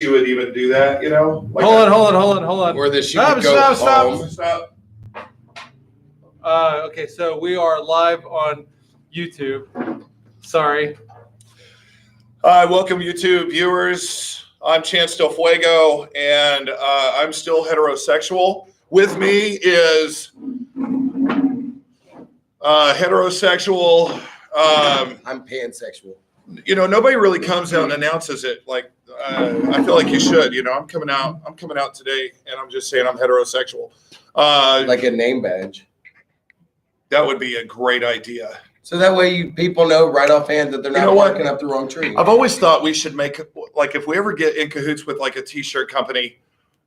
you would even do that, you know? Like hold on. Or that she would go home. Stop. Okay, so we are live on YouTube. Sorry. Welcome, YouTube viewers. I'm Chance Del Fuego, and I'm still heterosexual. With me is heterosexual. I'm pansexual. You know, nobody really comes out and announces it. Like, I feel like you should. You know, I'm coming out today, and I'm just saying I'm heterosexual. Like a name badge. That would be a great idea. So that way people know right offhand that they're not barking up the wrong tree. I've always thought we should make, like, if we ever get in cahoots with like a t-shirt company,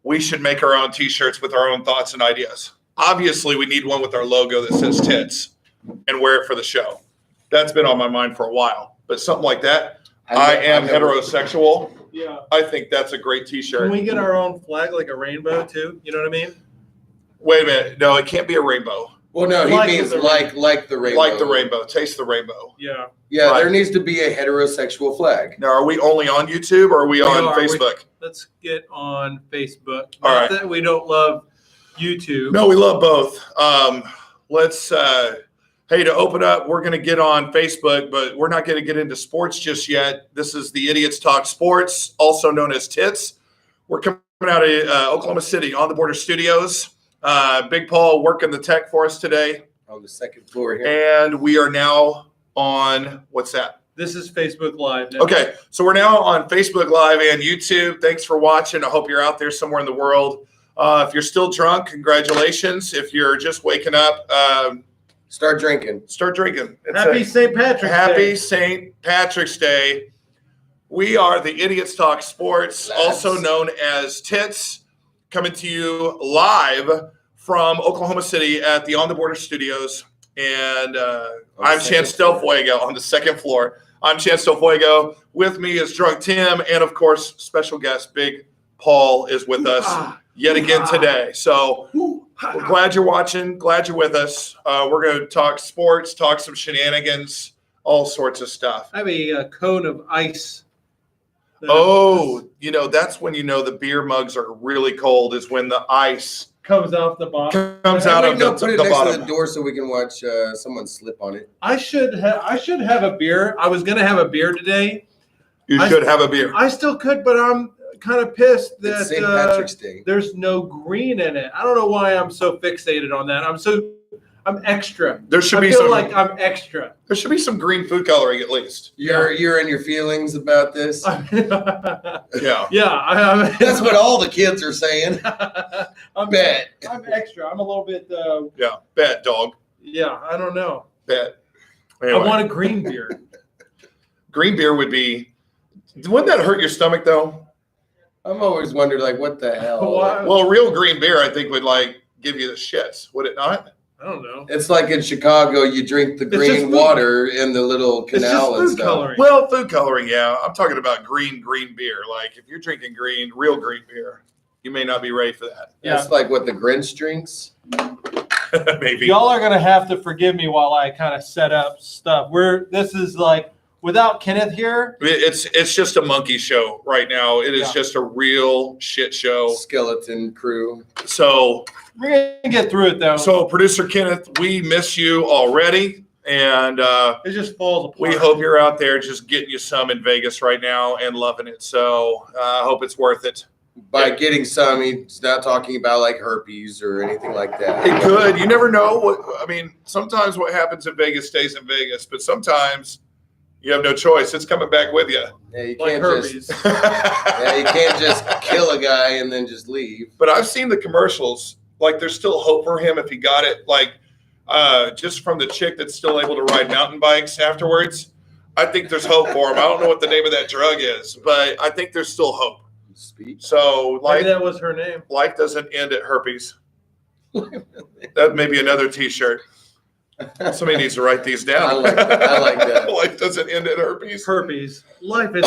we should make our own t-shirts with our own thoughts and ideas. Obviously, we need one with our logo that says tits and wear it for the show. That's been on my mind for a while. But something like that, I am heterosexual. Yeah. I think that's a great t-shirt. Can we get our own flag, like a rainbow too? You know what I mean? Wait a minute. No, it can't be a rainbow. Well, no, he means like the rainbow. Like the rainbow. Taste the rainbow. Yeah. Yeah, Right. There needs to be a heterosexual flag. Now, are we only on YouTube or are we on Facebook? Let's get on Facebook. All Not right. that we don't love YouTube. No, we love both. Hey, to open up, we're going to get on Facebook, but we're not going to get into sports just yet. This is the Idiots Talk Sports, also known as TITS. We're coming out of Oklahoma City on the Border Studios. Big Paul working the tech for us today. On the second floor here. And we are now on, what's that? This is Facebook Live now. Okay, so we're now on Facebook Live and YouTube. Thanks for watching. I hope you're out there somewhere in the world. If you're still drunk, congratulations. If you're just waking up, Start drinking. start drinking. Happy St. Patrick's Day. Happy St. Patrick's Day. We are the Idiots Talk Sports, also known as TITS, coming to you live from Oklahoma City at the On the Border Studios. And I'm Chance Del Fuego on the second floor. I'm Chance Del Fuego. With me is Drunk Tim, and of course, special guest Big Paul is with us yet again today. So we're glad you're watching, glad you're with us. We're going to talk sports, talk some shenanigans, all sorts of stuff. I have a cone of ice. Oh, you know, that's when you know the beer mugs are really cold, is when the ice comes off the bottom. comes out of Put it the next bottom. to the door so we can watch someone slip on it. I should have a beer. I was gonna have a beer today. You should have a beer. I still could, but I'm kind of pissed It's that St. Patrick's Day. there's no green in it. I don't know why I'm so fixated on that. I'm extra. There should I be feel some like I'm extra. there should be some green food coloring at least. You're in your feelings about this. Yeah. Yeah, That's what all the kids are saying. Bet. I'm extra. I'm a little bit. Yeah. Bad dog. Yeah, I don't know. Bad. I Anyway, want a green beer. green beer would be, wouldn't that hurt your stomach though? I'm always wondered, like, what the hell? Why? Well, real green beer I think would like give you the shits, would it not? I don't know. It's like in Chicago, you drink the It's just green food. water in the little It's just canal and food stuff. coloring. Well, food coloring, yeah. I'm talking about green beer. Like if you're drinking real green beer, you may not be ready for that. That's like what the Grinch drinks. Maybe. Y'all are gonna have to forgive me while I kind of set up stuff. This is like without Kenneth here. It's just a monkey show right now. It is Yeah. just a real shit show. Skeleton crew. So We're gonna get through it though. producer Kenneth, we miss you already. And it just falls apart. we hope you're out there just getting you some in Vegas right now and loving it. So I hope it's worth it. By getting some, he's not talking about like herpes or anything like that. It could. You never know. Sometimes what happens in Vegas stays in Vegas, but sometimes you have no choice. It's coming back with you. Yeah, you like can't herpes. just you can't just kill a guy and then just leave. But I've seen the commercials. Like there's still hope for him if he got it. Like just from the chick that's still able to ride mountain bikes afterwards. I think there's hope for him. I don't know what the name of that drug is, but I think there's still hope. Speech. So Maybe that was her name. life doesn't end at herpes. That may be another T-shirt. Somebody needs to write these down. I like that. Life doesn't end at herpes. Herpes. Life is.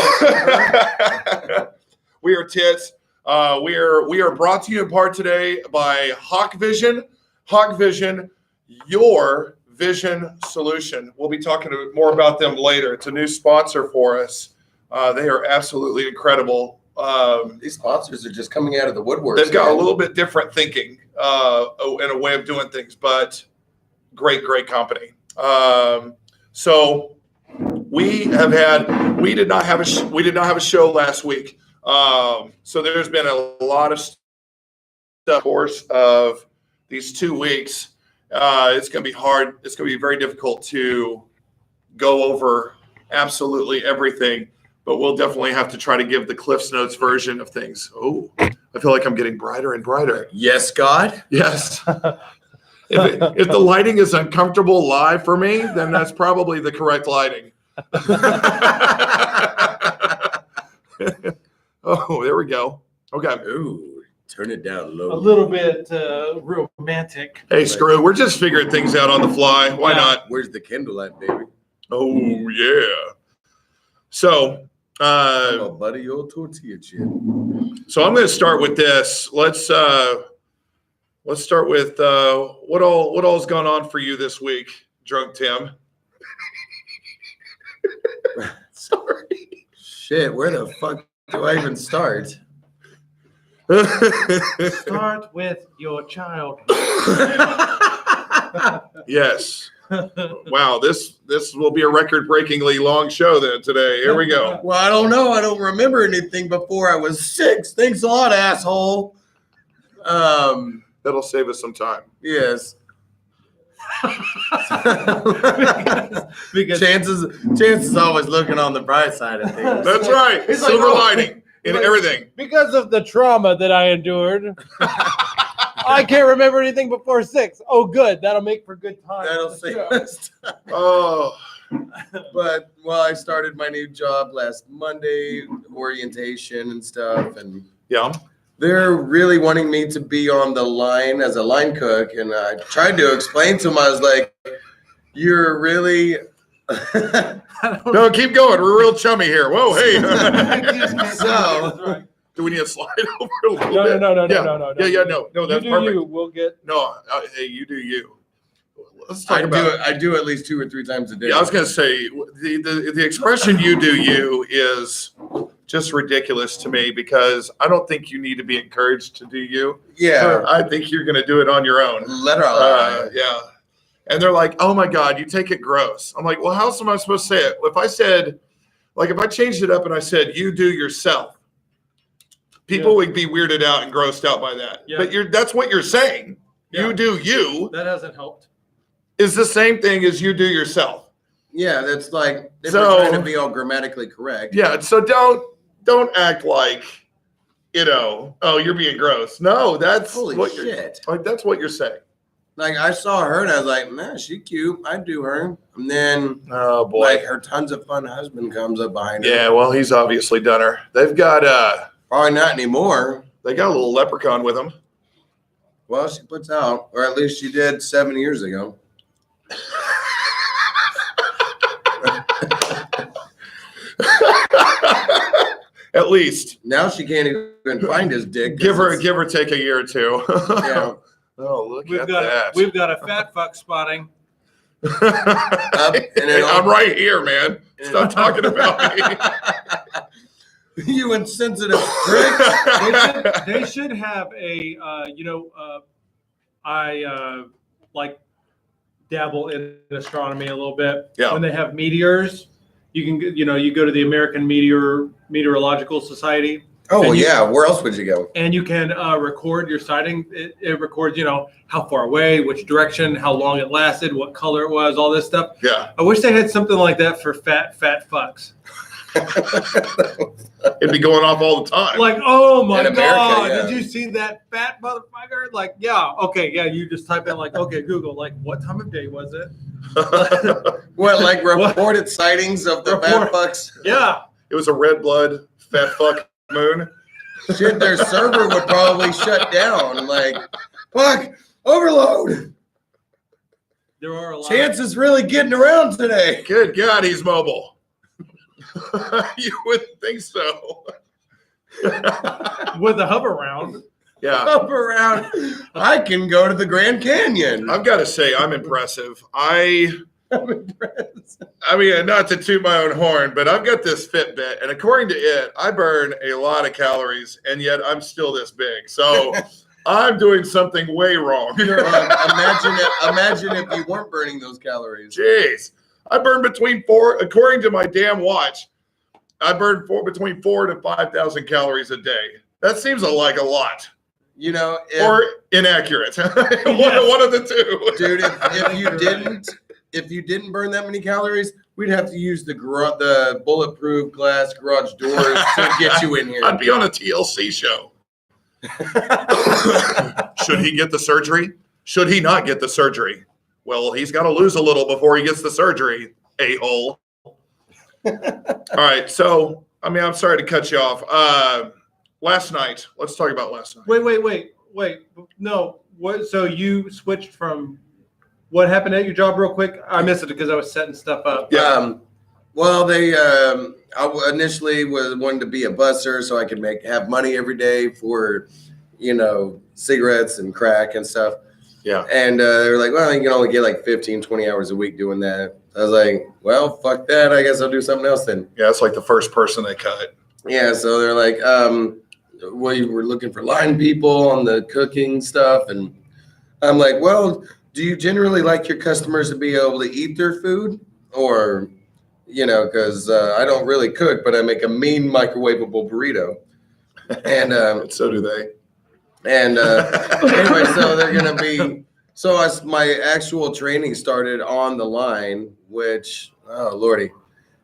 We are TITS. We are brought to you in part today by Hawk Vision. Hawk Vision, your vision solution. We'll be talking more about them later. It's a new sponsor for us. They are absolutely incredible. These sponsors are just coming out of the woodwork. They've got a little bit different thinking and a way of doing things, but great company. So we did not have a show last week. So there's been a lot of stuff course of these 2 weeks. It's going to be hard. It's going to be very difficult to go over absolutely everything, but we'll definitely have to try to give the Cliff's Notes version of things. Oh, I feel like I'm getting brighter and brighter. Yes, God. Yes. If the lighting is uncomfortable live for me, then that's probably the correct lighting. Oh, there we go. Okay. Ooh, turn it down A low. little bit romantic. Hey, screw it. We're just figuring things out on the fly. Why not? Where's the Kindle at, baby? Oh, yeah. So, I'm a buddy old tortilla chip. so I'm going to start with this. Let's start with what all's gone on for you this week, Drunk Tim. Sorry. Shit, where the fuck do I even start? Start with your child. Yes. Wow, this will be a record-breakingly long show then today. Here we go. Well, I don't know. I don't remember anything before I was 6. Thanks a lot, asshole. That'll save us some time. Yes. Because Chances always looking on the bright side of things. That's right. It's like, Silver oh, lining in like- everything. because of the trauma that I endured, I can't remember anything before 6. Oh, good. That'll make for good time. That'll on the save show. us time. Oh, But I started my new job last Monday, orientation and stuff, and yeah. they're really wanting me to be on the line as a line cook. And I tried to explain to them, I was like, "You're really." No, keep going. We're real chummy here. Whoa, hey. So- Do we need to slide over a little No, bit? no. No, that's you do perfect. you. We'll get. No, hey, you do you. Let's I talk about. I do at least 2 or 3 times a day. Yeah, I was gonna say the expression "you do you" is just ridiculous to me because I don't think you need to be encouraged to do you. Yeah, I think you're gonna do it on your own. let her out. Yeah. And they're like, "Oh my God, you take it gross." I'm like, "Well, how else am I supposed to say it?" If I said, like, if I changed it up and I said, "You do yourself," people would be weirded out and grossed out by that. Yeah. But that's what you're saying. Yeah. You do you That hasn't helped. is the same thing as you do yourself. Yeah, that's like if So- we're trying to be all grammatically correct. Yeah. So don't act like, oh, you're being gross. No, that's Holy what shit! that's what you're saying. Like I saw her and I was like, "Man, she cute. I'd do her." And then Oh boy. like her tons of fun husband comes up behind her. Yeah. Well, he's obviously done her. They've got Probably not anymore. they got a little leprechaun with them. Well, she puts out, or at least she did 7 years ago. At least Now she can't even find his dick. give or take a year or two. Yeah. Oh, look We've at got that. we've got a fat fuck spotting. Up and Hey, then I'm right here, man. Stop talking about me. You insensitive prick. They should have a I like dabble in astronomy a little bit. Yeah. When they have meteors, you can you go to the American Meteorological Society. Oh And you- yeah, where else would you go? And you can record your sighting. It records, how far away, which direction, how long it lasted, what color it was, all this stuff. Yeah, I wish they had something like that for fat fucks. it'd be going off all the time. Like, oh my In America, God, yeah. did you see that fat motherfucker? Like, yeah, okay, yeah, you just type in like, okay, Google, like, what time of day was it? What, like reported sightings of the fat Report- fucks? Yeah. It was a red blood fat fuck moon. Shit, their server would probably shut down. Like, fuck, overload. There are a lot. Chance is really getting around today. Good God, he's mobile. You wouldn't think so. With a hover round. Yeah, Up around. I can go to the Grand Canyon. I've got to say I'm impressive. I I'm impressed. I mean, not to toot my own horn, but I've got this Fitbit, and according to it, I burn a lot of calories, and yet I'm still this big. So I'm doing something way wrong. Imagine if you weren't burning those calories. Jeez, I burn between according to my damn watch, I burn between 4,000 to 5,000 calories a day. That seems like a lot. You know, Or inaccurate. One of the two. dude, if you didn't burn that many calories, we'd have to use the bulletproof glass garage doors to get you in here. I'd be on a TLC show. Should he get the surgery? Should he not get the surgery? Well, he's got to lose a little before he gets the surgery, a-hole. All right, so, I mean, I'm sorry to cut you off. Last night, let's talk about last night. Wait. No. What? So you switched from what happened at your job real quick? I missed it because I was setting stuff up. Yeah. Well, I initially wanted to be a busser so I could have money every day for, cigarettes and crack and stuff. Yeah. And they were like, well, you can only get like 15, 20 hours a week doing that. I was like, well, fuck that. I guess I'll do something else then. Yeah, it's like the first person they cut. Yeah, so they're like, we were looking for line people on the cooking stuff. And I'm like, well, do you generally like your customers to be able to eat their food? Or, because I don't really cook, but I make a mean microwavable burrito. And So do they. And anyway, so they're going to be, my actual training started on the line, which, oh, Lordy,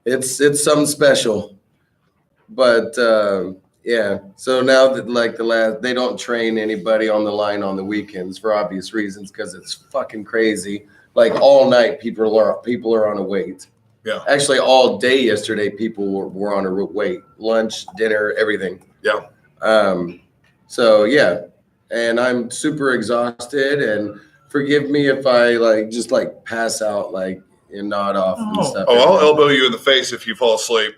it's something special. But, yeah, so now that they don't train anybody on the line on the weekends for obvious reasons, because it's fucking crazy. Like all night, people are on a wait. Yeah. Actually, all day yesterday, people were on a wait. Lunch, dinner, everything. Yeah. So yeah, and I'm super exhausted, and forgive me if I just pass out and nod off and stuff. Oh, I'll elbow you in the face if you fall asleep.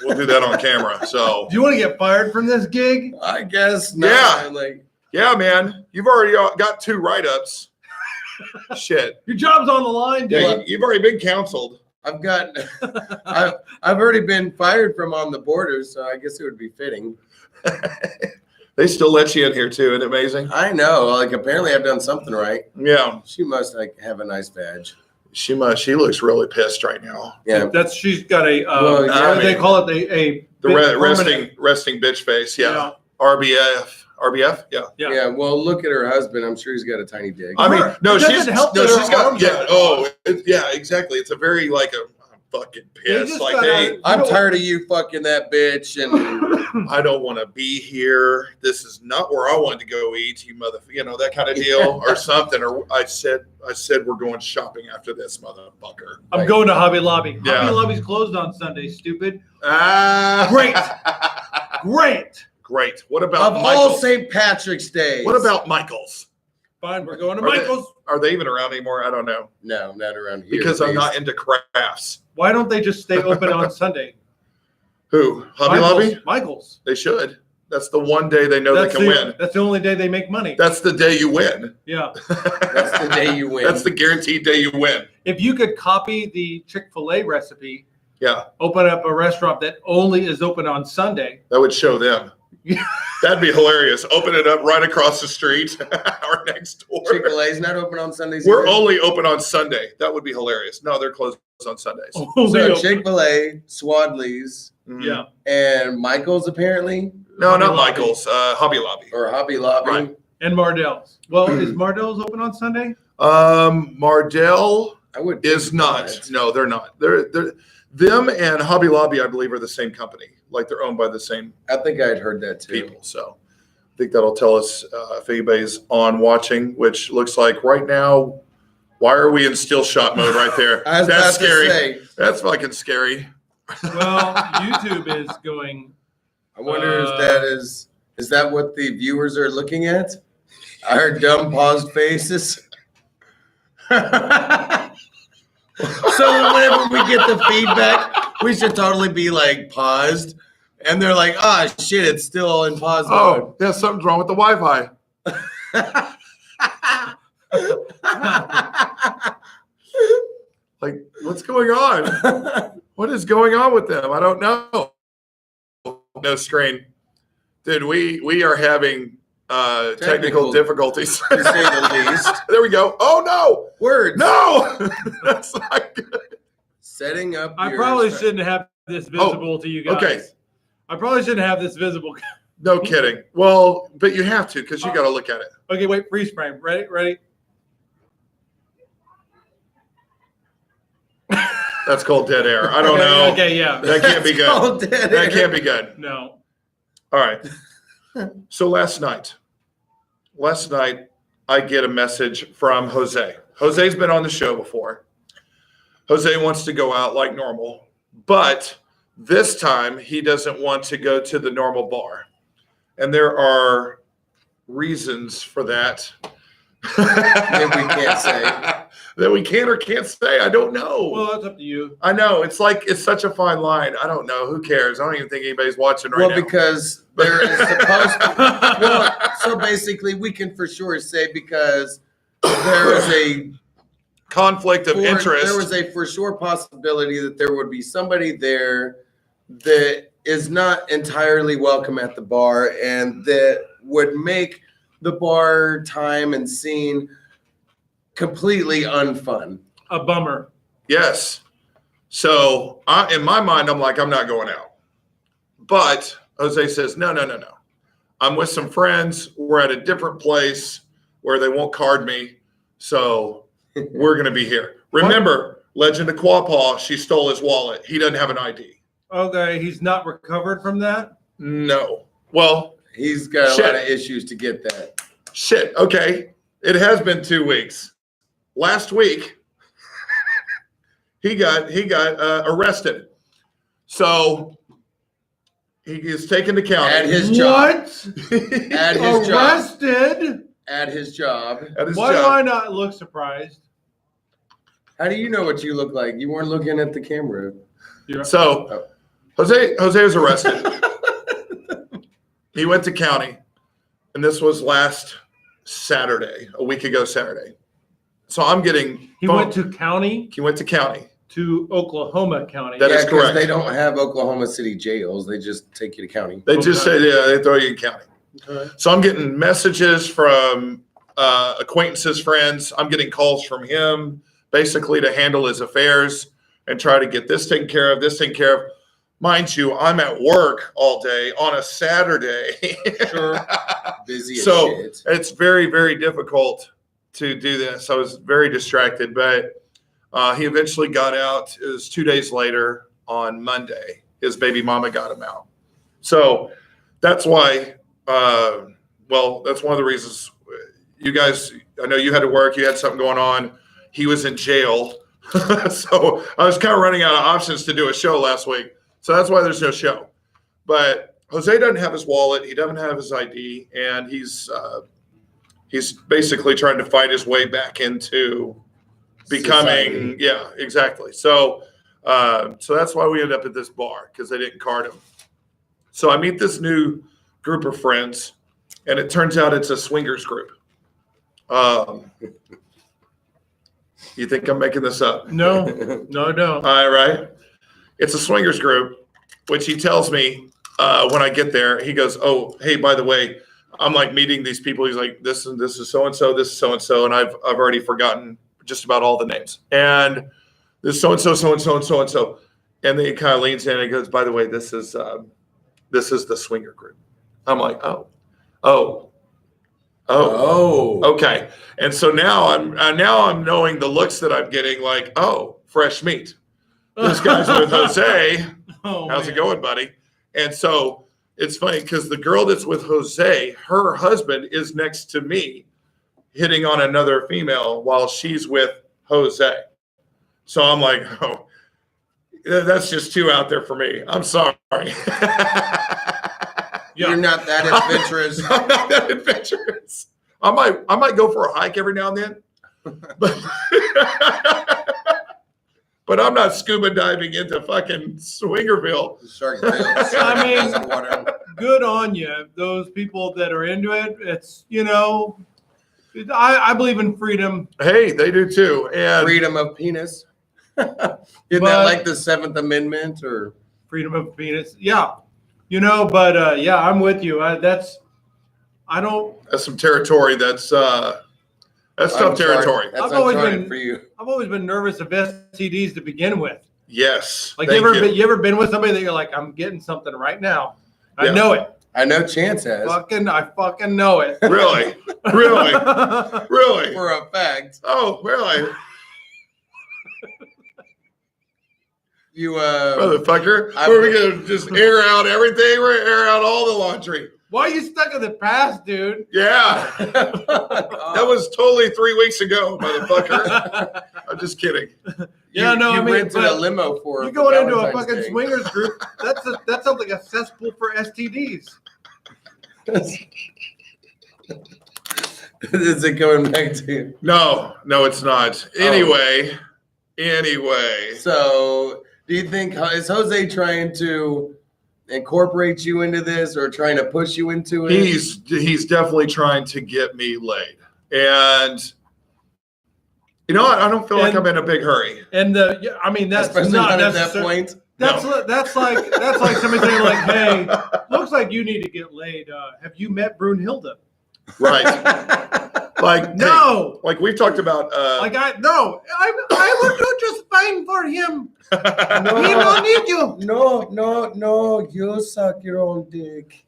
We'll do that on camera. So Do you want to get fired from this gig? I guess not. Yeah. Yeah, man, you've already got 2 write-ups. Shit. Your job's on the line, dude. Yeah, you've already been counseled. I've already been fired from On the Border, so I guess it would be fitting. They still let you in here too. Isn't it amazing? I know. Apparently I've done something right. Yeah. She must have a nice badge. She looks really pissed right now. Yeah. She's got a Well, yeah, what do they call it? The resting bitch face. Yeah. RBF. Yeah. Yeah. Well, look at her husband. I'm sure he's got a tiny dick. I mean, no, It she's doesn't help that her got arms are yeah, exactly. It's a very I'm fucking pissed. just Like, got hey, I'm tired of you fucking that bitch, and I don't want to be here. This is not where I wanted to go eat, you that kind of deal or something. Or I said we're going shopping after this, motherfucker. I'm going to Hobby Lobby. Yeah. Hobby Lobby's closed on Sunday, stupid. Great. Great. What about of all Michael's? St. Patrick's Day. What about Michael's? Fine, we're going to Are they- Michael's. Are they even around anymore? I don't know. No, not around here. Because at I'm least. not into crafts. Why don't they just stay open on Sunday? Who? Hobby Lobby? Michael's. They should. That's the one day they know they can win. That's the only day they make money. That's the day you win. Yeah. That's the day you win. That's the guaranteed day you win. If you could copy the Chick-fil-A recipe, Yeah, open up a restaurant that only is open on Sunday. that would show them. That'd be hilarious. Open it up right across the street or next door. Chick-fil-A's not open on Sundays. We're either? only open on Sunday. That would be hilarious. No, they're closed on Sundays. Only So open- Chick-fil-A, Swadley's, Mhm. Yeah. and Michael's apparently, No, Hobby not Lobby. Michael's. Hobby Lobby. or Hobby Lobby. Right. And Mardell's. Well, is Mardell's open on Sunday? Mardell I would is think not. No, they're not. They're them and Hobby Lobby, I believe, are the same company. Like they're owned by the same I think I'd heard that too. people. So I think that'll tell us if anybody's on watching, which looks like right now. Why are we in still shot mode right there? I was That's about to scary. say, That's fucking scary. Well, YouTube is going. I wonder if that is that what the viewers are looking at? I heard dumb paused faces. So whenever we get the feedback, we should totally be paused. And they're like, oh shit, it's still in pause mode. Oh, yeah, something's wrong with the Wi-Fi. Like, what's going on? What is going on with them? I don't know. No screen. Dude, we are having technical difficulties. To say the least. There we go. Oh, no. Words. No. That's not good. Setting up. I your- probably shouldn't have this visible to you guys. Okay. I probably shouldn't have this visible. No kidding. Well, but you have to because you got to look at it. Okay, wait, freeze frame. Ready? That's called dead air. I don't know. Okay, yeah. That can't be It's good. called dead That air. can't be good. No. All right. So last night, I get a message from Jose. Jose's been on the show before. Jose wants to go out like normal, but this time he doesn't want to go to the normal bar. And there are reasons for that. That we can't say. That we can or can't say. I don't know. Well, that's up to you. I know. It's like, it's such a fine line. I don't know. Who cares? I don't even think anybody's watching right Well, now. because there is supposed to. Well, so basically, we can for sure say because there is a Conflict of interest. There was a for sure possibility that there would be somebody there that is not entirely welcome at the bar and that would make the bar time and scene completely unfun. A bummer. Yes. So in my mind, I'm like, I'm not going out. But Jose says, no. I'm with some friends. We're at a different place where they won't card me. So we're going to be here. Remember, Legend of Quapaw, she stole his wallet. He doesn't have an ID. Okay, he's not recovered from that? No. Well, He's got a Shit. lot of issues to get that. shit. Okay. It has been 2 weeks. Last week, he got arrested. So he is taken to county. At his job. What? At his job. Arrested? At his job. At his Why do job. I not look surprised? How do you know what you look like? You weren't looking at the camera. So Jose was arrested. He went to county, and this was last Saturday, a week ago Saturday. So I'm getting. He went to county, He went to county. to Oklahoma County. That is 'cause correct. They don't have Oklahoma City jails. They just take you to county. They just say, Okay. yeah, they throw you in county. Okay. So I'm getting messages from acquaintances, friends. I'm getting calls from him, basically to handle his affairs and try to get this taken care of, this taken care of. Mind you, I'm at work all day on a Saturday. Sure. Busy as So shit. it's very, very difficult to do this. I was very distracted, but he eventually got out. It was 2 days later on Monday. His baby mama got him out. So that's why, that's one of the reasons you guys, I know you had to work, you had something going on. He was in jail. So I was kind of running out of options to do a show last week. So that's why there's no show. But Jose doesn't have his wallet. He doesn't have his ID. And he's basically trying to fight his way back into becoming, Society. yeah, exactly. So that's why we ended up at this bar, because they didn't card him. So I meet this new group of friends, and it turns out it's a swingers group. You think I'm making this up? No, no. All right. It's a swingers group, which he tells me when I get there. He goes, "Oh, hey, by the way, I'm like meeting these people." He's like, "This is so and so, this is so and so," and I've already forgotten just about all the names. And this so and so, so and so, and so and so. And then he kind of leans in and he goes, "By the way, this is the swinger group." I'm like, oh. Okay. And so now I'm knowing the looks that I'm getting, like, oh, fresh meat. This guy's with Jose. Oh, How's it man. going, buddy? And so it's funny because the girl that's with Jose, her husband is next to me hitting on another female while she's with Jose. So I'm like, oh, that's just too out there for me. I'm sorry. You're not that adventurous. I'm not that adventurous. I might go for a hike every now and then, but but I'm not scuba diving into fucking Swingerville. Sharkville. I mean- Shark water. Good on you. Those people that are into it, it's, I believe in freedom. Hey, they do too. And Freedom of penis. Isn't But- that like the 7th Amendment or? freedom of penis. Yeah, but yeah, I'm with you. That's some territory. That's tough territory. That's I've always uncharted been- for you. I've always been nervous of STDs to begin with. Yes. Like Thank you ever been with somebody that you're like, I'm getting something right now. I Yeah. know it. I know Chance has I fucking know it. Really? Really? Really? for a fact. Oh, really? You Motherfucker. We're going to just air out everything. We're going to air out all the laundry. Why are you stuck in the past, dude? Yeah. That was totally 3 weeks ago, motherfucker. I'm just kidding. Yeah, no, you I mean, rented a but limo for you going into a Valentine's fucking Day. swingers group. That sounds like a cesspool for STDs. Is it going back to? No, it's not. Anyway. So, do you think is Jose trying to incorporate you into this or trying to push you into it? He's definitely trying to get me laid. And you know what? I don't feel like I'm in a big hurry. And I mean, that's Especially not not at that necessary. point. That's like somebody saying like, "Hey, looks like you need to get laid. Have you met Brunhilde?" Right. Like No. hey, like we've talked about Like I will do just fine for him. He don't need you. No, you suck your own dick.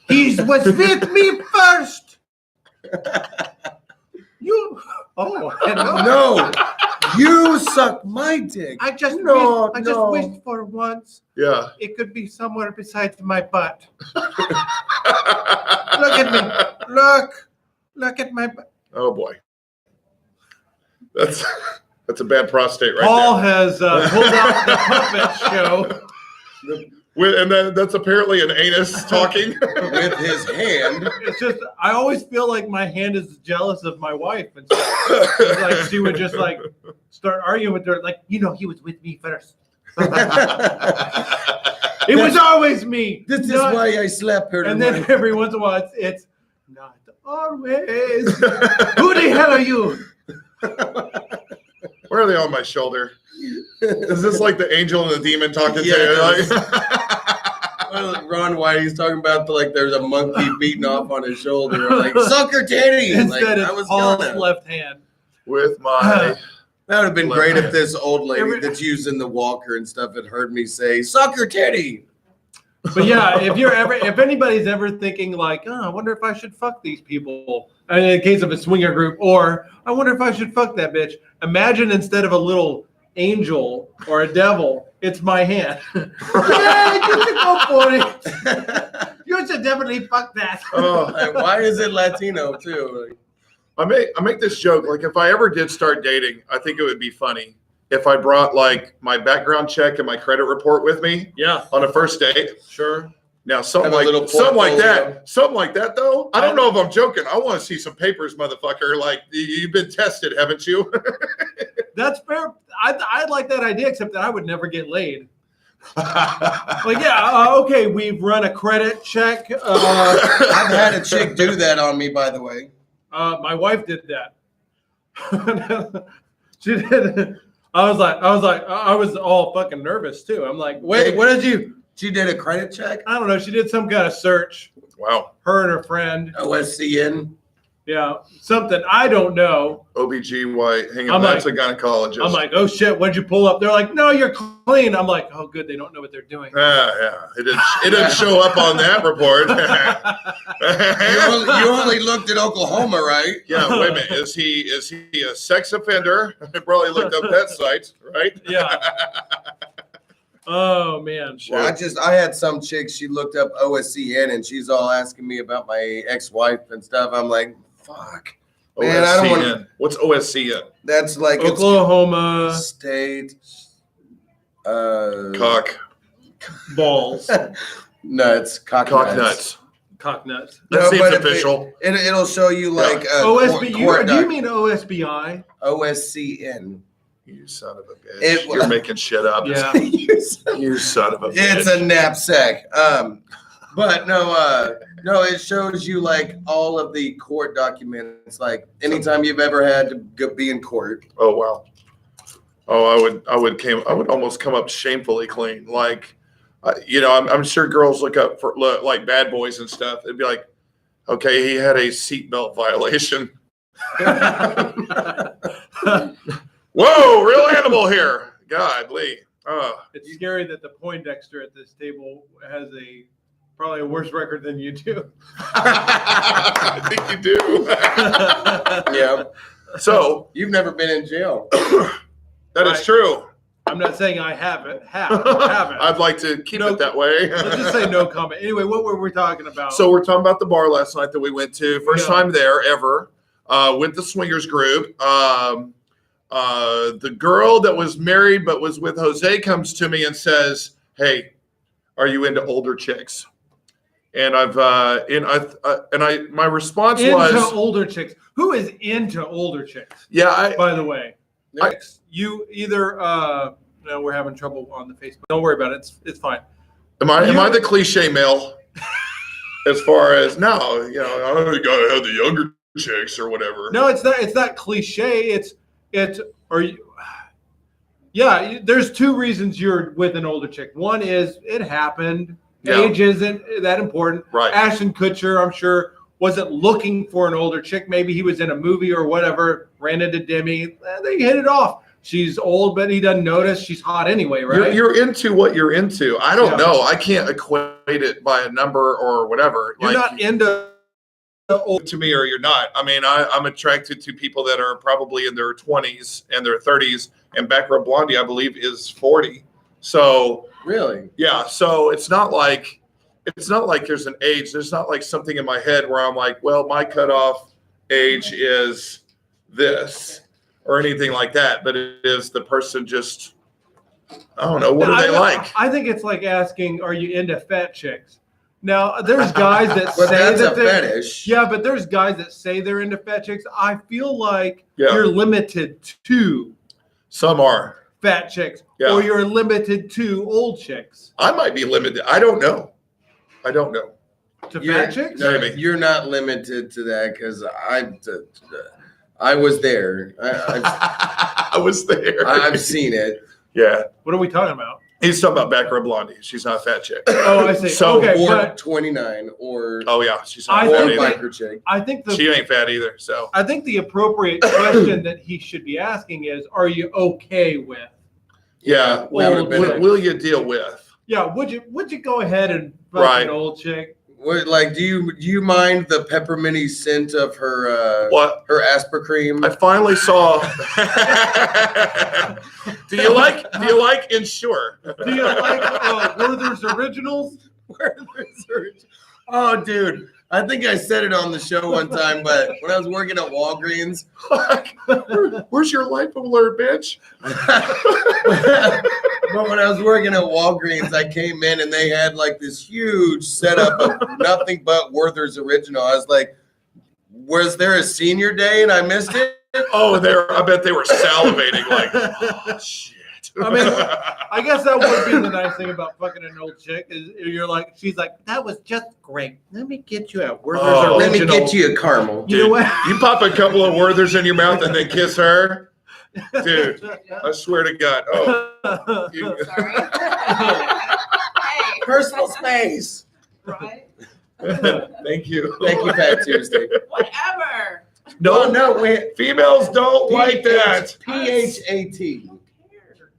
He was with me first. You. Oh No, you suck my dick. I just No, wished, no. wished for once yeah. it could be somewhere besides my butt. Look at me. Look at my butt. Oh boy. That's a bad prostate right Paul there. has pulled out the puppet show. And then that's apparently an anus talking. With his hand. It's just I always feel like my hand is jealous of my wife and stuff. It's like she would just like start arguing with her, like, he was with me first. It was always me. This is Not- why I slap her. And then every once in a while, it's not always. Who the hell are you? Where are they on my shoulder? Is this like the angel and the demon talking Yeah, to you? it Like, Well, Ron Whitey's talking about there's a monkey beating off on his shoulder, like suck her titty. Like, Instead, I it's was Paul's gonna. left hand. with my That would have been great if this old lady Every- that's using the walker and stuff had heard me say "suck her titty." But yeah, if anybody's ever thinking like, oh, I wonder if I should fuck these people, in the case of a swinger group, or I wonder if I should fuck that bitch. Imagine instead of a little angel or a devil, it's my hand. Yeah, you should go for it. You should definitely fuck that. oh, Like, why is it Latino too? I make this joke, like if I ever did start dating, I think it would be funny if I brought like my background check and my credit report with me Yeah, on a first date. sure. Now something Have a little like portfolio. something like that though. I don't know if I'm joking. I want to see some papers, motherfucker. Like you've been tested, haven't you? That's fair. I like that idea, except that I would never get laid. Like, yeah, okay, we've run a credit check. I've had a chick do that on me, by the way. My wife did that. She did. I was all fucking nervous too. I'm like, wait, what did you? She did a credit check. I don't know. She did some kind of search. Wow. Her and her friend. OSCN. Yeah, something. I don't know. OBGY, hang I'm on, that's a gynecologist. I'm like, oh shit, what'd you pull up? They're like, no, you're clean. I'm like, oh good, they don't know what they're doing. Yeah. It didn't show up on that report. You only looked at Oklahoma, right? Yeah, wait a minute. Is he a sex offender? I probably looked up that site, right? Yeah. Oh man. Well, I had some chick, she looked up OSCN and she's all asking me about my ex-wife and stuff. I'm like, fuck. Man, I don't OSCN. What's OSCN? That's like Oklahoma it's state Cock balls, nuts, cock nuts. cock nuts. That No, seems but official. It'll show you like OSB. court Do you mean OSBI? OSCN? You son of a bitch. It- You're making shit up. Yeah. You son of a bitch. It's a knapsack. But no, it shows you like all of the court documents, like anytime you've ever had to be in court. Oh, wow. Oh, I would almost come up shamefully clean. Like, I'm sure girls look like bad boys and stuff. It'd be like, okay, he had a seatbelt violation. Whoa, real animal here. Godly. It's scary that the Poindexter at this table has probably a worse record than you do. I think you do. Yeah. So You've never been in jail. that is true. I'm not saying I haven't. I'd like to keep it that way. Let's just say no comment. Anyway, what were we talking about? So we're talking about the bar last night that we went to. First time there ever with the swingers group. The girl that was married but was with Jose comes to me and says, "Hey, are you into older chicks?" And my response was into older chicks. Who is into older chicks? Yeah. By the way, you either no, we're having trouble on the Facebook. Don't worry about it. It's fine. Am I the cliche male? As far as I gotta have the younger chicks or whatever. No, it's not cliche. There's two reasons you're with an older chick. One is it happened. Yeah. Age isn't that important. Right. Ashton Kutcher, I'm sure, wasn't looking for an older chick. Maybe he was in a movie or whatever, ran into Demi. They hit it off. She's old, but he doesn't notice. She's hot anyway, right? You're into what you're into. I don't know. I can't equate it by a number or whatever. You're not into old to me, or you're not. I mean, I'm attracted to people that are probably in their 20s and their 30s. And Baccarat Blondie, I believe, is 40. So really, yeah. So it's not like there's an age. There's not like something in my head where I'm like, well, my cutoff age is this or anything like that. But it is the person just, I don't know. What do they like? I think it's like asking, are you into fat chicks? Now, there's guys that but say that's that a they're fetish. Yeah, but there's guys that say they're into fat chicks. I feel like Yeah. you're limited to Some are. fat chicks, Yeah. or you're limited to old chicks. I might be limited. I don't know. To fat chicks? No, Maybe. you're not limited to that because I was there. I was there. I've seen it. Yeah. What are we talking about? He's talking about Baccarat Blondie. She's not a fat chick. Oh, I see. So- okay, Or but 29 or Oh yeah, she's not I fat think either. biker chick. I think She ain't fat either. So I think the appropriate question that he should be asking is, are you okay with? yeah, we haven't been will you deal with? Yeah, would you go ahead and fuck Right. an old chick? What, like, do you mind the pepperminty scent of her What? her Aspercream? I finally saw. Do you like Ensure? Do you like Werther's Originals? Oh, dude. I think I said it on the show one time, but when I was working at Walgreens, Where's your life alert, bitch? but when I was working at Walgreens, I came in and they had like this huge setup of nothing but Werther's Original. I was like, was there a senior day and I missed it? Oh, I bet they were salivating like, oh, shit. I mean, I guess that would be the nice thing about fucking an old chick is she's like, that was just great. Let me get you a Werther's Oh, Let me Original. get you a caramel. You know what? You pop a couple of Werthers in your mouth and then kiss her, dude. I swear to God. Oh, you- Sorry. Hey, Personal space. right? Thank you. Thank you, Fat Tuesday. Whatever. No, wait. Females don't like that. PHAT.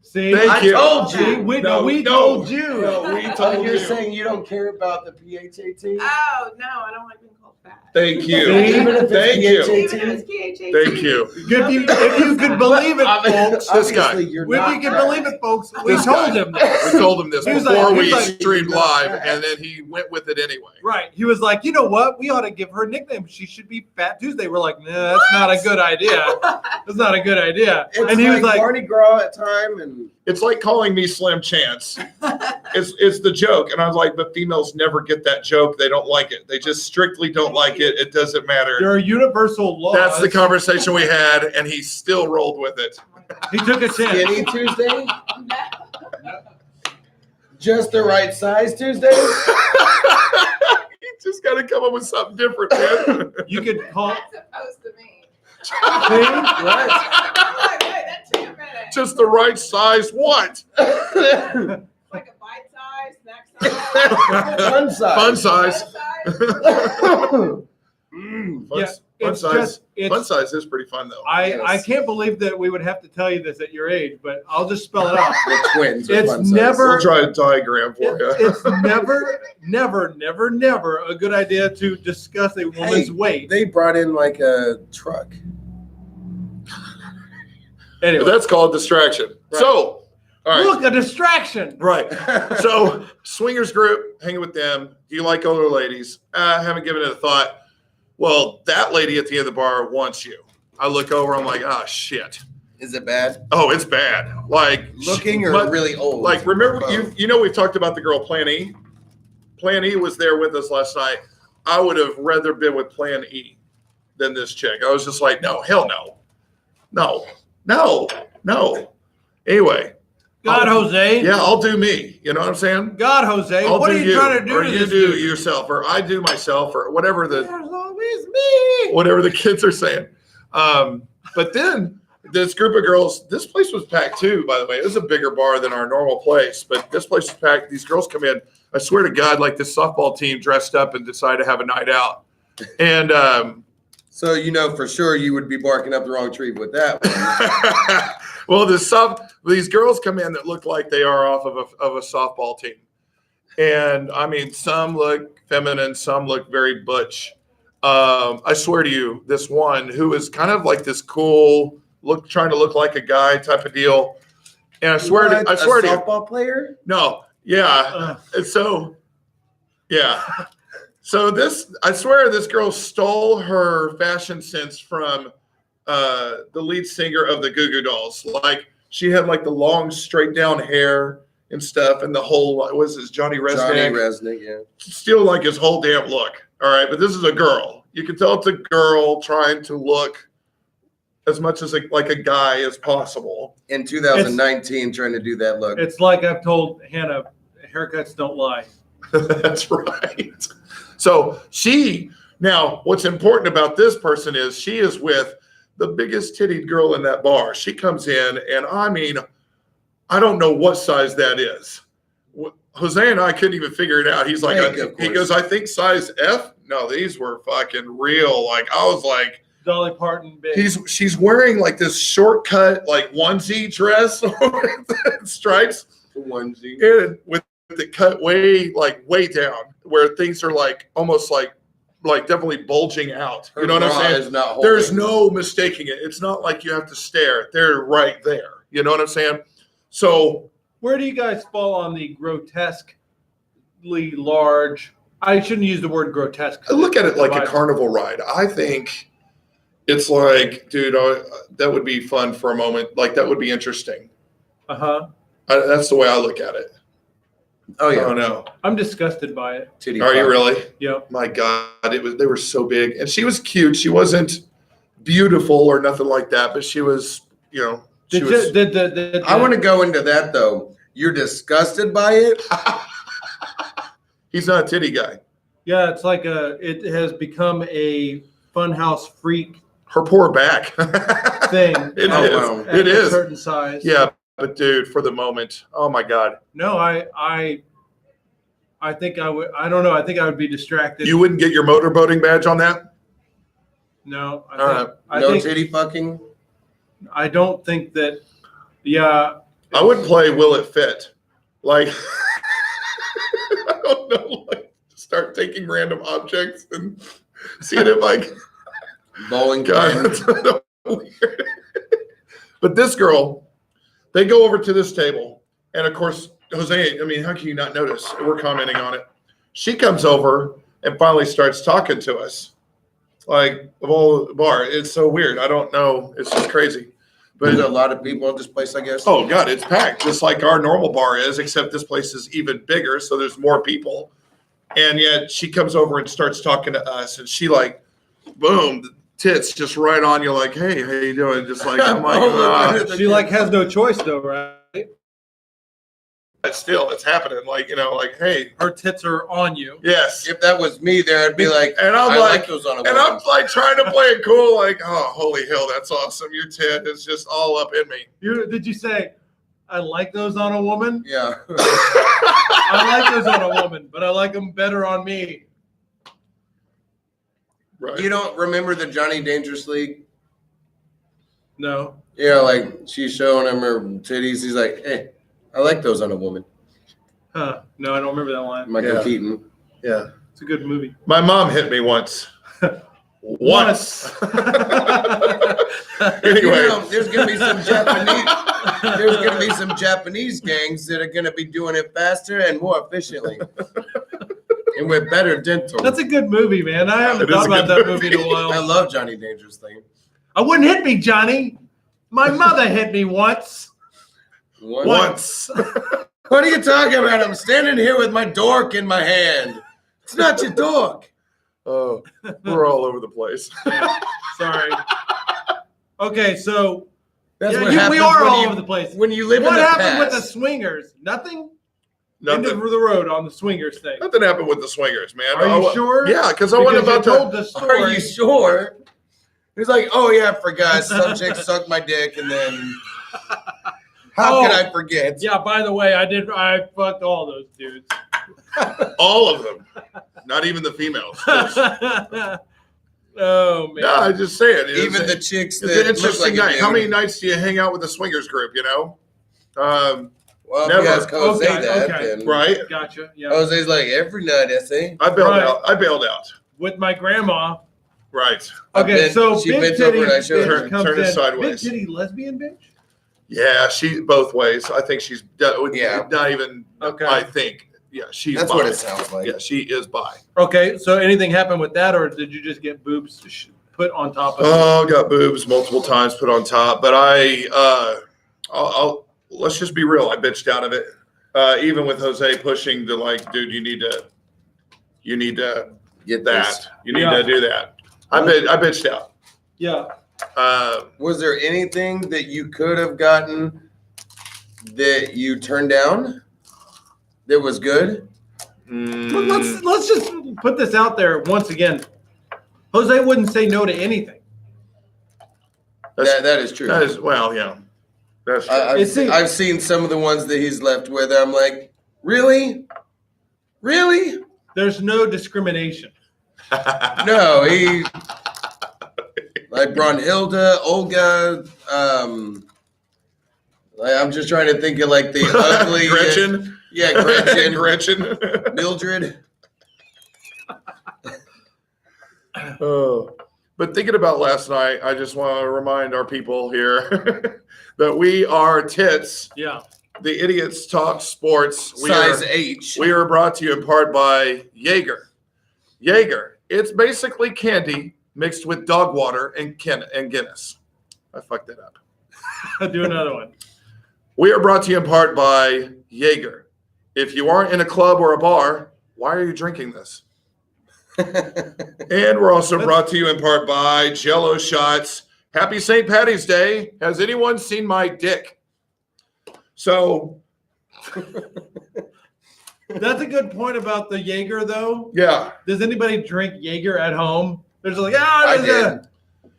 See, Thank I you. told See, you. we No, told you. No, we Oh, told you're you. saying you don't care about the PHAT? Oh, no, I don't like being called fat. Thank you. See? Even if it's Thank you. PHAT? Even if it's PHAT. Thank you. If you could believe it, folks. This guy. Obviously, you're If not you can fat. believe it, folks, we This told guy. him this. We told him this He was before like- we he's like, streamed "You're not live, fat." and then he went with it anyway. Right. He was like, you know what? We ought to give her a nickname. She should be Fat Tuesday. We're like, nah, that's not a good idea. That's not a good idea. It's And he was like, Mardi Gras at time, and It's like calling me Slim Chance. It's the joke, and I was like, but females never get that joke. They don't like it. They just strictly don't like it. It doesn't matter. there are universal laws. That's the conversation we had, and he still rolled with it. He took a chance. Skinny Tuesday, just the right size Tuesday. You just got to come up with something different, man. You could call. That's supposed to mean. See? What? That Damn it. Just the right size. What? Like a bite size, snack size. Fun size. Fun size. Fun Yeah, Fun it's size. just- it's- Fun size is pretty fun though. I can't believe that we would have to tell you this at your age, but I'll just spell it out. The twins. Are It's fun size. never- We'll try a diagram for you. It's never a good idea to discuss a woman's Hey, weight. They brought in like a truck. Anyway, That's called distraction. Right. So, all right. look, a distraction. Right. So, swingers group, hanging with them. Do you like older ladies? I haven't given it a thought. Well, that lady at the end of the bar wants you. I look over, I'm like, oh, shit. Is it bad? Oh, it's bad. Like, Looking or but, really old? like, remember, Both. you know, we've talked about the girl Plan E. Plan E was there with us last night. I would have rather been with Plan E than this chick. I was just like, no, hell no. No. Anyway. God, Jose. Yeah, I'll do me. You know what I'm saying? God, Jose. I'll What do are you trying to do or to you this do dude? yourself, or I do myself, or whatever There's always me. whatever the kids are saying. But then this group of girls, this place was packed too, by the way. It was a bigger bar than our normal place, but this place was packed. These girls come in. I swear to God, like this softball team dressed up and decided to have a night out. And So you know for sure you would be barking up the wrong tree with that one. well, these girls come in that look like they are off of a softball team. And I mean, some look feminine, some look very butch. I swear to you, this one who is kind of like this cool trying to look like a guy type of deal. And I swear What? to you, Softball player? no, yeah. And so, yeah. So I swear this girl stole her fashion sense from the lead singer of the Goo Goo Dolls. Like she had like the long straight down hair and stuff, and the whole what was this Johnny Resnick? Johnny Resnick, yeah. Steal like his whole damn look. All right, but this is a girl. You can tell it's a girl trying to look as much as like a guy as possible. In 2019, trying to do that look. It's like I've told Hannah, haircuts don't lie. That's right. So now what's important about this person is she is with the biggest tittied girl in that bar. She comes in, and I mean, I don't know what size that is. Jose and I couldn't even figure it out. He's like, he goes, I think size F. No, these were fucking real. Like I was like, Dolly Parton big. she's wearing like this shortcut like onesie dress with stripes Onesie. and with it cut way down where things are like almost like definitely bulging out. You know what I'm saying? There's no mistaking it. It's not like you have to stare. They're right there. You know what I'm saying? So Where do you guys fall on the grotesquely large? I shouldn't use the word grotesque. I look at it like a carnival ride. I think it's like, dude, that would be fun for a moment. Like that would be interesting. That's the way I look at it. Oh yeah. I don't know. I'm disgusted by it. Titty Are you fuck. really? Yep. My God, they were so big, and she was cute. She wasn't beautiful or nothing like that, but she was, you know, she was. I want to go into that though. You're disgusted by it? He's not a titty guy. Yeah, it's like it has become a funhouse freak Her poor back. thing. It Oh, is. wow. At It a is. certain size. Yeah, but dude, for the moment, oh my God, No, I think I would. I don't know. I think I would be distracted. you wouldn't get your motorboating badge on that? No, All No think titty fucking? I don't think that. Yeah, I would play Will It Fit? Like, I don't know, like start taking random objects and seeing if like, Bowling God, pin. that's so weird. But this girl, they go over to this table, and of course, Jose, I mean, how can you not notice? We're commenting on it. She comes over and finally starts talking to us. Like, of all the bar, it's so weird. I don't know. It's just crazy. There's a But lot of people at this place, I guess. oh God, it's packed, just like our normal bar is, except this place is even bigger, so there's more people. And yet she comes over and starts talking to us, and she like, boom, the tits just right on you, like, hey, how you doing? Just like, oh my God. she like has no choice though, right? But still, it's happening. Like, like, hey, Her tits are on you. yes. If that was me there, I'd be like, And I'm I like, like those on a and I'm woman. like trying to play it cool, like, oh, holy hell, that's awesome. Your tit is just all up in me. Did you say, I like those on a woman? Yeah. I like those on a woman, but I like them better on me. Right. You don't remember the Johnny Dangerous League? No. Yeah, like she's showing him her titties. He's like, hey, I like those on a woman. Huh. No, I don't remember that line. Michael Yeah. Keaton. Yeah. It's a good movie. My mom hit me once. Once. Anyway. You know, there's gonna be some Japanese. There's gonna be some Japanese gangs that are gonna be doing it faster and more efficiently, and with better dental. That's a good movie, man. I haven't It is thought a about good that movie in a movie. while. I love Johnny Dangerous thing. I wouldn't hit me, Johnny. My mother hit me once. Once. What are you talking about? I'm standing here with my dork in my hand. It's not your dork. Oh, we're all over the place. Sorry. Okay, so That's yeah, what we happens are when all you, over the place. when you live What in the happened with the past. swingers? Nothing? End Nothing, of the road on the swingers thing. nothing happened with the swingers, man. Are you sure? Yeah, because I wasn't Because about you told to. the story. Are you sure? He's like, oh yeah, I forgot. Some chick sucked my dick, and then how could I forget? Yeah, by the way, I fucked all those dudes. All of them. Not even the females. Oh man. No, I just say it. Even the chicks It's an that look interesting like a night. How many dude. nights do you hang out with the swingers group? Well, Never. if you ask Jose Okay, that, okay. then Right? Gotcha. Yeah. Jose's like every night. I say. I bailed Right. out. I bailed out. With my grandma. Right. Okay, so she big bent titty over and I showed bitch her. comes Turn it in. sideways. Big titty lesbian bitch? Yeah, she both ways. I think she's Yeah. not even. Okay. I think. Yeah, she's. That's bi. what it sounds like. Yeah, she is bi. Okay, so anything happened with that, or did you just get boobs put on top of it? Oh, got boobs multiple times put on top, but I'll let's just be real. I bitched out of it. Even with Jose pushing to like, dude, you need to Get that. this. You need Yeah. to do that. I bitched out. Yeah. Was there anything that you could have gotten that you turned down that was good? mm, Let's just put this out there once again. Jose wouldn't say no to anything. that's- That is true. that is well, yeah. That's true. I've seen some of the ones that he's left with. I'm like, really? Really? There's no discrimination. No, he like Brunhilde, Olga. I'm just trying to think of like the ugly Gretchen. Yeah, Gretchen, Gretchen. Mildred. Oh, but thinking about last night, I just want to remind our people here that we are Tits, Yeah. the Idiots Talk Sports. Size H. We are brought to you in part by Jaeger. Jaeger. It's basically candy mixed with dog water and Guinness. I fucked that up. Do another one. We are brought to you in part by Jaeger. If you aren't in a club or a bar, why are you drinking this? And we're also brought to you in part by Jello Shots. Happy St. Patty's Day. Has anyone seen my dick? So, That's a good point about the Jaeger, though. yeah. Does anybody drink Jaeger at home? There's like, I there's did.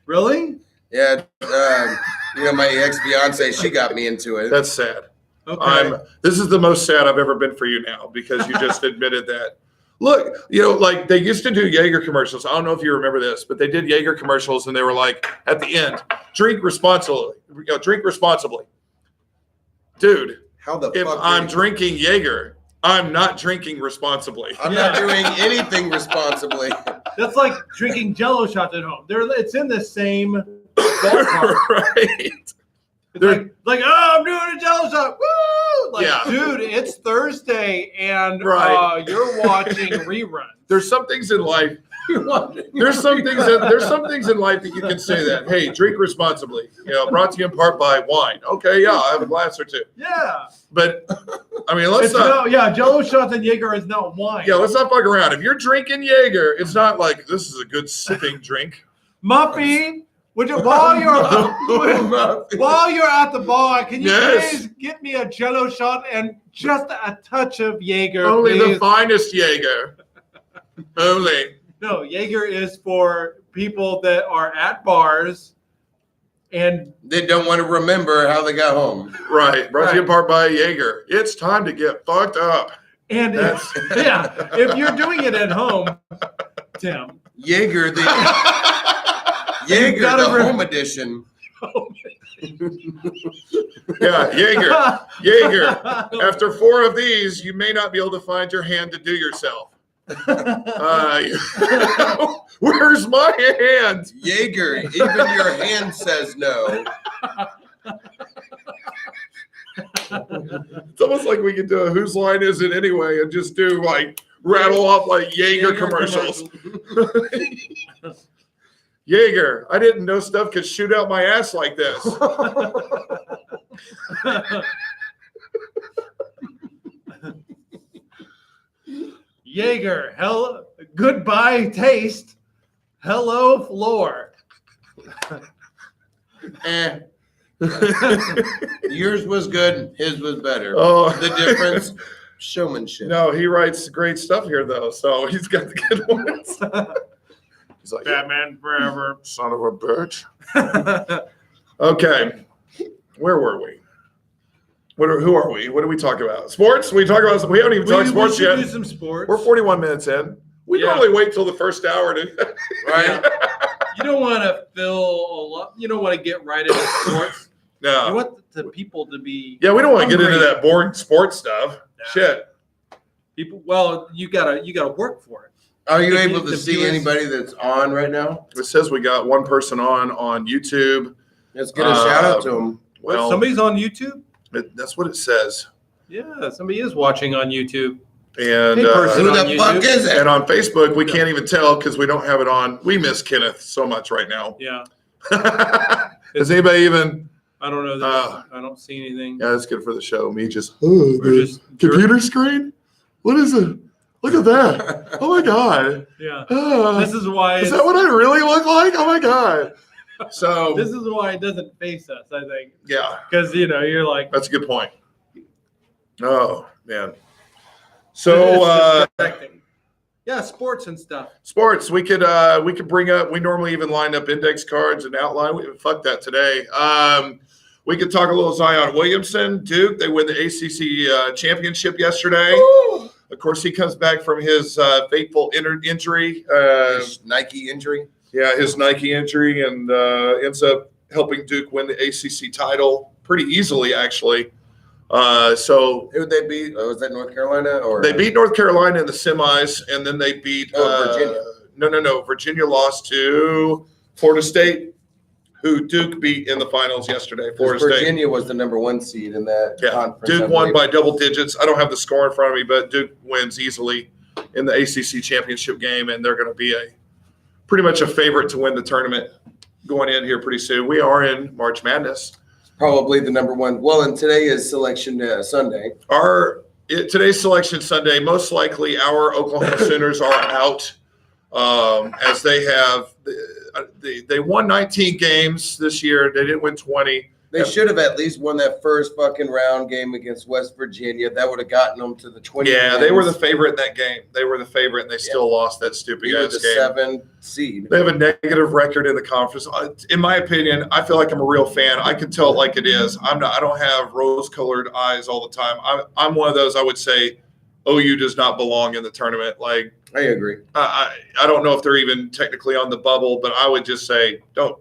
Really? Yeah, my ex-fiance, she got me into it. That's sad. Okay. This is the most sad I've ever been for you now because you just admitted that. Look, like they used to do Jaeger commercials. I don't know if you remember this, but they did Jaeger commercials and they were like, at the end, drink responsibly. Drink responsibly. Dude, How the if fuck? I'm drinking Jaeger, I'm not drinking responsibly. I'm not doing anything responsibly. That's like drinking Jello shots at home. It's in the same ballpark. Right. It's like, oh, I'm doing a Jello shot. Woo! Like, Yeah. dude, it's Thursday and Right. You're watching reruns. There's some things in life. You're watching There's some things in life that you can say that. Hey, drink responsibly. Brought to you in part by wine. Okay, yeah, I have a glass or two. Yeah. But I mean, let's It's not. Jello shots and Jaeger is not wine. Yeah, let's not fuck around. If you're drinking Jaeger, it's not like this is a good sipping drink. Muffy, while you're at the bar, can you Yes. please get me a Jello shot and just a touch of Jaeger, Only please? the finest Jaeger. Only. No, Jaeger is for people that are at bars and They don't want to remember how they got home. Right. Brought to you in Right. part by Jaeger. It's time to get fucked up. and That's- if you're doing it at home, Tim. Jaeger, the gotta home edition. Yeah, Jaeger. After 4 of these, you may not be able to find your hand to do yourself. Where's my hand? Jaeger, even your hand says no. It's almost like we could do a Whose Line Is It Anyway and just do like rattle off like Jaeger commercials. Jaeger, I didn't know stuff could shoot out my ass like this. Jaeger, goodbye taste. Hello floor. Yours was good, his was better. Oh, The difference, showmanship. No, he writes great stuff here though, so he's got the good ones. He's like, Batman Forever. son of a bitch. Okay, where were we? Who are we? What do we talk about? Sports? We talk about. We haven't even talked sports should yet. do some sports. We're 41 minutes in. We Yeah. normally wait till the first hour to. Right? You don't want to fill a lot. You don't want to get right into sports. You No. want the people to be Yeah, we don't want to get into hungry. that boring sports stuff. No. Shit. people. Well, you gotta work for it. Are you The- able to the see viewers- anybody that's on right now? It says we got one person on YouTube. Let's get a shout out to them. Well, Somebody's on YouTube. that's what it says. Yeah, somebody is watching on YouTube. And Hey, person. Who on the fuck YouTube? is it? and on Facebook, we can't even tell because we don't have it on. We miss Kenneth so much right now. Yeah, Has anybody even? I don't know. That I don't see anything. Yeah, that's good for the show. Me just, We're just computer screen? What is it? Look at that. Oh my God. Yeah, Ah, this is why. is that what I really look like? Oh my God. So, This is why it doesn't face us. I think yeah, because you're like. that's a good point. Oh, man. it's So, distracting. Yeah, sports and stuff. sports, we could bring up, we normally even line up index cards and outline. Fuck that today. We could talk a little Zion Williamson, Duke. They win the ACC championship yesterday. Of course, he comes back from his fateful injury. Nike injury. Yeah, his Nike injury, and ends up helping Duke win the ACC title pretty easily, actually. So Who would they beat? Oh, was that North Carolina? Or they beat North Carolina in the semis, and then they beat Virginia. No. Virginia lost to Florida State, who Duke beat in the finals yesterday. Florida State. Virginia was the #1 seed in that Yeah, conference. I Duke won believe. by double digits. I don't have the score in front of me, but Duke wins easily in the ACC championship game, and they're going to be pretty much a favorite to win the tournament going in here pretty soon. We are in March Madness. Probably the #1. Well, and today is Selection Sunday. Today's Selection Sunday, most likely our Oklahoma Sooners are out, as they have they won 19 games this year. They didn't win 20. They should have at least won that first fucking round game against West Virginia. That would have gotten them to the 20. Yeah, they were the wins. favorite in that game. They were the favorite, and they still lost that stupid We were ass the game. 7 seed. They have a negative record in the conference. In my opinion, I feel like I'm a real fan. I can tell it like it is. I don't have rose-colored eyes all the time. I'm one of those. I would say OU does not belong in the tournament. Like I agree. I don't know if they're even technically on the bubble, but I would just say don't.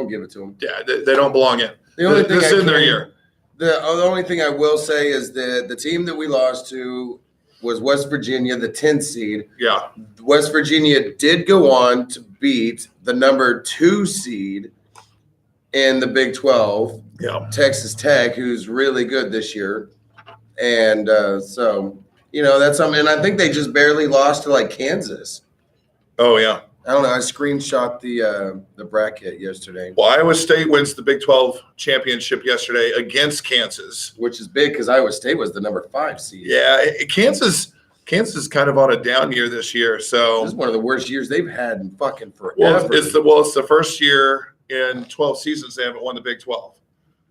Give it to them. Yeah, they don't belong in. The only thing This I in their can- year. The only thing I will say is the team that we lost to was West Virginia, the 10th seed. Yeah, West Virginia did go on to beat the #2 seed in the Big 12, yeah. Texas Tech, who's really good this year. And so, that's something. And I think they just barely lost to like Kansas. Oh yeah. I don't know. I screenshot the bracket yesterday, Well, Iowa State wins the Big 12 championship yesterday against Kansas. which is big because Iowa State was the #5 seed. Yeah, Kansas is kind of on a down year this year. So This is one of the worst years they've had in fucking forever. Well, it's the first year in 12 seasons they haven't won the Big 12.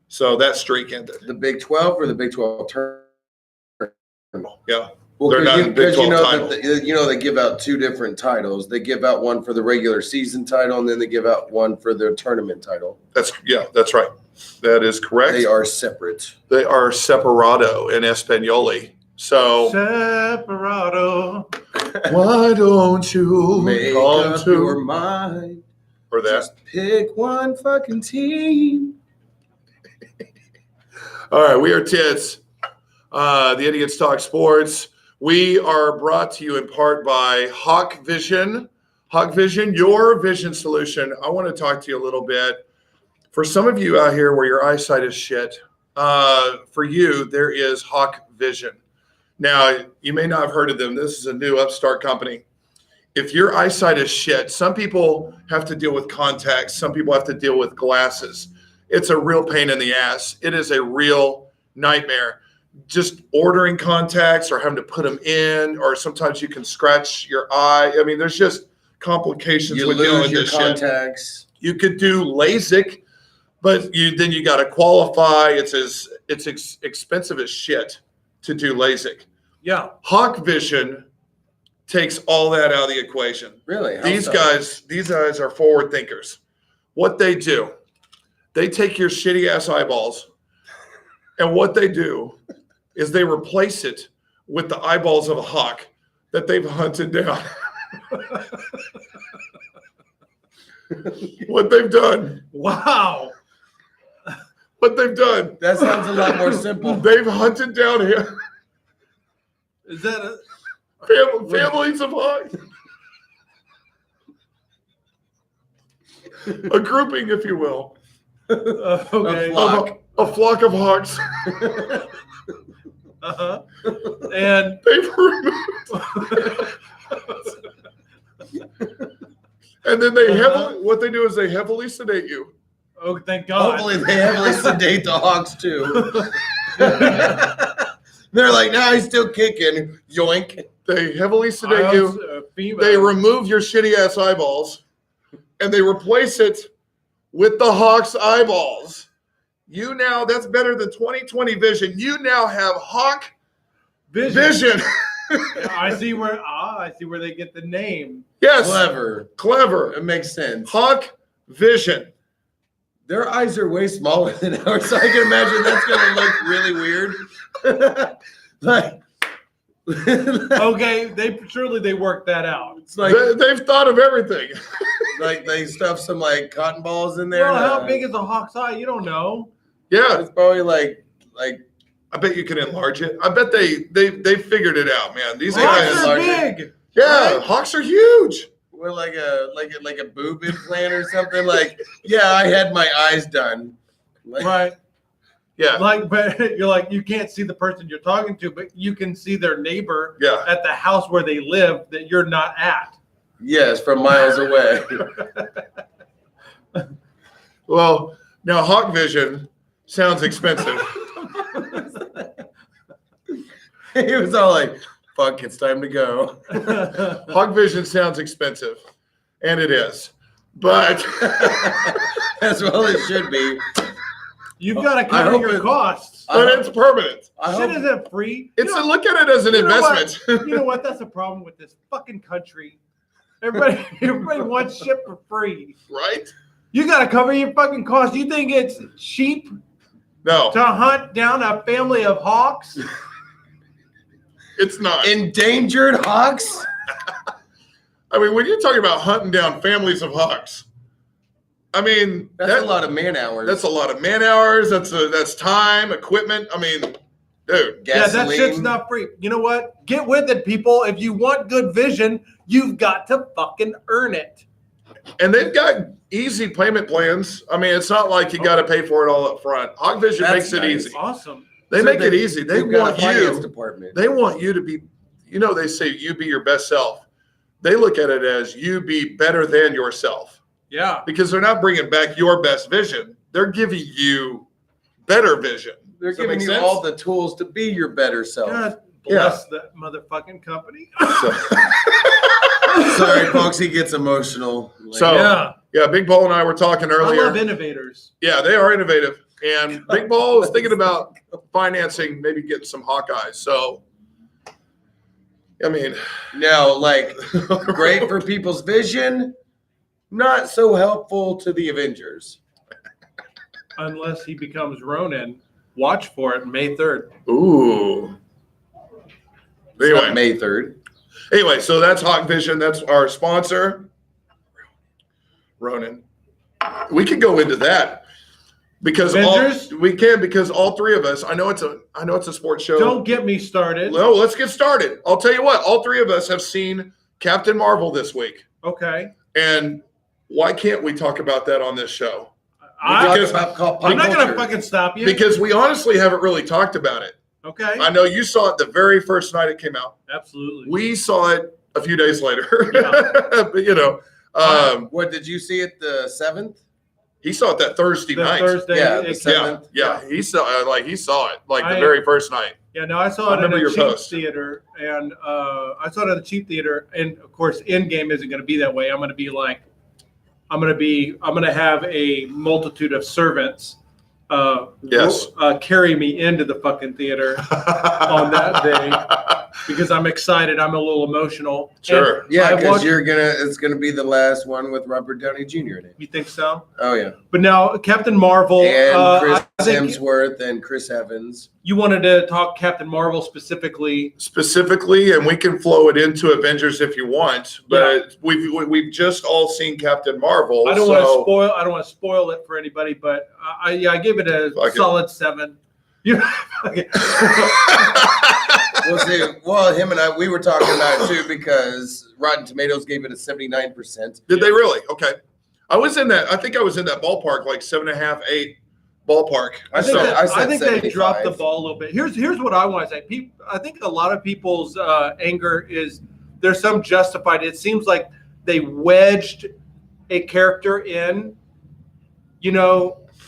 So that streak ended. The Big 12 or the Big 12 tournament? Yeah. Well, They're not in the Big because 12 you know title. that they give out two different titles. They give out one for the regular season title, and then they give out one for their tournament title. That's right. That is correct. They are separate. They are separado in Espanoli. So Separado. why don't you Make come up to your mind. or that? Just pick one fucking team. All right, we are Tits, the Idiots Talk Sports. We are brought to you in part by Hawk Vision. Hawk Vision, your vision solution. I want to talk to you a little bit. For some of you out here where your eyesight is shit, for you, there is Hawk Vision. Now, you may not have heard of them. This is a new upstart company. If your eyesight is shit, some people have to deal with contacts. Some people have to deal with glasses. It's a real pain in the ass. It is a real nightmare. Just ordering contacts or having to put them in, or sometimes you can scratch your eye. I mean, there's just complications You with dealing lose with your this shit. contacts. You could do LASIK, but you got to qualify. It's expensive as shit to do LASIK. Yeah. Hawk Vision takes all that out of the equation. Really? How These so? guys are forward thinkers. What they do, they take your shitty ass eyeballs, and what they do is they replace it with the eyeballs of a hawk that they've hunted down. What they've done. Wow. What they've done. That sounds a lot more simple. They've hunted down here Is that a families of hawks. A grouping, if you will. okay? A flock. A flock of hawks. Uh-huh. And They've removed. And then they what they do is they heavily sedate you. oh, thank God. Hopefully they heavily sedate the Hawks too. They're like, nah, he's still kicking. Yoink. They heavily sedate you. Female. They remove your shitty ass eyeballs and they replace it with the Hawk's eyeballs. You now, that's better than 20/20 vision. You now have Hawk Vision. I see where they get the name. Yes. Clever. It Clever. makes sense. Hawk Vision. Their eyes are way smaller than ours, so I can imagine that's gonna look really weird. like, Okay, they worked that out. it's like They've thought of everything. like they stuff some like cotton balls in there. Well, how big is a hawk's eye? You don't know. Yeah. It's probably like I bet you can enlarge it. I bet they figured it out, man. These Hawks guys. Hawks are larger. big. Yeah, Right? hawks are huge. with like a boob implant or something. Like, yeah, I had my eyes done. Like, Right. Yeah. Like, but you're like, you can't see the person you're talking to, but you can see their neighbor Yeah. at the house where they live that you're not at. yes, from miles away. Well, now Hawk Vision sounds expensive. He was all like, fuck, it's time to go. Hawk Vision sounds expensive, and it is. But As well it should be. You've got to I cover hope your it- costs. but it's permanent. I Shit hope, isn't free. It's look at it as an you know what? investment. You know what? That's the problem with this fucking country. Everybody wants shit for free. Right? You got to cover your fucking costs. You think it's cheap No, to hunt down a family of hawks? it's not. endangered hawks? I mean, when you're talking about hunting down families of hawks, I mean That's a lot of man hours. That's a lot of man hours. That's time, equipment. I mean, dude. Yeah, that gasoline. shit's not free. You know what? Get with it, people. If you want good vision, you've got to fucking earn it. And they've got easy payment plans. I mean, it's not like you got to pay for it all up front. Hawk Vision That's makes it nice. easy. Awesome. They So make it easy. They They've got want a finance you. department. They want you to be. You know, they say you be your best self. They look at it as you be better than yourself Yeah. because they're not bringing back your best vision. They're giving you better vision. They're Does that giving make you sense? all the tools to be your better self. God bless that motherfucking company. So, Sorry, folks, he gets emotional. Like, So- Yeah. Yeah, Big Ball and I were talking I love earlier. innovators. Yeah, they are innovative. And Big Ball is thinking about financing, maybe getting some Hawkeyes. So, I mean, No, like great for people's vision, not so helpful to the Avengers. Unless he becomes Ronin. Watch for it May 3rd. Ooh. It's not Anyway, May 3rd. anyway, so that's Hawk Vision. That's our sponsor, Ronin. We can go into that because Avengers? we can because all three of us. I know it's a sports show. Don't get me started. No, let's get started. I'll tell you what. All three of us have seen Captain Marvel this week, Okay. and why can't we talk about that on this show? I'm Talk about not going to culture. fucking stop you. Because we honestly haven't really talked about it. Okay. I know you saw it the very first night it came out. Absolutely. We saw it a few days later. Yeah. But you know, What did you see it the 7th? he saw it that Thursday The night. Thursday. Yeah, the it- seventh. Yeah, he saw he saw it like the I- very first night. Yeah, no, I saw I it in remember a your cheap post. theater, and I saw it at a cheap theater, and of course, Endgame isn't going to be that way. I'm going to have a multitude of servants, Yes. carry me into the fucking theater on that day because I'm excited. I'm a little emotional. Sure. And Yeah, I because watched- it's gonna be the last one with Robert Downey Jr. in it. You think so? Oh yeah, But now, Captain Marvel. and Chris I think Hemsworth and Chris Evans. you wanted to talk Captain Marvel specifically. Specifically, and we can flow it into Avengers if you want, but we've just all seen Captain Marvel. I don't want to spoil. I don't want to spoil it for anybody, but I give it a Fuck it. solid 7. You know, okay. Well, him and we were talking about it too because Rotten Tomatoes gave it a 79%. Did they really? Okay. I think I was in that ballpark, like 7.5, 8 ballpark. I think, said- that- I said I think they 75. dropped the ball a little bit. Here's what I want to say. I think a lot of people's anger is there's some justified. It seems like they wedged a character in,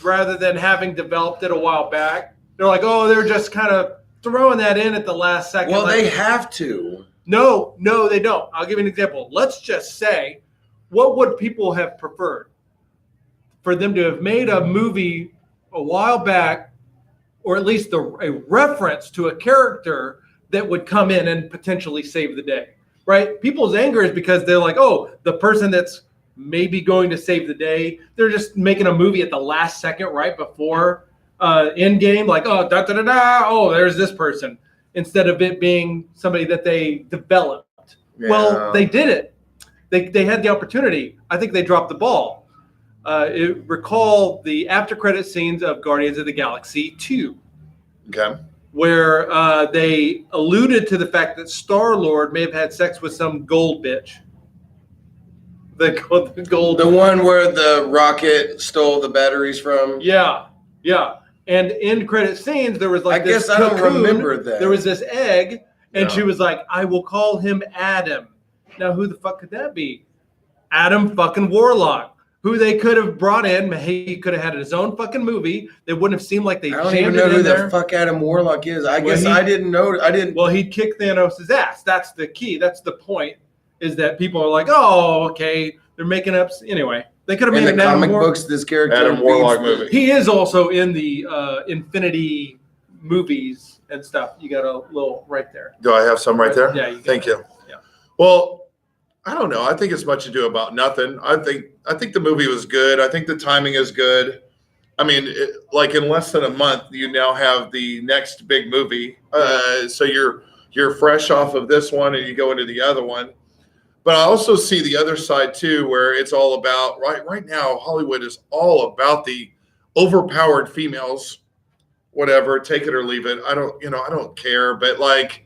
rather than having developed it a while back. They're like, oh, they're just kind of throwing that in at the last second. Well, like, they have to. No, they don't. I'll give you an example. Let's just say, what would people have preferred? For them to have made a movie a while back, or at least a reference to a character that would come in and potentially save the day, right? People's anger is because they're like, oh, the person that's maybe going to save the day, they're just making a movie at the last second right before Endgame, like, oh, oh, there's this person, instead of it being somebody that they developed. Well, Yeah. they did it. They had the opportunity. I think they dropped the ball. Recall the after credit scenes of Guardians of the Galaxy 2, Okay. where they alluded to the fact that Star-Lord may have had sex with some gold bitch. The gold. The one where the rocket stole the batteries from. Yeah. And in credit scenes, there was like I this guess I don't cocoon. remember that. There was this egg, and Yeah. she was like, I will call him Adam. Now, who the fuck could that be? Adam fucking Warlock, who they could have brought in. He could have had his own fucking movie. They wouldn't have seemed like they I don't jammed even know it who in the there. fuck Adam Warlock is. I Well, guess I didn't know. I didn't. Well, he'd kick Thanos' ass. That's the key. That's the point, is that people are like, oh, okay, they're making up. Anyway, they could have In made the an Adam comic Warlock. books, this character Adam Warlock beats the- movie. He is also in the Infinity movies and stuff. You got a little right there. Do I have some right there? Yeah. You got Thank it. you. Yeah. Well, I don't know. I think it's much ado about nothing. I think the movie was good. I think the timing is good. I mean, like in less than a month, you now have the next big movie. So you're fresh off of this one and you go into the other one. But I also see the other side too, where it's all about right now. Hollywood is all about the overpowered females. Whatever, take it or leave it. I don't care. But like,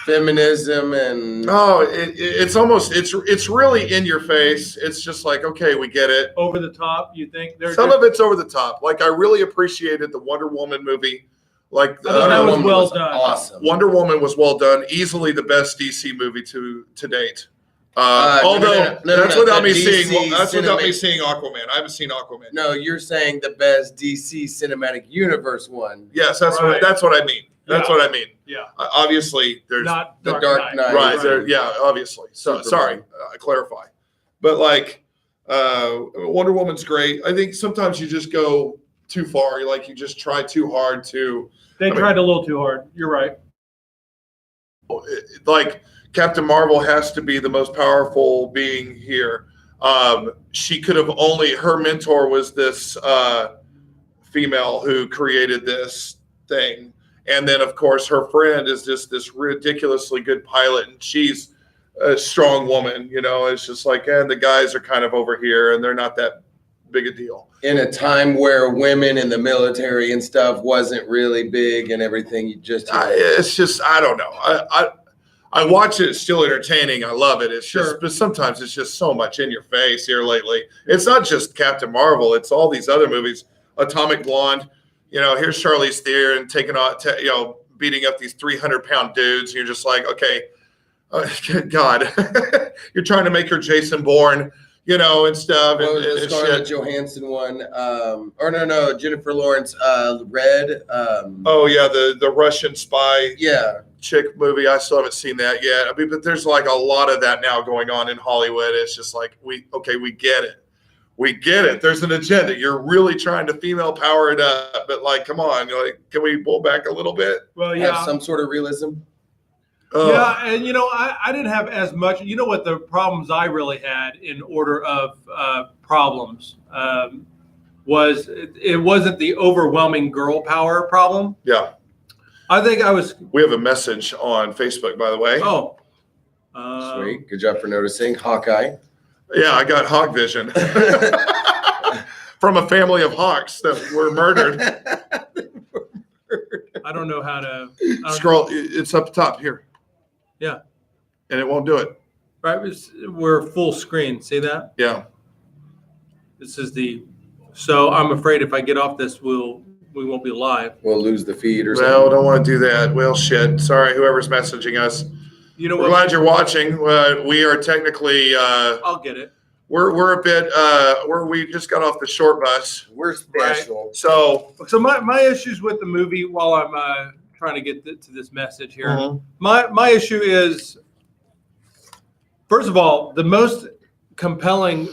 feminism and no, it's really in your face. It's just like, okay, we get it. Over the top, you think? Some of it's over the top. Like I really appreciated the Wonder Woman movie. Like I thought that was well done. Awesome. Wonder Woman was well done. Easily the best DC movie to date. No, Although no, that's no, without the me DC seeing. That's without me cinematic- seeing Aquaman. I haven't seen Aquaman. No, you're saying the best DC cinematic universe one. Yes, that's Right. what I mean. That's Yeah. what I mean. Yeah. Obviously, there's Not The Dark Knight. right Right. there. Yeah, obviously. So Superman. sorry, I clarify. But like, Wonder Woman's great. I think sometimes you just go too far. You just try too hard to. They tried a little too hard. You're right. Like Captain Marvel has to be the most powerful being here. She could have only, her mentor was this female who created this thing. And then, of course, her friend is just this ridiculously good pilot, and she's a strong woman. It's just like, and the guys are kind of over here, and they're not that big a deal. In a time where women in the military and stuff wasn't really big and everything, It's just, I don't know. I watch it. It's still entertaining. I love it. It's just, but sometimes it's just so much in your face here lately. It's not just Captain Marvel. It's all these other movies. Atomic Blonde. Here's Charlize Theron taking on, beating up these 300-pound dudes. And you're just like, okay, God, you're trying to make her Jason Bourne, and stuff. What was the and Scarlett shit. Johansson one? No, Jennifer Lawrence. Red. Oh yeah, the Russian spy Yeah. chick movie. I still haven't seen that yet. But there's like a lot of that now going on in Hollywood. It's just like we get it. We get it. There's an agenda. You're really trying to female power it up, but come on, can we pull back a little bit? Well, Have some sort of realism. Yeah, and I didn't have as much. You know what the problems I really had in order of problems was it wasn't the overwhelming girl power problem. Yeah. I think I was. We have a message on Facebook, by the way. Oh, Sweet. Good job for noticing. Hawkeye. Yeah, I got hawk vision from a family of hawks that were murdered. I don't know how to Scroll. It's up top here. Yeah. And it won't do it. Right, we're full screen. See that? Yeah. This is So I'm afraid if I get off this, we won't be live. We'll lose the feed or Well, something. don't want to do that. Well, shit. Sorry, whoever's messaging us. You know We're what? glad you're watching. We are technically. I'll get it. We're a bit. We just got off the short bus. We're special. So. So my issues with the movie, while I'm trying to get to this message here, Mhm. my issue is, first of all, the most compelling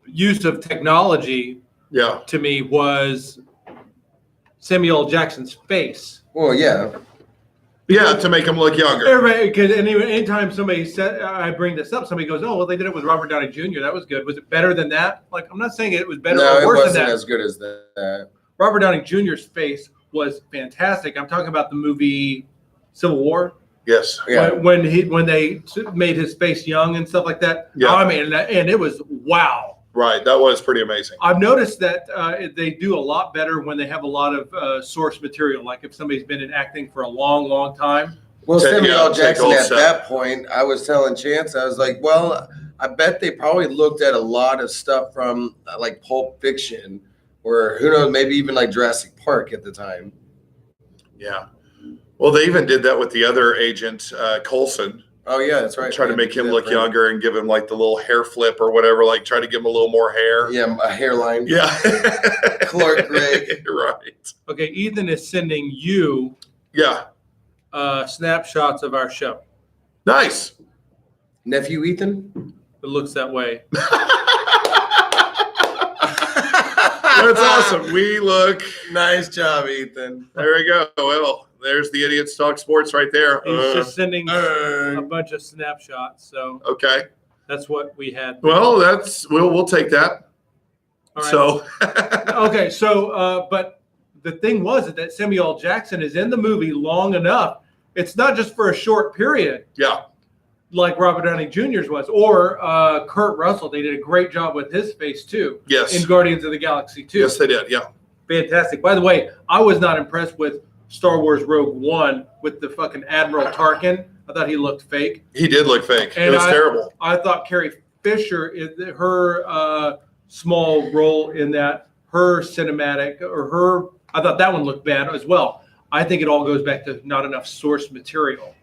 use of technology Yeah. to me was Samuel L. Jackson's face. Well, yeah. Yeah, to make him look younger. Everybody, because anytime somebody said I bring this up, somebody goes, "Oh, well, they did it with Robert Downey Jr. That was good. Was it better than that?" Like, I'm not saying it was better No, or it worse than wasn't that. as good as that. Robert Downey Jr.'s face was fantastic. I'm talking about the movie Civil War. Yes. Yeah. When they made his face young and stuff like that. Yeah. I mean, and it was wow. Right. That was pretty amazing. I've noticed that they do a lot better when they have a lot of source material. Like if somebody's been in acting for a long, long time. Well, Take- Samuel yeah, L. take Jackson old at stuff. that point, I was telling Chance, I was like, well, I bet they probably looked at a lot of stuff from like Pulp Fiction or who knows, maybe even like Jurassic Park at the time. Yeah. Well, they even did that with the other agent, Coulson. Oh, yeah, that's right. Try to make him look younger and give him like the little hair flip or whatever, like try to give him a little more hair. Yeah, a hairline. Yeah. Clark Gregg. Right. Okay, Ethan is sending you Yeah. snapshots of our show. Nice. Nephew Ethan? It looks that way. That's awesome. We look. Nice job, Ethan. There we go. Well, there's the Idiots Talk Sports right there. He's just sending a bunch of snapshots. So Okay. that's what we had. Well, we'll take that. All right. So. Okay, so but the thing was that Samuel L. Jackson is in the movie long enough. It's not just for a short period Yeah. like Robert Downey Jr.'s was, or Kurt Russell. They did a great job with his face too Yes. in Guardians of the Galaxy 2. Yes, they did. Yeah. Fantastic. By the way, I was not impressed with Star Wars Rogue One with the fucking Admiral Tarkin. I thought he looked fake. He did look fake. And it was terrible. I thought Carrie Fisher, her small role in that, her cinematic or I thought that one looked bad as well. I think it all goes back to not enough source material.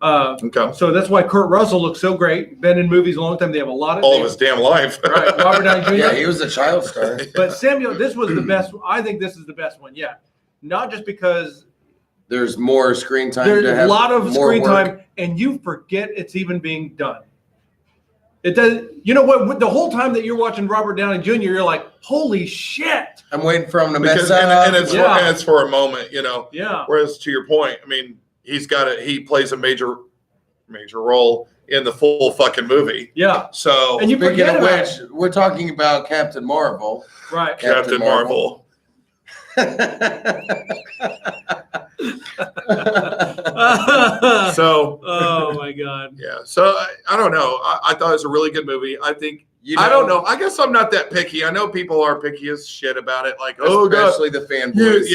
Okay. So that's why Kurt Russell looks so great. Been in movies a long time. They have a lot of All of his damn life. right. Robert Downey Jr. Yeah, he was a child star. But Samuel, this was the best. I think this is the best one yet. Not just because There's more screen time. there's to a have lot of more screen work. time, and you forget it's even being done. It does. You know what? The whole time that you're watching Robert Downey Jr., you're like, "Holy shit!" I'm waiting for him to Because mess up. and it's Yeah. and it's for a moment, you know. Yeah. Whereas to your point, I mean, he plays a major role in the full fucking movie. Yeah. So And you Speaking forget of about which, we're talking about Captain Marvel. right. Captain Marvel. So Oh my god. yeah. So I don't know. I thought it was a really good movie. I think You I don't know. I guess I'm not that picky. I know people are picky as shit about it. Like, oh god, Especially the fanboys.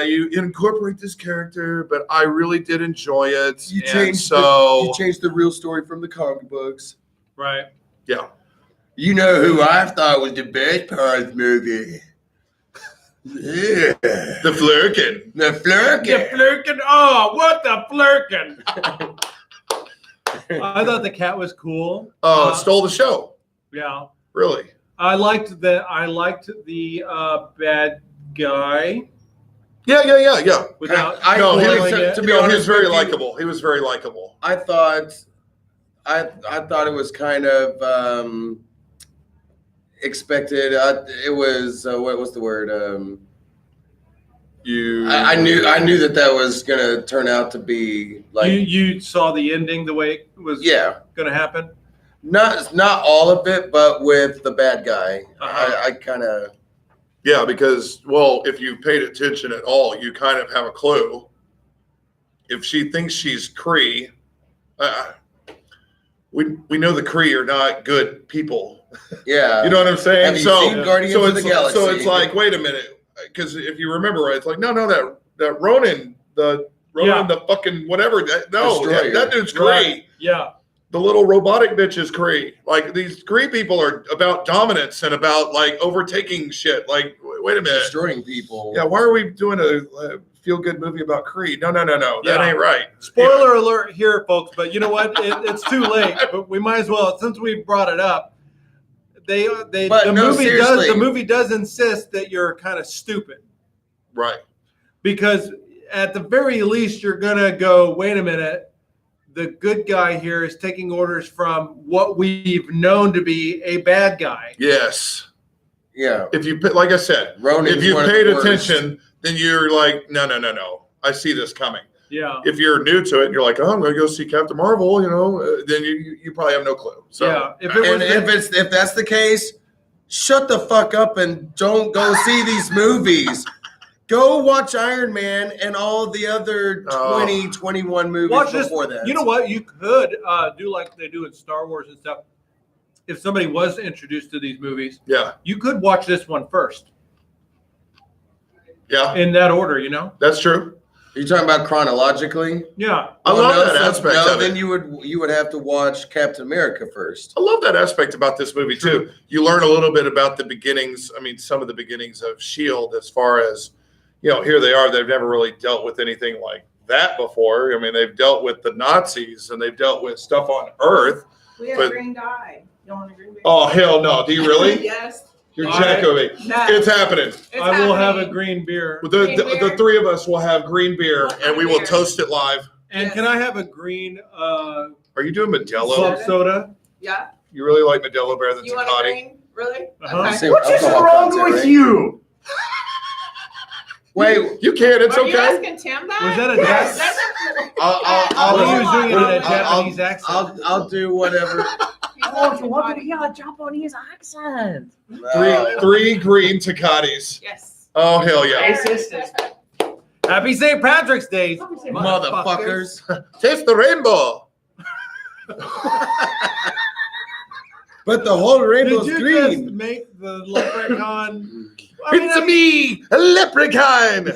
you incorporate this character, but I really did enjoy it. You And changed so you changed the real story from the comic books. Right. yeah. You know who I thought was the best part of the movie? Yeah. The Flurkin. The The Flurkin. flirkin. Oh, what the flirkin? I thought the cat was cool. Stole the show. Yeah. Really. I liked the bad guy Yeah. without I- No, he spoiling was, it. to be he was honest very with you- likable. He was very likable. I thought it was kind of expected. It was what was the word? I knew that was gonna turn out to be like you saw the ending the way it was yeah, going to happen. not all of it, but with the bad guy, Uh-huh. I kind of Yeah, because if you paid attention at all, you kind of have a clue. If she thinks she's Kree, we know the Kree are not good people. yeah. You know what I'm saying? Have you so, seen Guardians so of it's the Galaxy? so it's like, wait a minute, because if you remember right, it's like no, that Ronan, the fucking whatever, Destroyer. that dude's Kree. Right. Yeah. The little robotic bitch is Kree. Like these Kree people are about dominance and about like overtaking shit. Like, wait a minute. destroying people. Yeah, why are we doing a feel-good movie about Creed? No. That Yeah. ain't right. Spoiler alert here, folks, but you know what? It's too late. But we might as well, since we brought it up. But The no, seriously. movie does insist that you're kind of stupid Right. because at the very least you're gonna go, wait a minute. The good guy here is taking orders from what we've known to be a bad guy. Yes. Yeah. If you, like I said, Ronan's if you one of paid the worst. attention, then you're like, no. I see this coming. Yeah. If you're new to it and you're like, oh, I'm going to go see Captain Marvel, then you probably have no clue. So, yeah. If it was And if that's the case, shut the fuck up and don't go see these movies. Go watch Iron Man and all the other 21 movies watch this, before that. you know what? You could do like they do in Star Wars and stuff. If somebody was introduced to these movies, yeah. you could watch this one first Yeah. in that order, you know? That's true. Are you talking about chronologically? Yeah. I love that so- aspect no, of then it. you would have to watch Captain America first. I love that aspect about this movie too. You learn a little bit about the beginnings. I mean, some of the beginnings of S.H.I.E.L.D. as far as, here they are. They've never really dealt with anything like that before. I mean, they've dealt with the Nazis and they've dealt with stuff on Earth. We have But- green dye. You don't want a green dye? Oh, hell no. Do you really? Yes. You're I- jacking me. No. It's happening. It's I will have a happening. green beer. The three of us will have green beer What kind and we of will beer? toast it live. And can I have a green Are you doing Modelo? club soda? Yeah. You really like Modelo better than You want a Tecate? green? Really? Uh-huh. Okay. Same alcohol content, right? you? Wait, You can. It's Are you okay. asking Tim that? Was that a Yes. Jap- I'll- Well, he was doing it in a I'll- Japanese accent. I'll do whatever. Oh, you want to hear a Japanese accent? Three green Tecates. Yes. Oh, hell yeah. Hey, sisters. Happy St. Patrick's Day, Motherfuckers. Taste the rainbow. But the whole Did rainbow's you green. just make the leprechaun? I mean, It's me, a leprechaun.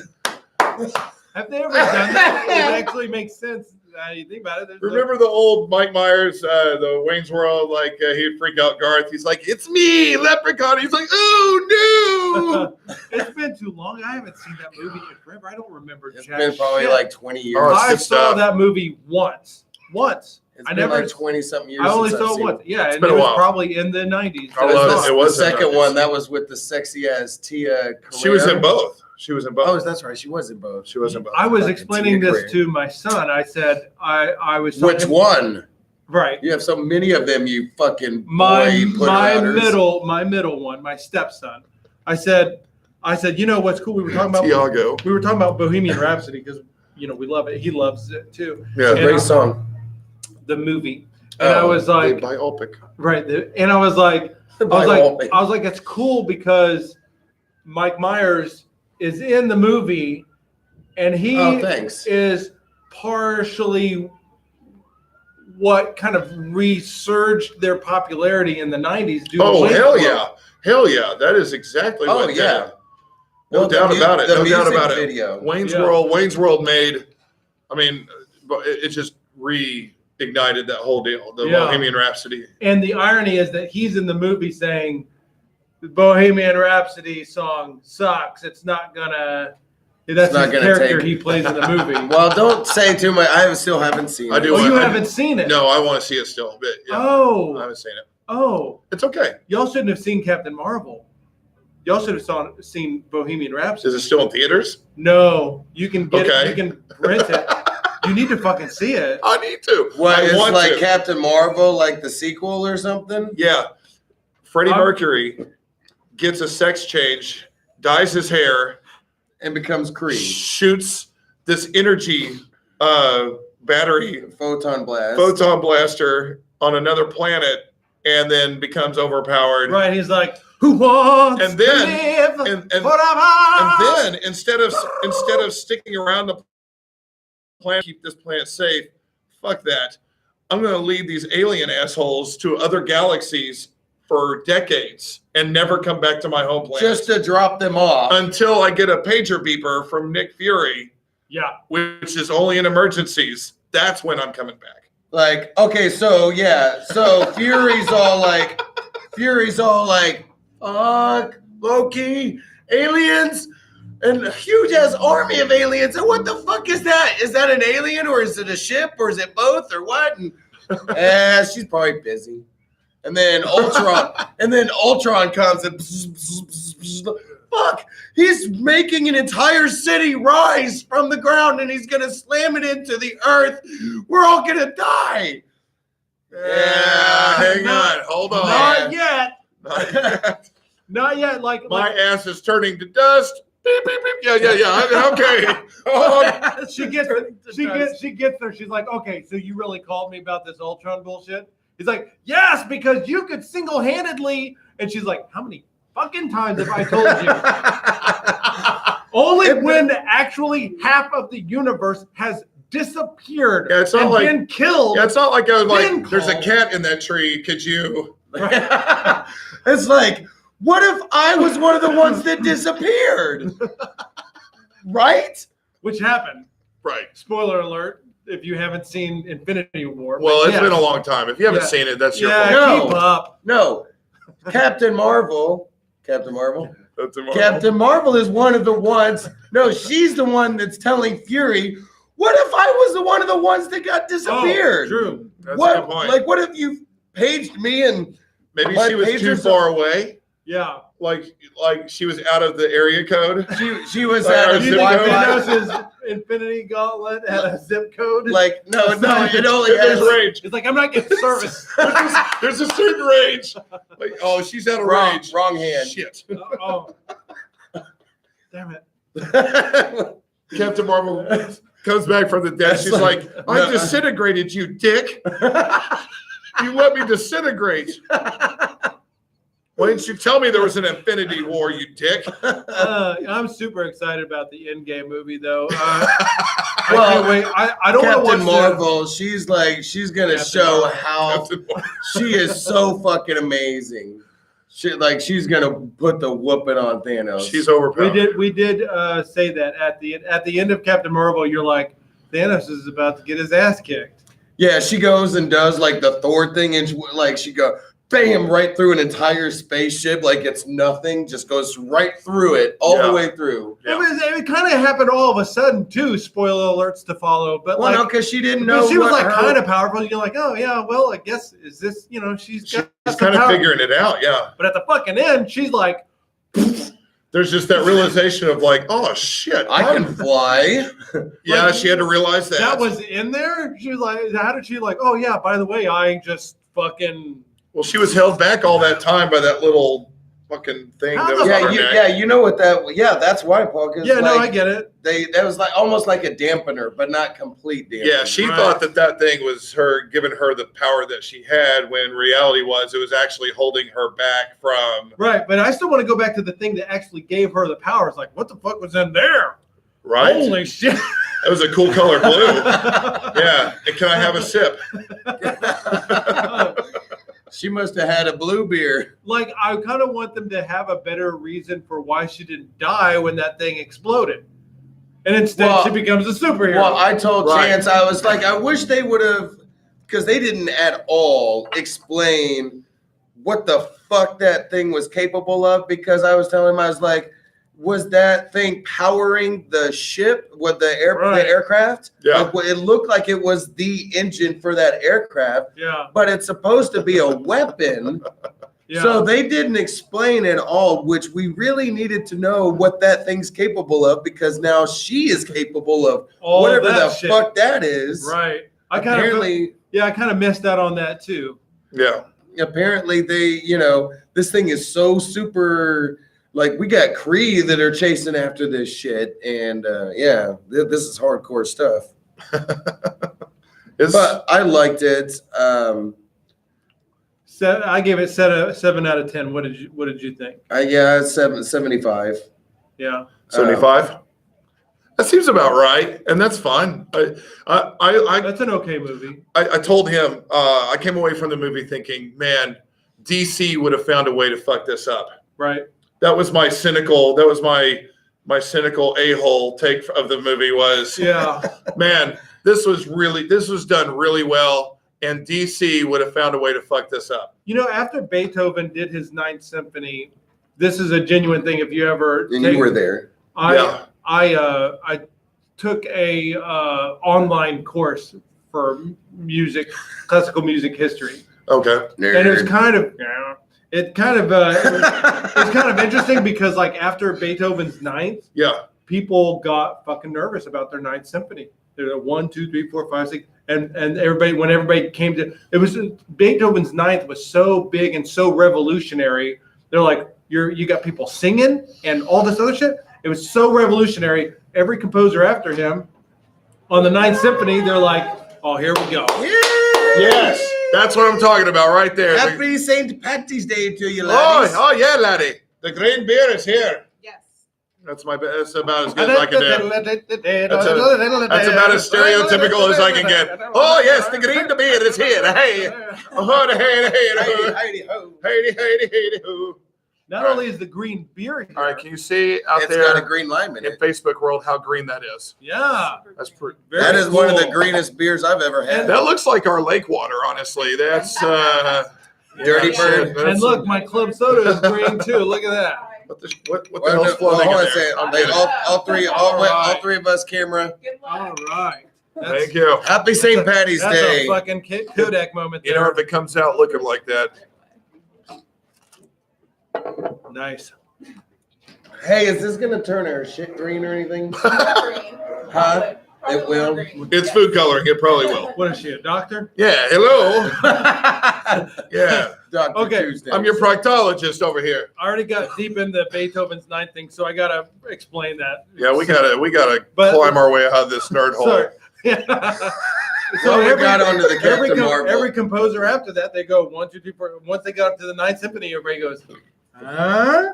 have they ever done that? It actually makes sense. Now you think about it. There's Remember the old Mike Myers, the Wayne's World, he'd freak out Garth. He's like, it's me, leprechaun. He's like, oh, no. it's been too long. I haven't seen that movie in forever. I don't remember. It's jack been probably shit. like 20 years. Oh, it's I good saw stuff. that movie once. It's I been never- like 20 something years. I only since I've saw it seen once. Yeah, and been it a was while. probably in the 90s. I love it. It The was in the second 90s. one that was with the sexy ass Tia. She was in Carrere. both. She was in both. Oh, that's right. She was in both. She was in both. I was Fucking explaining Tia this Carrere. to my son. I said I was Which talking- one? Right. You have so many of them, you fucking My boy put-outers. my middle one, my stepson. I said, you know what's cool? We were talking about Bohemian Rhapsody because we love it. He loves it too. Yeah. And Great song. the movie. And I was like, biopic. right. And I was like, it's cool because Mike Myers is in the movie, and he thanks. is partially what kind of resurged their popularity in the 90s. due to Oh, Wayne's hell World. yeah. Hell yeah. That is exactly what did it. No doubt about it. No doubt about it. Video. Wayne's Yeah. World made, I mean, it just reignited that whole deal, the Yeah. Bohemian Rhapsody. And the irony is that he's in the movie saying the Bohemian Rhapsody song sucks. It's not gonna. That's not his gonna character take- he plays in the movie. Well, don't say too much. I still haven't seen it. I do. Oh, you I- haven't seen it? No, I want to see it still, but yeah, I Oh, haven't seen it. oh. It's okay. Y'all shouldn't have seen Captain Marvel. Y'all should have seen Bohemian Rhapsody. Is it still in theaters? No, you can get Okay. it. You can rent it. You need to fucking see it. I need to. What, I it's want like to. Captain Marvel, like the sequel or something? Yeah. Freddie I'm- Mercury gets a sex change, dyes his hair, And becomes Creed. shoots this energy battery Photon blast. photon blaster on another planet, and then becomes overpowered. Right? He's like, who wants And then- to live and- forever? And then instead of sticking around the planet, keep this planet safe, fuck that. I'm going to lead these alien assholes to other galaxies for decades and never come back to my home planet. Just to drop them off. Until I get a pager beeper from Nick Fury, Yeah. which is only in emergencies. That's when I'm coming back. Like, okay, so yeah. So Fury's all like, fuck, Loki, aliens, and a huge ass army of aliens. And what the fuck is that? Is that an alien or is it a ship or is it both or what? And she's probably busy. And then Ultron comes and fuck, he's making an entire city rise from the ground and he's gonna slam it into the earth. We're all gonna die. Yeah, hang not- on. Hold on. Not yet. Not yet. Not yet. Like My ass is turning to dust. Beep, beep, beep. Yeah. Okay. Oh, she gets there. She's like, okay, so you really called me about this Ultron bullshit? He's like, yes, because you could single-handedly. And she's like, how many fucking times have I told you? Only when actually half of the universe has disappeared Yeah, it's not and like- been killed. yeah, it's not like I was Then like, there's a call. cat in that tree. Could you? It's like, what if I was one of the ones that disappeared? Right? Which happened. Right. Spoiler alert, if you haven't seen Infinity War. Well, But it's yes. been a long time. If you haven't Yeah. seen it, that's your Yeah, fault. No. keep up. No. Captain Marvel That's immoral. Captain Marvel is one of the ones. No, she's the one that's telling Fury, what if I was the one of the ones that got disappeared? Oh, true. That's a What, good point. like, what if you paged me and Maybe my she was too pagers far away. Yeah. Like she was out of the area code. she was Like at our a zip You code? think Wi-Fi. Thanos' Infinity Gauntlet had a zip code? Like, no, it only There's has range. It's like, I'm not getting service. There's a certain range. Like, oh, she's out of range. wrong hand. Shit. Oh. Damn it. Captain Marvel comes back from the dead. She's like, I disintegrated you, dick. You let me disintegrate. Why didn't you tell me there was an Infinity War, you dick? I'm super excited about the Endgame movie, though. Well, I can't wait. I don't want to Captain watch Marvel, she's gonna Captain show Marvel. how Captain Marvel. she is so fucking amazing. She's gonna put the whooping on Thanos. She's overpowered. We did say that at the end of Captain Marvel. You're like, Thanos is about to get his ass kicked. Yeah, she goes and does like the Thor thing, and she go bam right through an entire spaceship like it's nothing. Just goes right through it, all the way through. Yeah. It kind of happened all of a sudden too. Spoiler alerts to follow, but Well, like no, because she didn't know. because she was what like her- kind of powerful. You're like, oh yeah, well I guess is this she's got She's some kind of power. figuring it out, yeah. But at the fucking end, she's like, there's just that realization of like, oh shit, I can fly. Yeah, Like, she had to realize that. That was in there. She was like, how did she like? Oh yeah, by the way, I just fucking. Well, she was held back all that time by that little fucking thing How that the was Yeah, on her you, neck. yeah, you know what that? Yeah, that's why, Paul. 'Cause, Yeah, no, I like, get it. that was like almost like a dampener, but not complete dampener. Yeah, she Right. thought that thing was her giving her the power that she had, when reality was it was actually holding her back from. Right, but I still want to go back to the thing that actually gave her the powers. Like, what the fuck was in there? Right? Holy shit! That was a cool color blue. Yeah. And can I have a sip? She must have had a blue beer. Like, I kind of want them to have a better reason for why she didn't die when that thing exploded, and instead Well- she becomes a superhero. Well, I told Right. Chance, I was like, I wish they would have, because they didn't at all explain what the fuck that thing was capable of. Because I was telling him, I was like, was that thing powering the ship with the Right. aircraft? Yeah. Like, it looked like it was the engine for that aircraft, yeah, but it's supposed to be a weapon. yeah. So they didn't explain at all, which we really needed to know what that thing's capable of, because now she is capable of All whatever that the shit. fuck that is. Right. I kind of Apparently, I kind of missed out on that too. Yeah. apparently they, this thing is so super. Like, we got Kree that are chasing after this shit, and this is hardcore stuff. It's, But I liked it. I gave it 7 out of 10. What did you think? It's 75. Yeah. 75. That seems about right, and that's fine. I That's an okay movie. told him I came away from the movie thinking, man, DC would have found a way to fuck this up. Right. That was my cynical. That was my cynical a-hole take of the movie. Was Yeah. man, this was done really well, and DC would have found a way to fuck this up. You know, after Beethoven did his Ninth Symphony, this is a genuine thing. If you ever And you were there. I took a online course for classical music history, Okay. and it was kind of it's kind of interesting because like after Beethoven's Ninth, Yeah. people got fucking nervous about their Ninth Symphony. They're 1, 2, 3, 4, 5, 6, and when everybody came to it, was Beethoven's Ninth was so big and so revolutionary. They're like, you got people singing and all this other shit. It was so revolutionary. Every composer after him on the Ninth Symphony, they're like, oh, here we go. Yes, that's what I'm talking about right there. Happy St. Patty's Day to you, Oh, ladies. oh yeah, laddie. The green beer is here. Yes. That's about as good as I can do. That's about as stereotypical as I can get. Oh yes, the green beer is here. Hey, oh, hey, hey, ho. Not only is the green beer here, All right, can you see out It's got a there green lime in in it. Facebook world how green that is? yeah, That's pretty. very That is one of the cool. greenest beers I've ever had. That looks like our lake water, honestly. That's Dirty yeah, bird. that's- And look, my club soda is green too. Look at that. What the Well, hell's no, floating hold on in a there? second. I'm getting it. All right. three of us, camera. Good All luck. right. Thank you. Happy St. Patty's That's Day. a fucking Kodak moment You there. know, if it comes out looking like that, Nice. Hey, is this gonna turn our shit green or anything? Green. Huh? Probably It will. green. it's food coloring. It probably will. What is she, a doctor? Yeah. Hello. Yeah. Dr. Okay, Tuesday. I'm your proctologist over here. I already got deep into Beethoven's Ninth thing, so I gotta explain that. Yeah, we gotta But- climb our way out of this nerd hole. Sorry. Well, we got onto the Captain Marvel. every composer after that, they go 1, 2, 3, 4. Once they got up to the Ninth Symphony, everybody goes, huh?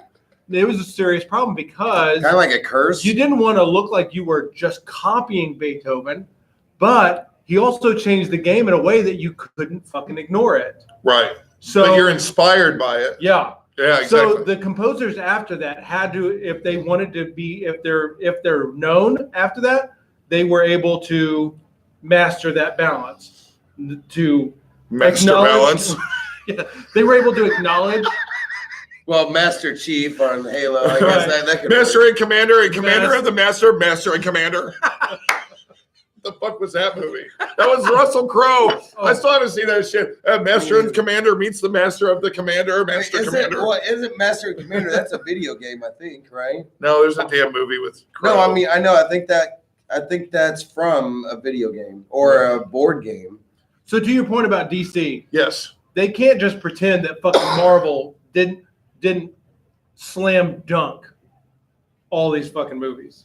It was a serious problem because Kind of like a curse. you didn't want to look like you were just copying Beethoven, but he also changed the game in a way that you couldn't fucking ignore it. Right. So But you're inspired by it. yeah. Yeah, exactly. So the composers after that had to, if they wanted to be, if they're known after that, they were able to master that balance. To Master acknowledge- balance. Yeah, they were able to acknowledge. Well, Master Chief on Halo. I guess Right. that could Master work. and commander of the master, master and commander. The fuck was that movie? That was Russell Crowe. I still haven't seen that shit. Master and Commander meets the Master of the Commander. Master Commander. Isn't Master and Commander? That's a video game, I think, right? No, there's a damn movie with Crowe. No, I mean, I know. I think that's from a video game or a board game. So to your point about DC, Yes. they can't just pretend that fucking Marvel didn't slam dunk all these fucking movies.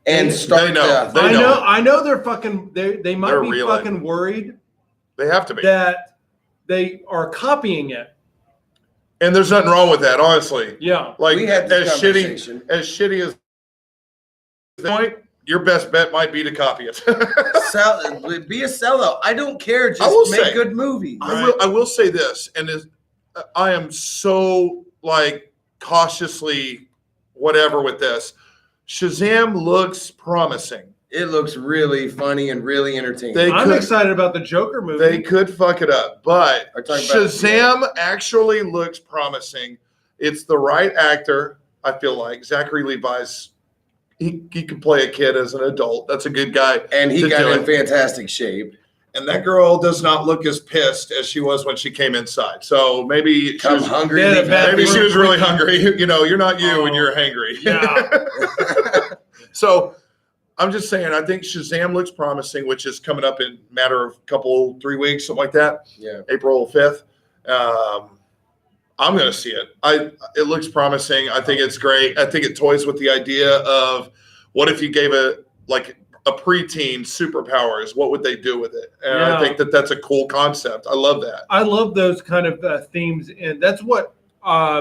And start. They know. They I know they're fucking they might They're be reeling. fucking worried They have to be. that they are copying it. And there's nothing wrong with that, honestly. Yeah. Like, We had this as conversation. shitty as the point, your best bet might be to copy it. Be a sellout. I don't care. Just I will make say- good movies. I will say this, and I am so like cautiously whatever with this. Shazam looks promising. It looks really funny and really entertaining. I'm could- excited about the Joker movie. They could fuck it up, but Are talking about- Shazam actually looks promising. It's the right actor, I feel like. Zachary Levi's, he can play a kid as an adult. That's a good guy. and he to got do in it. fantastic shape. And that girl does not look as pissed as she was when she came inside. So maybe she Come was, hungry. Yeah, leave bad- happy. maybe she was really hungry. You know, you're not you when Oh. you're hangry. Yeah. So I'm just saying, I think Shazam looks promising, which is coming up in a matter of 3 weeks, something like that. Yeah. April 5th. I'm going to see it. It looks promising. I think it's great. I think it toys with the idea of what if you gave it like a preteen superpowers? What would they do with it? And Yeah. I think that's a cool concept. I love that. I love those kind of themes, and that's what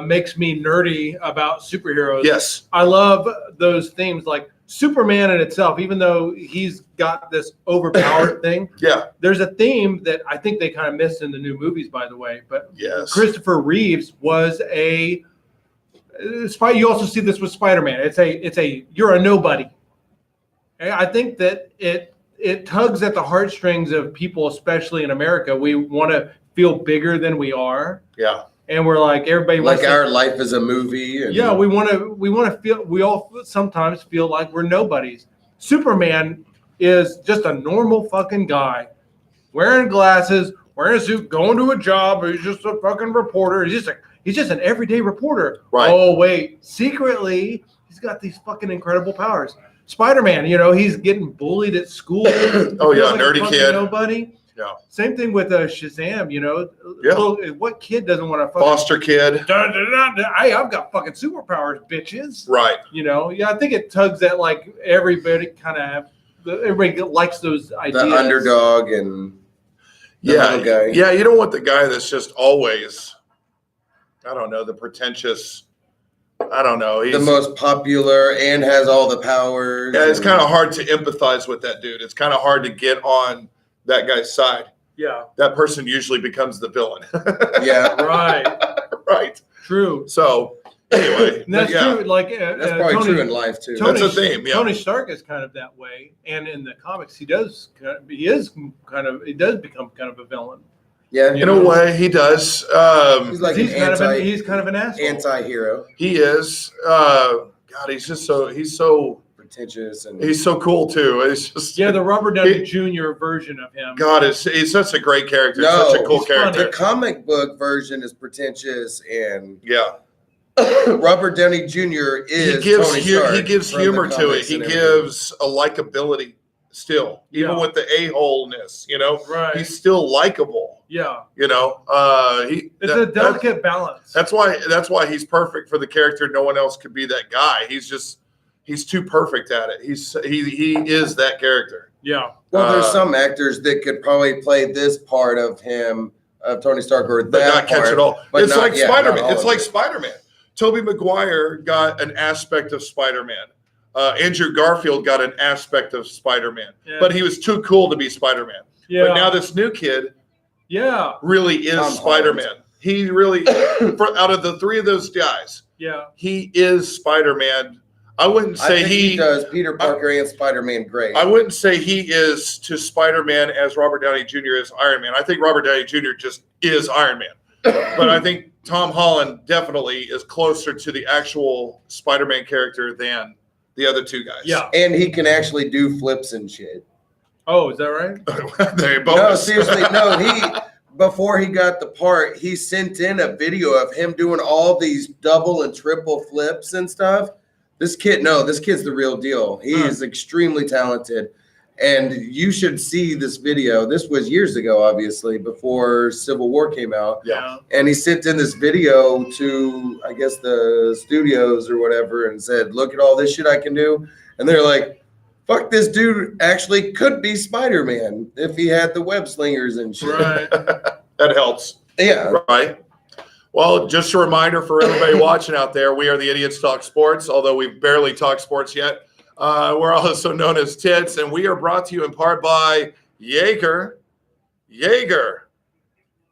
makes me nerdy about superheroes. Yes. I love those themes, like Superman in itself. Even though he's got this overpowered thing, Yeah. there's a theme that I think they kind of missed in the new movies, by the way. But Yes. Christopher Reeves was you also see this with Spider-Man. It's a you're a nobody. And I think that it tugs at the heartstrings of people, especially in America. We want to feel bigger than we are, Yeah. and we're like everybody Like wants to- our life is a movie. And yeah, we want to feel. We all sometimes feel like we're nobodies. Superman is just a normal fucking guy, wearing glasses, wearing a suit, going to a job. He's just a fucking reporter. He's just an everyday reporter. Right. Oh wait, secretly he's got these fucking incredible powers. Spider-Man, he's getting bullied at school. Oh, yeah, Feels like a nerdy fucking kid. Nobody. Yeah. Same thing with Shazam. Yeah. Well, what kid doesn't want to fucking Foster kid. Hey, I've got fucking superpowers, bitches. Right. Yeah, I think it tugs at like everybody everybody likes those ideas. the underdog and the Yeah. little guy. Yeah. You don't want the guy that's just always, I don't know, the pretentious. I don't know. the most popular and has all the powers. Yeah, it's and- kind of hard to empathize with that dude. It's kind of hard to get on that guy's side. Yeah, That person usually becomes the villain. Yeah, right. Right. True. So anyway, And that's but yeah, true. Like that's probably Tony, true in life too. Tony- that's a theme. Yeah. Tony Stark is kind of that way, and in the comics, he does become kind of a villain. Yeah, In a way, he does. he's like he's an he's kind of an asshole. anti-hero, He is. God, he's just so he's so pretentious, and cool too. It's just Yeah, the Robert Downey Jr. version of him. God, he's such a great character. No, Such a cool he's funny. character. the comic book version is pretentious, and Yeah. Robert Downey Jr. is Tony Stark he gives from the humor to it. comics He and everything. gives a likability still, even Yeah. with the a-holeness. Right. He's still likable. Yeah. It's It's a delicate balance. That's why he's perfect for the character. No one else could be that guy. He's too perfect at it. He is that character. Yeah. Well, there's Uh, some actors that could probably play this part of him, of Tony Stark, or But that not catch part, it all. but It's not- like yeah, Spider-Man. not all It's of like it. Spider-Man. Tobey Maguire got an aspect of Spider-Man. Andrew Garfield got an aspect of Spider-Man. Yeah. But he was too cool to be Spider-Man. Yeah. But now this new kid Yeah. really is Tom Spider-Man. He really, out of the three of those guys, Yeah. he is Spider-Man. I wouldn't I say think he does Peter Parker and Spider-Man great. I wouldn't say he is to Spider-Man as Robert Downey Jr. is Iron Man. I think Robert Downey Jr. just is Iron Man. But I think Tom Holland definitely is closer to the actual Spider-Man character than the other two guys. Yeah. And he can actually do flips and shit. Oh, is that right? They No, both. seriously, no. Before he got the part, he sent in a video of him doing all these double and triple flips and stuff. This kid's the real deal. He is extremely talented. And you should see this video. This was years ago, obviously, before Civil War came out. Yeah. And he sent in this video to, I guess, the studios or whatever and said, look at all this shit I can do. And they're like, fuck, this dude actually could be Spider-Man if he had the web slingers and shit. Right. That helps. Yeah. Right. Well, just a reminder for everybody watching out there, we are the Idiots Talk Sports, although we've barely talked sports yet. We're also known as Tits, and we are brought to you in part by Jaeger. Jaeger.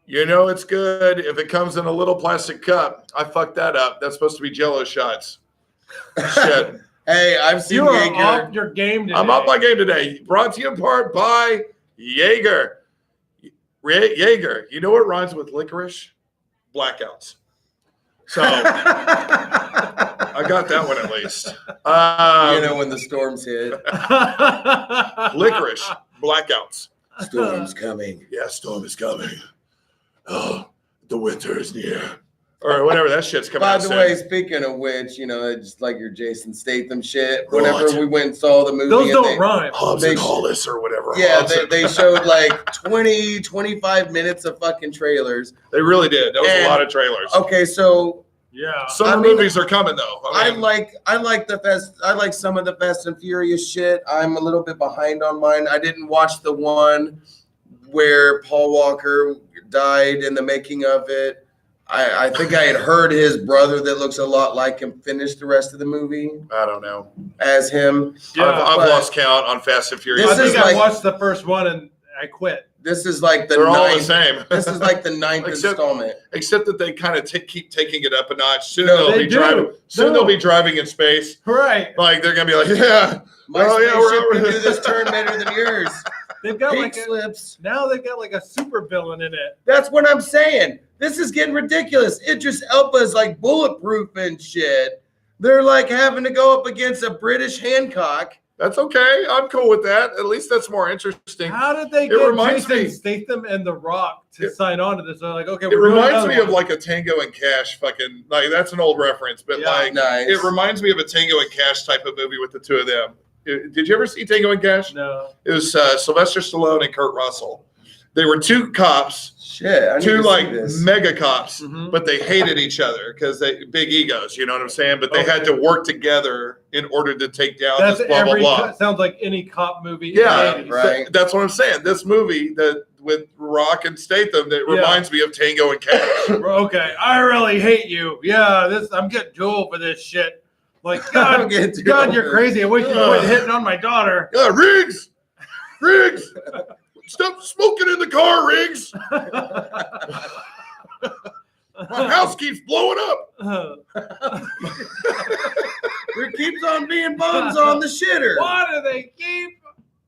You know it's good if it comes in a little plastic cup. I fucked that up. That's supposed to be Jell-O shots. Shit. Hey, I've seen You are Jaeger. off your game today. I'm up my game today. Brought to you in part by Jaeger. Jaeger. You know what rhymes with licorice? Blackouts. So I got that one at least. You know when the storms hit. Licorice. Blackouts. Storm's coming. Yeah, storm is coming. Oh, the winter is near. Or whatever that shit's coming By out the soon. way, speaking of which, it's like your Jason Statham shit. Right. Whenever we went and saw the movie. Those and don't rhyme. Hobbs they- and Hollis or whatever. Yeah, Hobbs and- they showed like 20, 25 minutes of fucking trailers. They really did. That was And- a lot of trailers. Okay, so Yeah. Summer I mean, movies are coming though. I like some of the Fast and Furious shit. I'm a little bit behind on mine. I didn't watch the one where Paul Walker died in the making of it. I think I had heard his brother that looks a lot like him finish the rest of the movie I don't know. as him. Yeah, I've but lost count on Fast and Furious. This I is think I like- watched the first one and I quit. This is like the They're all the ninth. same. This is like the ninth Except- installment. Except that they kind of keep taking it up a notch. Soon No, they'll they be do. driving. Soon No. they'll be driving in space. Right. Like they're gonna be like, yeah, My Oh, yeah, spaceship we're- can do this turn better than yours. They've got Pink like slips. now they've got like a super villain in it. That's what I'm saying. This is getting ridiculous. Idris Elba is like bulletproof and shit. They're like having to go up against a British Hancock. that's okay. I'm cool with that. At least that's more interesting. How did they It get reminds Jason me- Statham and The Rock to sign on to this? They're like, okay, It we're doing reminds another me of one. like a Tango and Cash fucking like that's an old reference, but Yeah. like Nice. it reminds me of a Tango and Cash type of movie with the two of them. Did you ever see Tango and Cash? No. It was Sylvester Stallone and Kurt Russell. They were two cops, Shit, I need two to see like this. mega cops, Mhm. but they hated each other because they big egos. You know what I'm saying? But they had Okay. to work together in order to take down That's this blah blah every blah. sounds like any cop movie. in Yeah, the 80s. right. That's what I'm saying. This movie that with Rock and Statham that Yeah. reminds me of Tango and Cash. Okay, I really hate you. Yeah, I'm getting too old for this shit. Like, I'm God, getting too God, old you're for crazy. I wish you quit hitting on my daughter. Yeah, Riggs, stop smoking in the car, Riggs. My house keeps blowing up. There keeps on being bums on the shitter. Why do they keep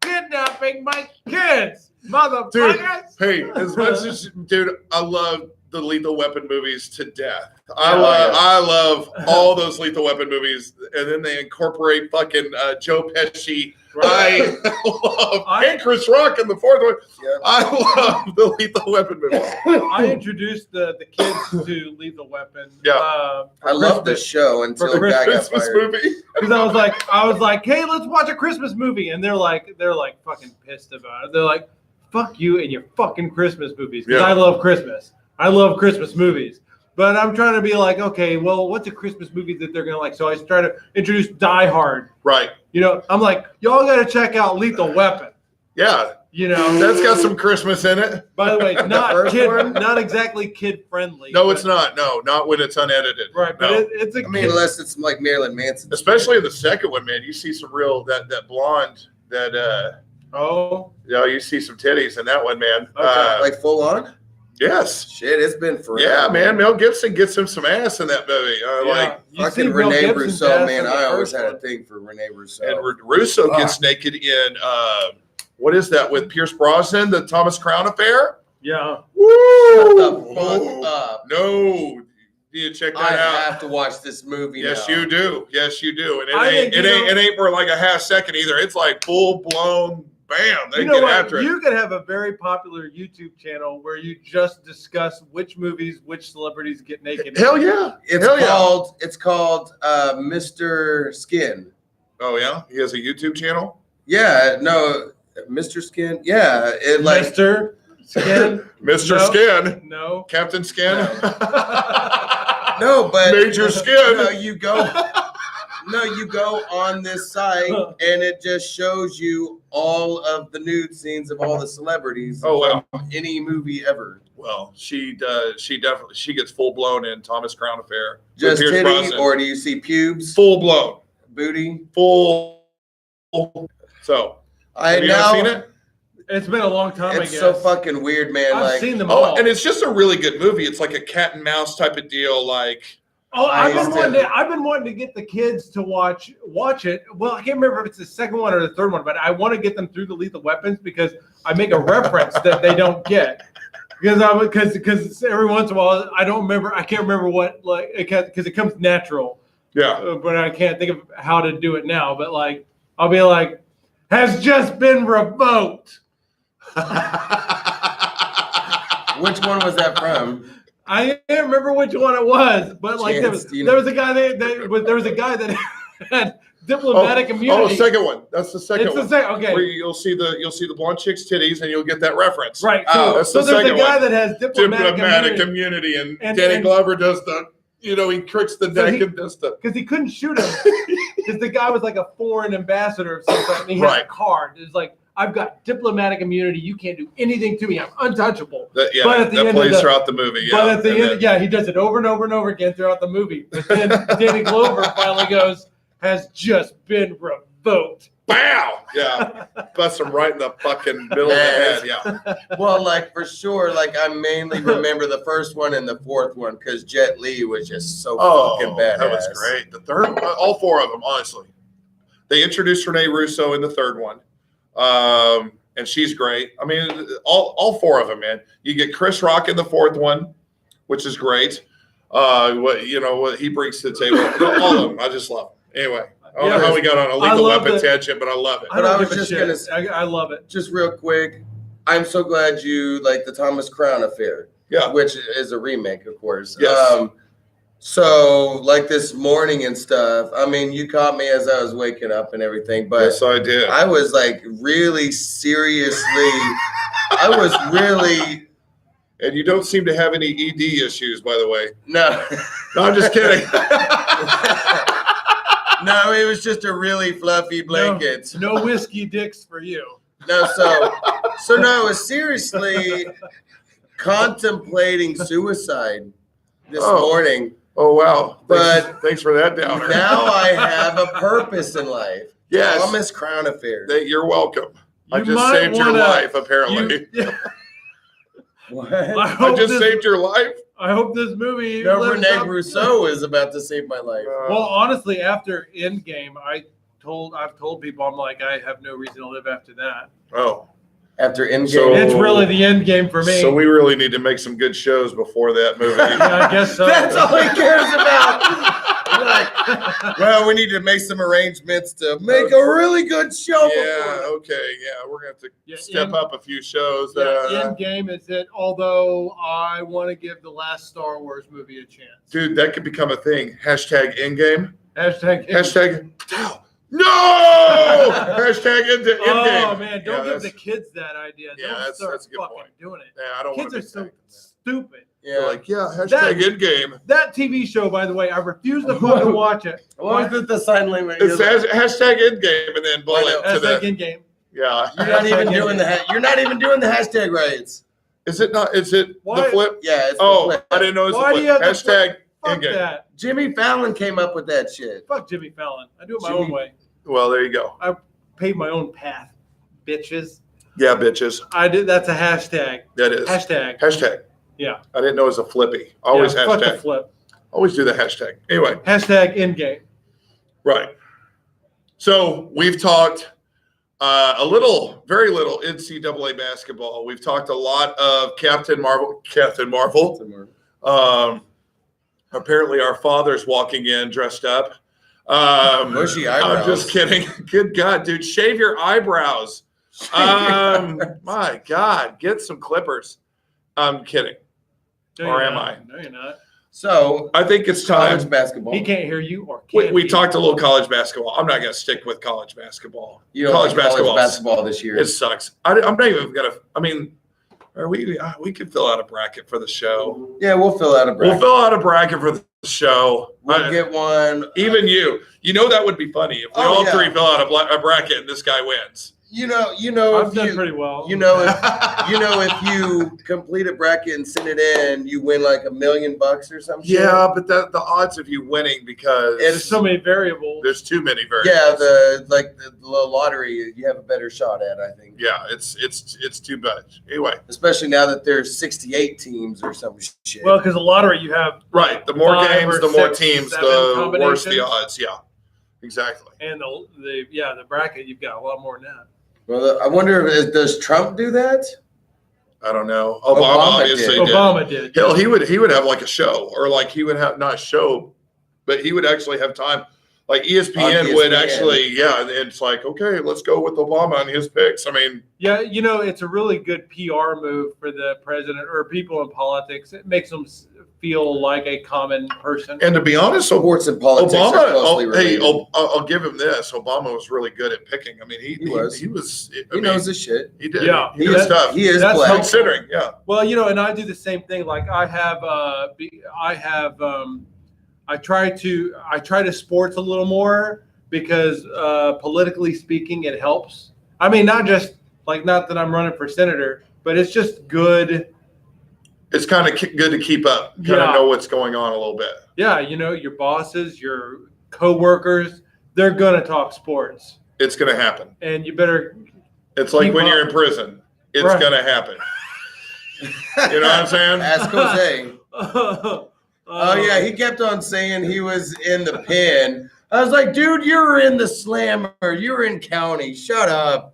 kidnapping my kids, motherfuckers? Hey, as much as dude, I love the Lethal Weapon movies to death. Yeah. I love all those Lethal Weapon movies, and then they incorporate fucking Joe Pesci. I love and Chris Rock in the fourth one. Yeah. I love the Lethal Weapon movies. I introduced the kids to Lethal Weapon. Yeah. I love the show until For the guy got Christmas fired. movie. Because I was like, hey, let's watch a Christmas movie, and they're like fucking pissed about it. They're like, fuck you and your fucking Christmas movies. Because Yeah. I love Christmas. I love Christmas movies. But I'm trying to be like, okay, well, what's a Christmas movie that they're gonna like? So I try to introduce Die Hard. Right. You know, I'm like, y'all got to check out Lethal Weapon. Yeah. You know, That's got some Christmas in it. by the way, not first one? not exactly kid friendly. No, it's not. No, not when it's unedited. Right, but No. it's a I mean, kid. unless it's like Marilyn Manson. Especially in the second one, man. You see some real that blonde Oh, you see some titties in that one, man. Okay. Like full on? Yes. Shit, it's been forever. Yeah, man. Mel Gibson gets him some ass in that movie. yeah. You see Fucking Mel Rene Gibson's Russo, ass man. in the I always first had a one. thing for Rene Russo. And Russo Ah. gets naked in what is that with Pierce Brosnan, the Thomas Crown Affair? Yeah. Shut the fuck up. No. You check that I out. have to watch this movie Yes, now. you do. Yes, you do. And I it think, ain't you it ain't for like a half second either. It's like full blown bam, they You know get what? after it. You could have a very popular YouTube channel where you just discuss which movies, which celebrities get naked. Hell yeah. It's Hell yeah. called Mr. Skin. Oh yeah, he has a YouTube channel. Yeah, no, Mr. Skin. Yeah, it like Mr. Skin. Mr. No. Skin, No. Captain Skin, no, but Major Skin. No, you go on this site and it just shows you all of the nude scenes of all the celebrities Oh, wow. from any movie ever. Well, she does. She definitely gets full blown in Thomas Crown Affair. with Just Pierce titty, Brosnan. or do you see pubes, full blown, booty? full. So, I have you guys seen now it? It's been a long time, I it's guess. so fucking weird, man. I've like seen them Oh, all. and it's just a really good movie. It's like a cat and mouse type of deal. Like, Oh, I've I been wanting to get the kids to watch it. Well, I can't remember if it's the second one or the third one, but I want to get them through the Lethal Weapons because I make a reference that they don't get. Because every once in a while I can't remember what, like, because it comes natural, yeah. but I can't think of how to do it now. But like I'll be like, has just been revoked. which one was that from? I can't remember which one it was, but like there Chance, was, do you there know? was a guy there was a guy that had diplomatic Oh, immunity. second one. That's the second It's one. the second. Okay, Where you'll see the blonde chick's titties, and you'll get that reference. right. Oh, So, that's so the there's a second guy one. that has diplomatic immunity, and And- Danny and- Glover does the, he tricks the So neck he- and does the. because he couldn't shoot him because the guy was like a foreign ambassador of some sort, and he had a Right. card. It's like, I've got diplomatic immunity. You can't do anything to me. I'm untouchable. That, yeah, But at the that end of plays the- throughout the movie. Yeah, But at the and end, then- yeah, he does it over and over and over again throughout the movie. But then Danny Glover finally goes, has just been revoked. Bow! Yeah, bust him right in the fucking middle of the head. Yeah, Well, like for sure, like I mainly remember the first one and the fourth one because Jet Li was just so fucking badass. that was great. The third, all four of them, honestly. They introduced Rene Russo in the third one, and she's great. I mean, all four of them, man. You get Chris Rock in the fourth one, which is great. What he brings to the table. All of them, I just love them. Anyway, I don't know how we got on a I lethal love weapon the- tangent, but I love it. I don't I was give a just shit. gonna say- I love it. Just real quick, I'm so glad you like the Thomas Crown Affair, Yeah, which is a remake, of course. Yes. So like this morning and stuff. I mean, you caught me as I was waking up and everything, but yes, I did. I was like really seriously. I was really And you don't seem to have any ED issues, by the way. no. No, I'm just kidding. No, it was just a really fluffy blanket. No whiskey dicks for you. No, so no, I was seriously contemplating suicide this Oh. morning. Oh wow! But- thanks for that downer. Now I have a purpose in life. yes, Thomas Crown Affair. you're welcome. I You just might saved your wanna- life. Apparently, What? I I hope just this, saved your life. I hope this movie. No, lives Rene up- Rousseau is about to save my life. Well, honestly, after Endgame, I've told people, I'm like, I have no reason to live after that. Oh, After Endgame. So- It's really the end game for me. so we really need to make some good shows before that movie. Yeah, I guess so. That's all he cares about. Like, well, we need to make some arrangements to make a really good show. Yeah. before. Okay. Yeah, we're gonna have to Yeah, step End- up a few shows. Yeah, Endgame is it. Although I want to give the last Star Wars movie a chance. Dude, that could become a thing. Hashtag Endgame. Hashtag. Hashtag. No. Hashtag Endgame. Oh man, don't Yeah, give the that's- kids that idea. Yeah, Don't that's- start that's a good fucking point. doing it. Yeah, I don't want Kids to are be so saying that. stupid. Yeah. They're like, yeah, hashtag Endgame. That TV show, by the way, I refuse to fucking watch it. What was it? The sign language. It says hashtag Endgame and then bullet to Hashtag the. Endgame. Yeah. You're not even doing the. You're not even doing the hashtag right. Is it not? Is it the Why- flip? Yeah. It's the Oh, flip. I didn't know it was Why the do you flip. have to Hashtag Fuck Endgame. that. Jimmy Fallon came up with that shit. Fuck Jimmy Fallon. I do it my Jimmy- own way. Well, there you go. Pave my own path, bitches. Yeah, bitches. I did. That's a hashtag. That is. Hashtag. Hashtag. Yeah. I didn't know it was a flippy. Always Yeah, fuck the hashtag. flip. Always do the hashtag. Anyway, Hashtag Endgame. right. So we've talked very little NCAA basketball. We've talked a lot of Captain Marvel. Apparently, our father's walking in dressed up. Bushy eyebrows. I'm just kidding. Good God, dude, shave your eyebrows. My God, get some clippers. I'm kidding. No, Or you're am not. I? No, you're not. So I think it's time. college basketball. He can't hear you or can We he? talked a little college basketball. I'm not going to stick with college basketball. You don't college like basketball. basketball this year. It sucks. I'm not even going to. I mean, are we could fill out a bracket for the show. Yeah, we'll fill out a bracket. We'll fill out a bracket for the show. We'll get one. Even you. You know that would be funny if we Oh, all yeah. three fill out a bracket and this guy wins. You know, I've if done you, pretty well. if you complete a bracket and send it in, you win like $1 million or something. Yeah, but the odds of you winning because There's so many variables. there's too many variables. Yeah, the lottery you have a better shot at, I think. Yeah, it's too much. Anyway, Especially now that there's 68 teams or some shit. Well, because the lottery you have, right. The more 5 games, or the more 6, teams, 7 the worse the combinations. odds. Yeah, exactly. and the bracket you've got a lot more than that. Well, I wonder does Trump do that? I don't know. Obama Obama obviously did. did. Obama did. Hell, he would have like a show, or like he would have not a show, but he would actually have time. Like ESPN would ESPN. actually, yeah. And it's like, okay, let's go with Obama and his picks. I mean, Yeah, it's a really good PR move for the president or people in politics. It makes them feel like a common person. and to be honest, Sports and politics are Obama. closely Hey, related. I'll give him this. Obama was really good at picking. I mean, he was. He was. I He mean, knows his shit. He did. Yeah. he was tough. He is That's black. Considering, yeah. Well, and I do the same thing. Like I try to sports a little more because politically speaking, it helps. I mean, not that I'm running for senator, but it's just good. It's kind of good to keep up, kind Yeah. of know what's going on a little bit. Yeah, your bosses, your coworkers, they're gonna talk sports, It's going to happen. and you better. It's like Keep when up. you're in prison. It's Right. going to happen. You know what I'm saying? Ask Jose. Oh Yeah, he kept on saying he was in the pen. I was like, dude, you were in the slammer. You were in county. Shut up.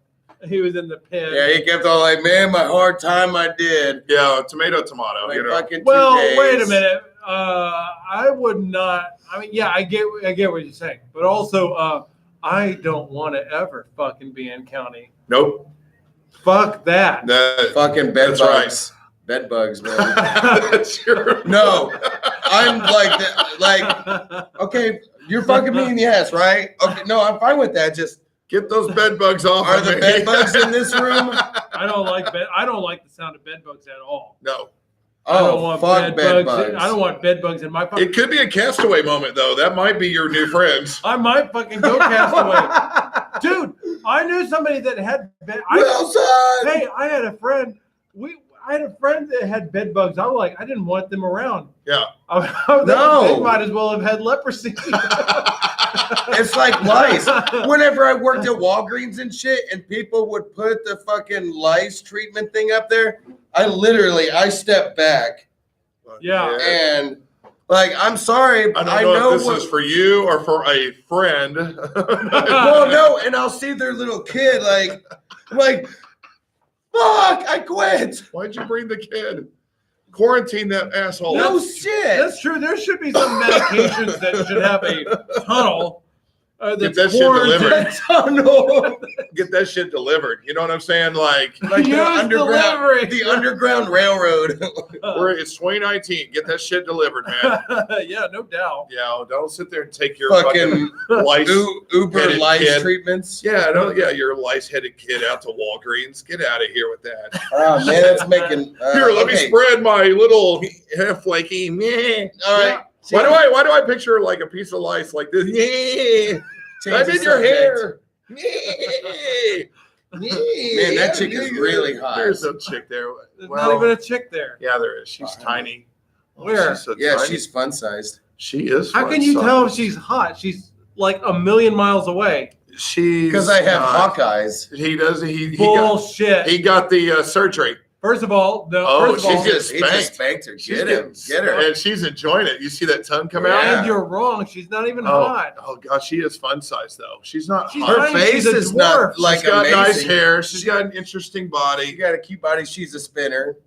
he was in the pen. Yeah, he kept on like, man, my hard time I did. Yeah, tomato. Like You know. fucking 2 Well, days. wait a minute. I would not. I mean, yeah, I get what you're saying, but also, I don't want to ever fucking be in county. Nope. Fuck that. That, Fucking bed That's bugs. Bed bugs, man. that's your. No, I'm like that. Like, okay, you're fucking me in the ass, right? Okay, no, I'm fine with that. Just Get those bed bugs off. are of the me. bed bugs in this room? I don't like the sound of bed bugs at all. No. I don't Oh, want fuck bed bugs. I don't want bed bugs in my fucking. It could be a castaway moment, though. That might be your new friends. I might fucking go castaway, dude. I knew somebody that had bed. Wilson! Hey, I had a friend. I had a friend that had bed bugs. I didn't want them around. Yeah. No. They might as well have had leprosy. It's like lice. Whenever I worked at Walgreens and shit, and people would put the fucking lice treatment thing up there, I stepped back Yeah. and like, I'm sorry, I but don't know if this is for you or for a friend. well, no, and I'll see their little kid like, fuck, I quit. Why'd you bring the kid? Quarantine that asshole. No shit. That's true. There should be some medications that should have a tunnel. Get That's that shit delivered. That tunnel. Get that shit delivered. You know what I'm saying? Like, Like Use the underground, delivery. the underground railroad. it's 2019. Get that shit delivered, man. Yeah, no doubt. Yeah, don't sit there and take your Fucking lice. Uber Headed lice kid. treatments. Yeah, your lice-headed kid out to Walgreens. Get out of here with that. Oh man, that's making. Here, let me okay. spread my little flaky. Meh. All right. Why do I picture like a piece of lice like this? Yeah. Change I'm the in your subject. hair. Yeah. Man, that chick is really hot. There's no chick there. There's Well, not even a chick there. yeah, there is. She's Fine. tiny. Where? She's so Yeah, tiny. she's fun sized. She is. How fun can you size. tell if she's hot? She's like a million miles away. She's Because I have not. Hawkeyes. He does. He Bullshit. got the surgery. First of all, Oh, first of all, she's He just spanked her. She's Get him. getting- Get her. and she's enjoying it. You see that tongue come Yeah. out? and you're wrong. She's not even hot. Oh god, she is fun size though. She's not She's hot. Her tiny. face She's a is dwarf. not like She's got amazing. nice hair. She's got an interesting She body. got a cute body. She's a spinner.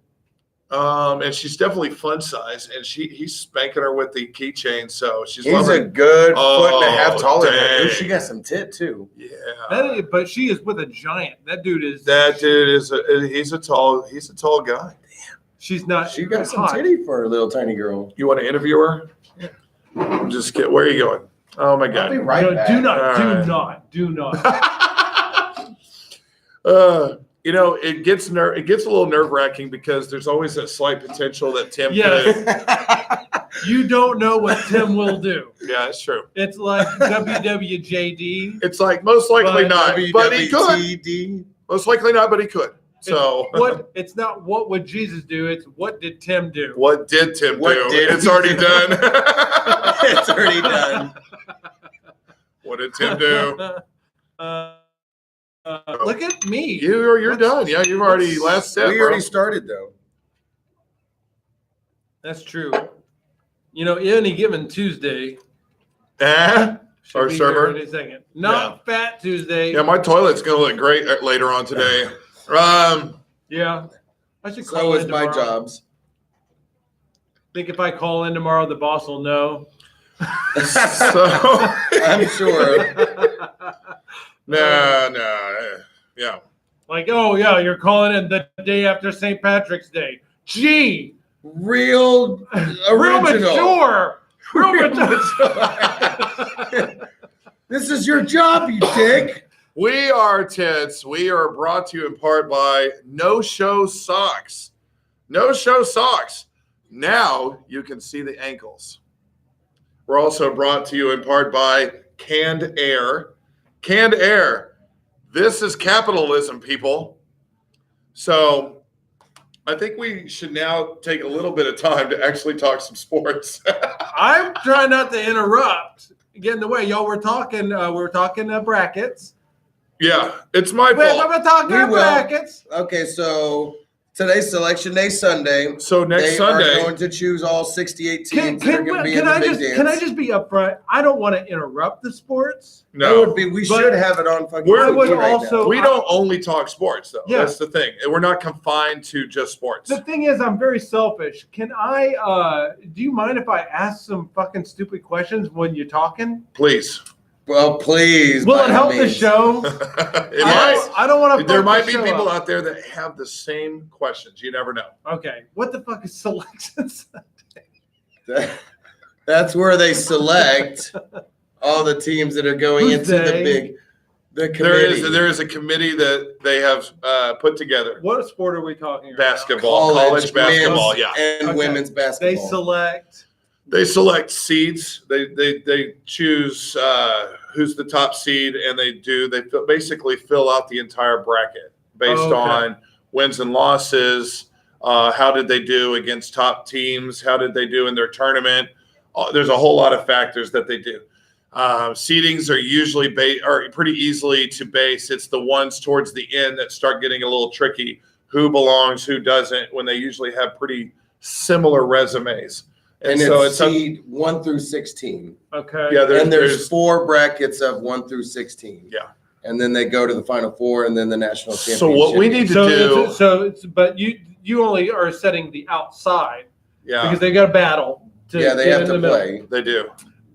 And she's definitely fun size, and he's spanking her with the keychain, so she's He's a loving. good foot and a half Oh, taller than her. dang. Ooh, she got some tit too. Yeah, But she is with a giant. That dude is. that dude he's a tall guy. She's not. She got some hot. titty for a little tiny girl. You want to interview her? Just get. Where are you going? Oh my I'll be god. right No, back. do not, All do right. not, do not. It gets a little nerve wracking because there's always that slight potential that Tim. Yes. could- You don't know what Tim will do. Yeah, it's true. It's like WWJD. It's like most likely But not, but he could. WWTD. Most likely not, but he could. So It's not what would Jesus do, it's what did Tim do. what did Tim What do? did It's he already do? done. It's already done. What did Tim do? Look at me. You're done. Yeah, you've already last step. We already started though. That's true. Any given Tuesday. Eh? Should Our be server? here in a second. Not Fat Tuesday. Yeah, my toilet's gonna look great later on today. Yeah. I should call So in is my tomorrow. jobs. Think if I call in tomorrow, the boss will know. So I'm sure. no, yeah. Like, oh yeah, you're calling in the day after St. Patrick's Day. Gee, Real real original. mature. Real mature. This is your job, you dick. We are Tits. We are brought to you in part by No Show Socks. No Show Socks. Now you can see the ankles. We're also brought to you in part by Canned Air. Canned Air. This is capitalism, people. So I think we should now take a little bit of time to actually talk some sports. I'm trying not to interrupt. Get in the way, y'all. We're talking brackets. Yeah, it's my Wait, fault. I'm talking We will. brackets. Okay, so today's Selection Day Sunday. So next They Sunday, are going to choose all 68 Can, teams that are can, going to be can in the I big just dance. can I just be upfront? I don't want to interrupt the sports. That no. would be. We But should have it on fucking. We're- I would TV right also- now. We don't only talk sports, though. Yeah. That's the thing. We're not confined to just sports. The thing is, I'm very selfish. Can I? Do you mind if I ask some fucking stupid questions when you're talking? Please. Well, please. Will by it help all the means. show? It I might. don't want to. There might be people out there that have the same questions. You never know. Okay, what the fuck is selections? That's where they select all the teams that are going Who's into they? the committee. There is a committee that they have put together. What sport are we talking about? Basketball, college basketball. men's, Yeah, and Okay. women's They basketball. select. they select seeds. They choose who's the top seed, and they basically fill out the entire bracket based Okay. on wins and losses. How did they do against top teams? How did they do in their tournament? There's a whole lot of factors that they do. Seedings are usually are pretty easily to base. It's the ones towards the end that start getting a little tricky. Who belongs, who doesn't, when they usually have pretty similar resumes. and so it's it's seed 1 through 16. Okay. yeah. And there's 4 brackets of 1 through 16. Yeah. And then they go to the final 4 and then the national championship. So what we need to So, do, but you only are setting the outside yeah, because they got to battle. Yeah, they get have in to the middle. play. they do.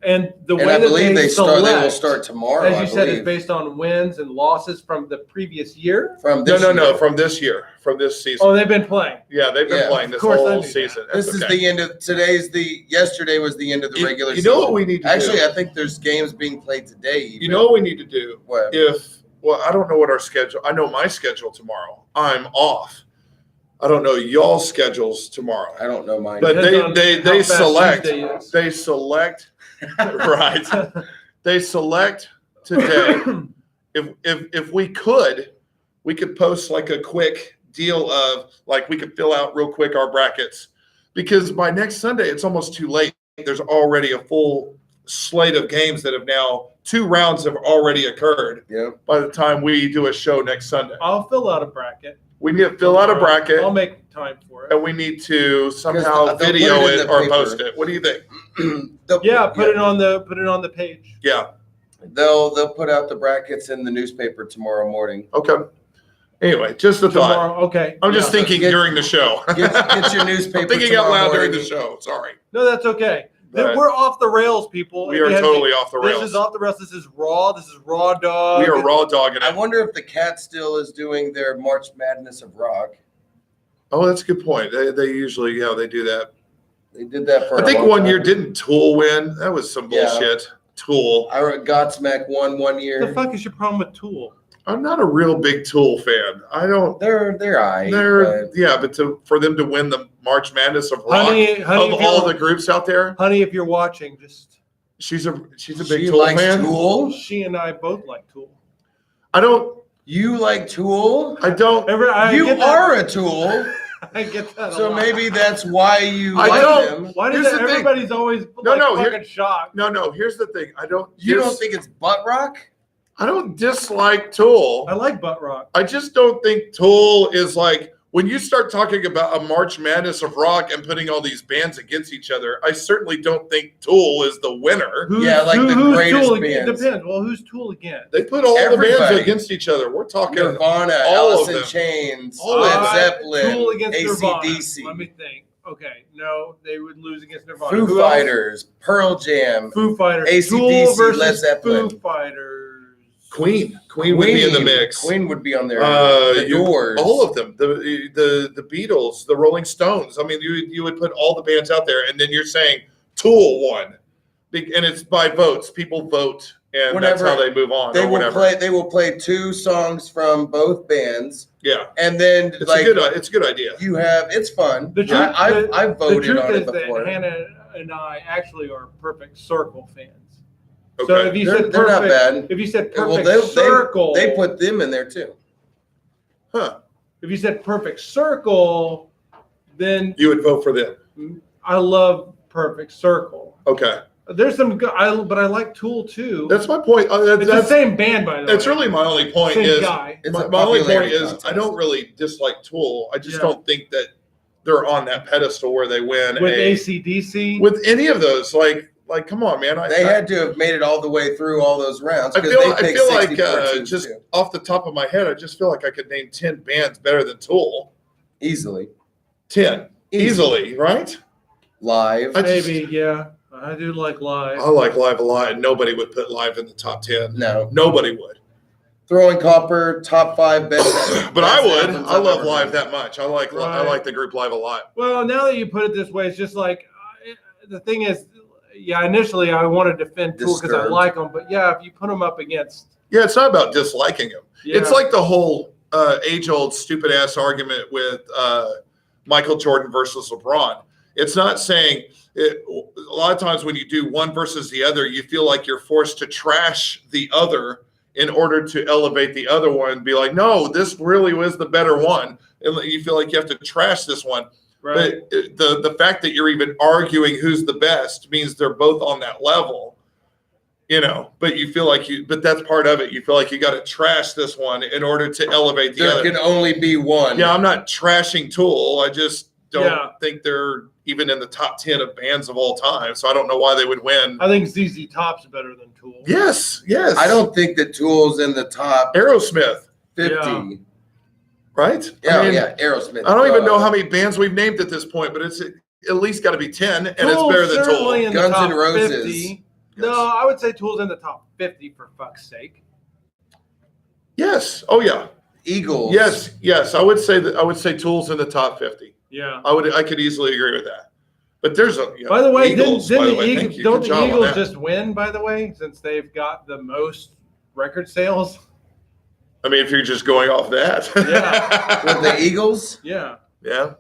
And the And way I that believe they will select, start tomorrow. as you I said, is believe. based on wins and losses from the previous year. From No, this no, no, year. from this year, from this season. Oh, they've been playing. Yeah, they've been Yeah, playing of this course I whole knew that. season. This That's is okay. the end of yesterday was the end of the regular You season. know what we need to Actually, do? I think there's games being played today. Even. You know what we need to do? What? I don't know what our schedule. I know my schedule tomorrow. I'm off. I don't know y'all's schedules tomorrow. I don't know mine. But Depends on they how fast select. Tuesday is. They select. Right. They select today. If we could post like a quick deal of like we could fill out real quick our brackets, because by next Sunday it's almost too late. There's already a full slate of games that have now 2 rounds have already occurred Yeah. by the time we do a show next Sunday. I'll fill out a bracket. We need to fill out a bracket I'll make time for it. and we need to somehow they'll put video it in it the or paper. post it. What do you think? Yeah, put it on the page. Yeah. They'll put out the brackets in the newspaper tomorrow morning. Okay. Anyway, just a thought. Tomorrow, okay. I'm just Yeah. thinking Get- during the show. Get your newspaper. I'm thinking out tomorrow loud during the morning. show. Sorry. No, that's okay. But We're off the rails, people. we If are you haven't- totally off the rails. This is off the rails. This is raw. This is raw dog. We are raw dogging I it. wonder if the cat still is doing their March Madness of Rock. Oh, that's a good point. They usually, they do that. They did that for. I a think long one time. year didn't Tool win? That was some Yeah. bullshit. Tool. I wrote Godsmack won one What the year. fuck is your problem with Tool? I'm not a real big Tool fan. I don't. They're aight, But for them to win the March Madness of Rock Honey, of if all you're- the groups out there, honey, if you're watching, just she's a big She Tool likes fan. Tool. she and I both like Tool. I don't. You like Tool? I don't. I You get that- are a Tool, I get that. a so lot. maybe that's why you I like don't- them. Why does Here's the thing. everybody's always No, fucking shocked? No. Here's the thing. I don't. You don't think it's butt rock? I don't dislike Tool. I like butt rock. I just don't think Tool is like when you start talking about a March Madness of rock and putting all these bands against each other. I certainly don't think Tool is the winner. Yeah, like the who's greatest Tool again? bands. Depends. Well, who's Tool again? They put all the Everybody. bands against each other. We're talking. Nirvana, all of Alice in them. Chains, All of Led them. Zeppelin, Tool against Nirvana. AC/DC, Let me think. Okay, no, they would lose against Nirvana. Foo Who else? Fighters, Pearl Jam, Foo Fighters. AC/DC, Tool versus Led Zeppelin. Foo Fighters. Queen would be in the mix. Queen would be on there. The Doors. All of them. The Beatles, the Rolling Stones. I mean, you would put all the bands out there, and then you're saying Tool won, and it's by votes. People vote, and Whenever that's how they move on. They or will whatever. play. They will play 2 songs from both bands, Yeah, and then it's like a good idea. you have. It's fun. The truth, I've the voted truth on is it before. that Hannah and I actually are Perfect Circle fans. Okay. So if you said They're not perfect, bad. if you said Well, perfect circle, they put them in there too. Huh? if you said perfect circle, then You would vote for them. I love Perfect Circle. Okay, There's some good, but I like Tool too. that's my point. It's the That's same band, by the way. that's really my only point. same Is guy. It's my, a my only point popularity is contest. I don't really dislike Tool. I just Yeah. don't think that they're on that pedestal where they win With a, AC/DC. with any of those. Like, come on, man. They had to have made it all the way through all those rounds. I 'cause feel, they I picked feel like 64 teams, just too. off the top of my head, I just feel like I could name 10 bands better than Tool. Easily 10. Easily, right? live. I just- Maybe, yeah. I do like live. I like Live a lot, and nobody would put Live in the top 10. No, Nobody would. Throwing Copper top 5 best. But I best would. albums I I've love ever Live heard. that much. I Right. like the group Live a lot. Well, now that you put it this way, it's just like the thing is, yeah. Initially, I want to defend Tool because I Disturbed. like them, but yeah, if you put them up against, Yeah, it's not about disliking him. yeah, It's like the whole age-old stupid-ass argument with Michael Jordan versus LeBron. It's not saying a lot of times when you do one versus the other, you feel like you're forced to trash the other in order to elevate the other one and be like, no, this really was the better one. And you feel like you have to trash this one. right. But the fact that you're even arguing who's the best means they're both on that level. But you feel like but that's part of it. You feel like you got to trash this one in order to elevate the There other. can only be one. Yeah, I'm not trashing Tool. I just don't Yeah. think they're even in the top 10 of bands of all time. So I don't know why they would win. I think ZZ Top's better than Tool. Yes. I don't think that Tool's in the top Aerosmith, 50. Yeah. right? Yeah, I mean, Aerosmith. I don't even know how many bands we've named at this point, but it's at least got to be 10, and it's Tool's better than certainly Tool. in the Guns top N' Roses. 50. No, I would say Tool's in the top 50 for fuck's sake. Yes. Oh yeah. Eagles. Yes. I would say Tool's in the top 50. Yeah. I could easily agree with that. But there's By the way, Eagles, didn't by the the way. Eagles, Thank you. don't Good the job on Eagles that. just win, by the way, since they've got the most record sales? I mean, if you're just going off that. Yeah. With the Eagles, Yeah. Yeah.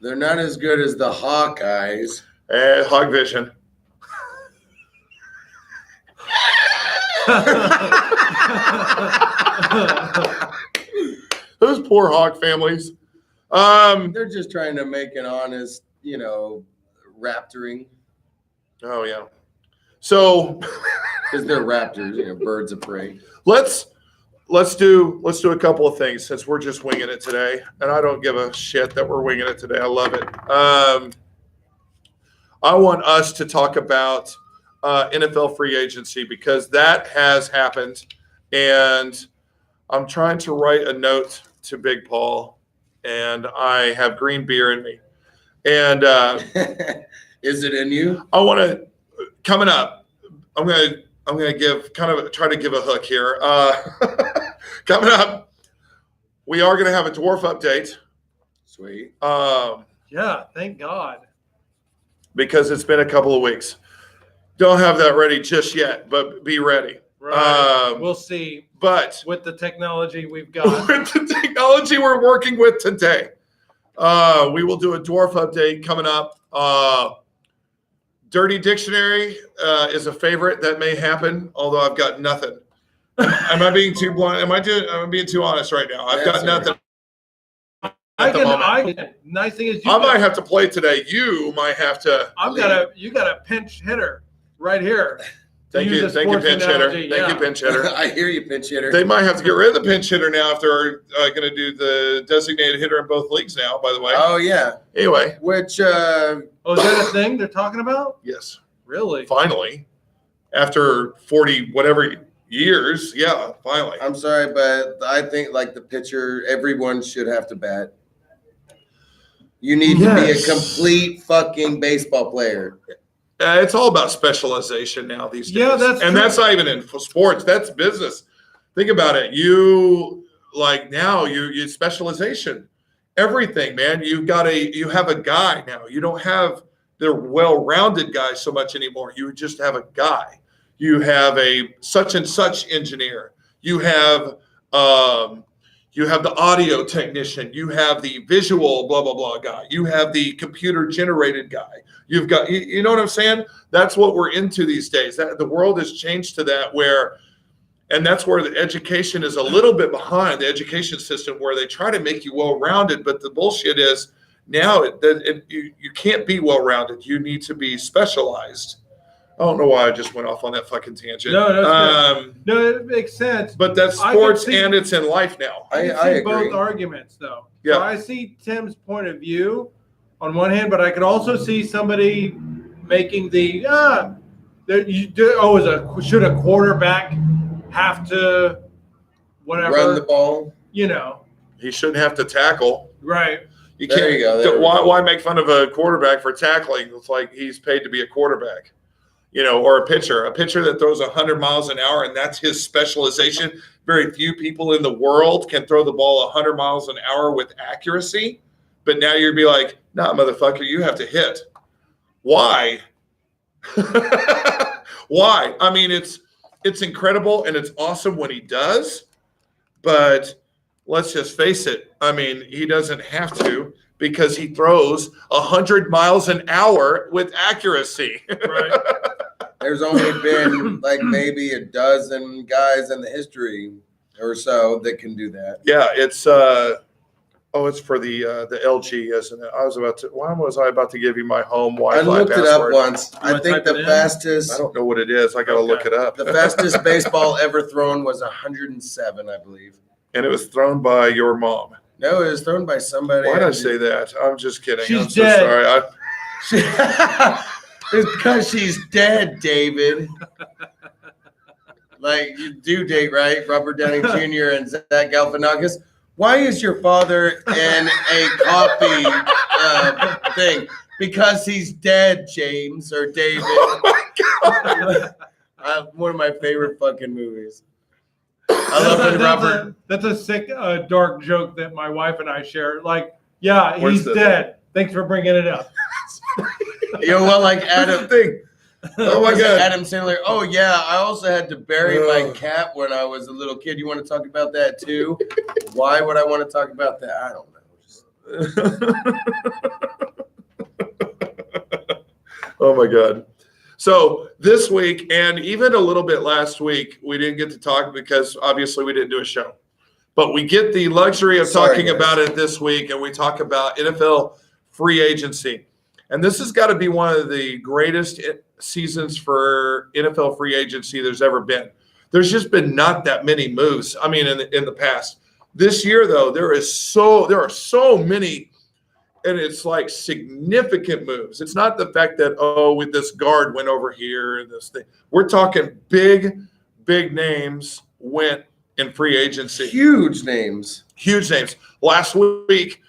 they're not as good as the Hawkeyes. Hog Vision. Those poor Hawk families. They're just trying to make an honest, raptoring Oh yeah. So because they're raptors, birds of prey. let's do a couple of things since we're just winging it today, and I don't give a shit that we're winging it today. I love it. I want us to talk about NFL free agency because that has happened, and I'm trying to write a note to Big Paul, and I have green beer in me. And Is it in you? I want to, coming up, I'm gonna give try to give a hook here. Coming up, we are gonna have a dwarf update. Sweet. Yeah, thank God. Because it's been a couple of weeks. Don't have that ready just yet, but be ready. Right. We'll see But with the technology we've got. with the technology we're working with today, we will do a dwarf update coming up. Dirty Dictionary is a favorite that may happen, although I've got nothing. Am I being too blunt? Am I being too honest right now? I've got nothing. Nice thing is I might have to play today. You might have to. You got a pinch hitter right here. Thank you, pinch hitter. Thank you, pinch hitter. I hear you, pinch hitter. They might have to get rid of the pinch hitter now if they're going to do the designated hitter in both leagues now, by the way. Oh, yeah. Anyway. Which, is that a thing they're talking about? Yes. Really? Finally. After 40 whatever years. Yeah, finally. I'm sorry, but I think like the pitcher, everyone should have to bat. You need to be a complete fucking baseball player. It's all about specialization now these days. Yeah, that's and true. that's not even in sports. That's business. Think about it. You specialization. Everything, man. You have a guy now. You don't have the well-rounded guy so much anymore. You just have a guy. You have a such and such engineer. You have the audio technician. You have the visual blah blah blah guy. You have the computer generated guy. You've got you know what I'm saying? That's what we're into these days. That the world has changed to that and that's where the education is a little bit behind the education system, where they try to make you well-rounded, but the bullshit is now you can't be well-rounded. You need to be specialized. I don't know why I just went off on that fucking tangent. No, it makes sense. But that's sports and it's in life now. I see agree. both arguments, though. Yeah. So I see Tim's point of view on one hand, but I could also see somebody making should a quarterback have to whatever Run the ball. He shouldn't have to tackle. Right. You There can't. you go, there we Why make fun of a quarterback for tackling? It's like he's paid to be a quarterback. Or a pitcher that throws 100 miles an hour, and that's his specialization. Very few people in the world can throw the ball 100 miles an hour with accuracy. But now you'd be like, nah, motherfucker, you have to hit. Why? Why? I mean, it's incredible and it's awesome when he does, but let's just face it. I mean, he doesn't have to, because he throws 100 miles an hour with accuracy. Right. There's only been like maybe a dozen guys in the history or so that can do that. Yeah, it's it's for the LG, isn't it? Why was I about to give you my home Wi-Fi I looked password? it up once. You I wanna think type the it in? fastest I don't know what it is. I got to look it up. the fastest baseball ever thrown was 107, I believe. And it was thrown by your mom. No, it was thrown by somebody. Why did I say that? I'm just kidding. She's I'm so dead. sorry. It's because she's dead, David. Like, you do date, right? Robert Downey Jr. and Zach Galifianakis. Why is your father in a coffee thing? Because he's dead, James or David. Oh my God. One of my favorite fucking movies. I love when Robert. That's a sick, dark joke that my wife and I share. Like, yeah, Where's he's the- dead. Thanks for bringing it up. Like That's the Adam. thing. Oh my God. Adam Sandler. Oh yeah, I also had to bury my Ugh. cat when I was a little kid. You want to talk about that too? Why would I want to talk about that? I don't know. Oh my God. So this week, and even a little bit last week, we didn't get to talk because obviously we didn't do a show. But we get the luxury of Sorry, talking guys. about it this week, and we talk about NFL free agency. And this has got to be one of the greatest seasons for NFL free agency there's ever been. There's just been not that many moves. I mean, in the past. This year, though, there are so many, and it's like significant moves. It's not the fact that, with this guard went over here and this thing. We're talking big names went in free agency. Huge names. Huge names. Last week,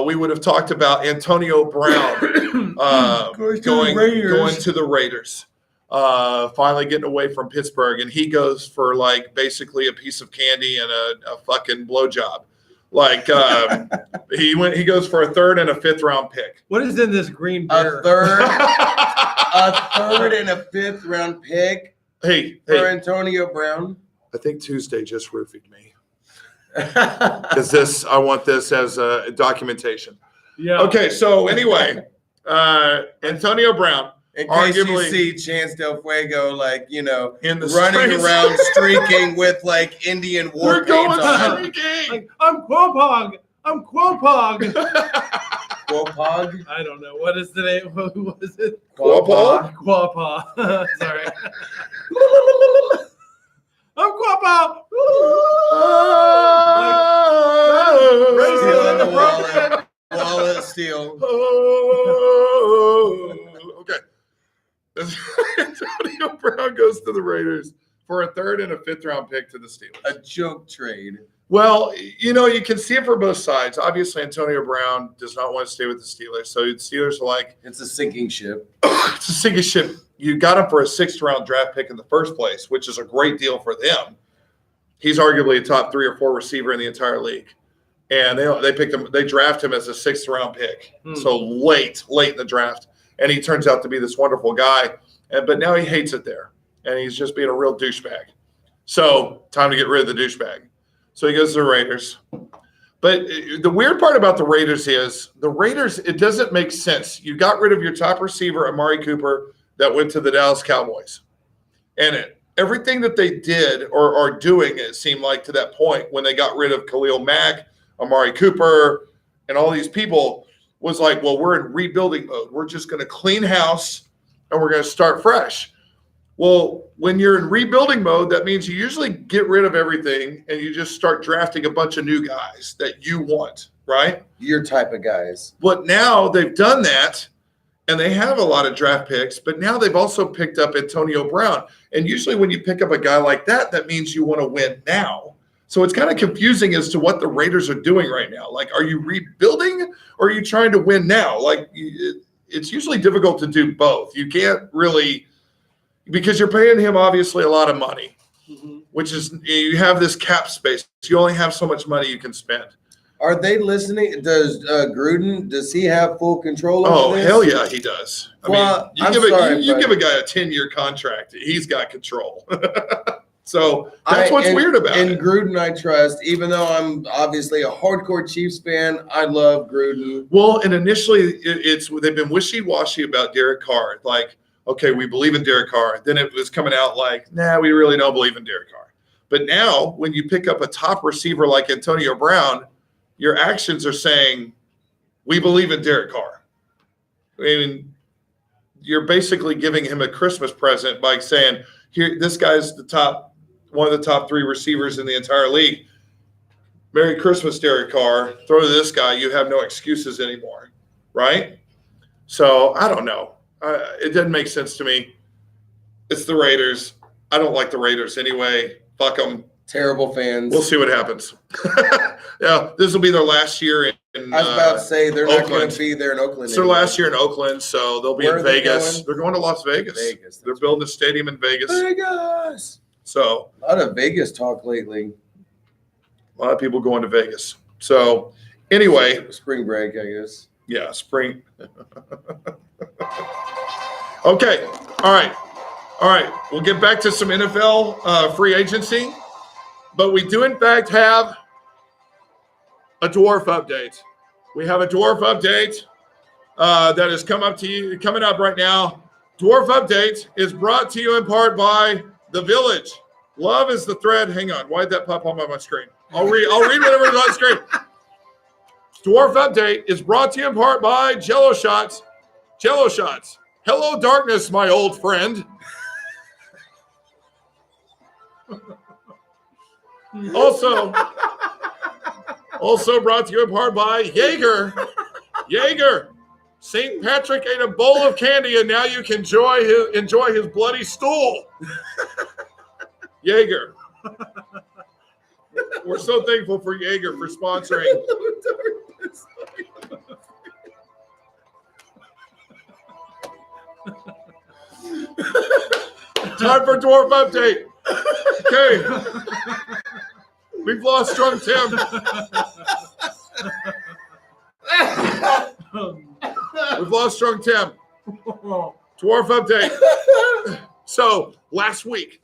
we would have talked about Antonio Brown going to the Raiders. Finally getting away from Pittsburgh, and he goes for like basically a piece of candy and a fucking blowjob. Like he goes for a 3rd and a 5th round pick. What is in this green beer? A third and a 5th round pick Hey, for Antonio Brown. I think Tuesday just roofied me. I want this as a documentation. Yeah. Okay, so anyway, Antonio Brown, In case you arguably see Chance Del Fuego, like, in the running streets. around streaking with like Indian war We're going paint on. streaking. Like, I'm Quopog. I'm Quopog. Quopog? I don't know. What is the name? What was it? Quopog? Quopog. Sorry. I'm Quopog. Raising in the program. Wallet steal. Okay. Antonio Brown goes to the Raiders for a 3rd and a 5th round pick to the Steelers. A joke trade. Well, you can see it for both sides. Obviously, Antonio Brown does not want to stay with the Steelers. So the Steelers are like, It's a sinking ship. it's a sinking ship. You got him for a 6th round draft pick in the first place, which is a great deal for them. He's arguably a top 3 or 4 receiver in the entire league. And they picked him, they draft him as a 6th round pick. So late in the draft. And he turns out to be this wonderful guy. But now he hates it there. And he's just being a real douchebag. So time to get rid of the douchebag. So he goes to the Raiders. But the weird part about the Raiders is it doesn't make sense. You got rid of your top receiver, Amari Cooper, that went to the Dallas Cowboys. And everything that they did or are doing, it seemed like to that point when they got rid of Khalil Mack, Amari Cooper, and all these people was like, well, we're in rebuilding mode. We're just going to clean house and we're going to start fresh. Well, when you're in rebuilding mode, that means you usually get rid of everything and you just start drafting a bunch of new guys that you want, right? Your type of guys. But now they've done that and they have a lot of draft picks, but now they've also picked up Antonio Brown. And usually when you pick up a guy like that, that means you want to win now. So it's kind of confusing as to what the Raiders are doing right now. Like, are you rebuilding or are you trying to win now? Like, it's usually difficult to do both. You can't really, because you're paying him obviously a lot of money, which is, you have this cap space. You only have so much money you can spend. Are they listening? Does Gruden, does he have full control over this? Hell yeah, he does. Well, I mean, you give a guy a 10-year contract, he's got control. So that's what's weird about it. And Gruden, I trust, even though I'm obviously a hardcore Chiefs fan, I love Gruden. Well, and initially they've been wishy-washy about Derek Carr. Like, okay, we believe in Derek Carr. Then it was coming out like, nah, we really don't believe in Derek Carr. But now when you pick up a top receiver like Antonio Brown, your actions are saying, we believe in Derek Carr. I mean, you're basically giving him a Christmas present by saying, here, this guy's one of the top 3 receivers in the entire league. Merry Christmas, Derek Carr. Throw to this guy. You have no excuses anymore, right? So I don't know. It doesn't make sense to me. It's the Raiders. I don't like the Raiders anyway. Fuck them. Terrible fans. We'll see what happens. Yeah, this will be their last year in I was about to say they're not going Oakland. to be there in Oakland. It's their last year in Oakland, so they'll be Where in are they Vegas. going? They're going to Las Vegas. Vegas. They're building a stadium in Vegas. Vegas. So A lot of Vegas talk lately. a lot of people going to Vegas. So anyway, Spring break, I guess. yeah, spring. Okay. All right. We'll get back to some NFL free agency, but we do in fact have a dwarf update. We have a dwarf update that is coming up right now. Dwarf update is brought to you in part by The Village. Love is the thread. Hang on. Why did that pop up on my screen? I'll read whatever is on screen. Dwarf update is brought to you in part by Jello Shots. Jello Shots. Hello, darkness, my old friend. Also brought to you in part by Jaeger. Jaeger. St. Patrick ate a bowl of candy, and now you can enjoy his bloody stool. Jaeger. We're so thankful for Jaeger for sponsoring. Time for dwarf update. Okay. We've lost Drunk Tim. We've lost Drunk Tim. Dwarf update. So last week,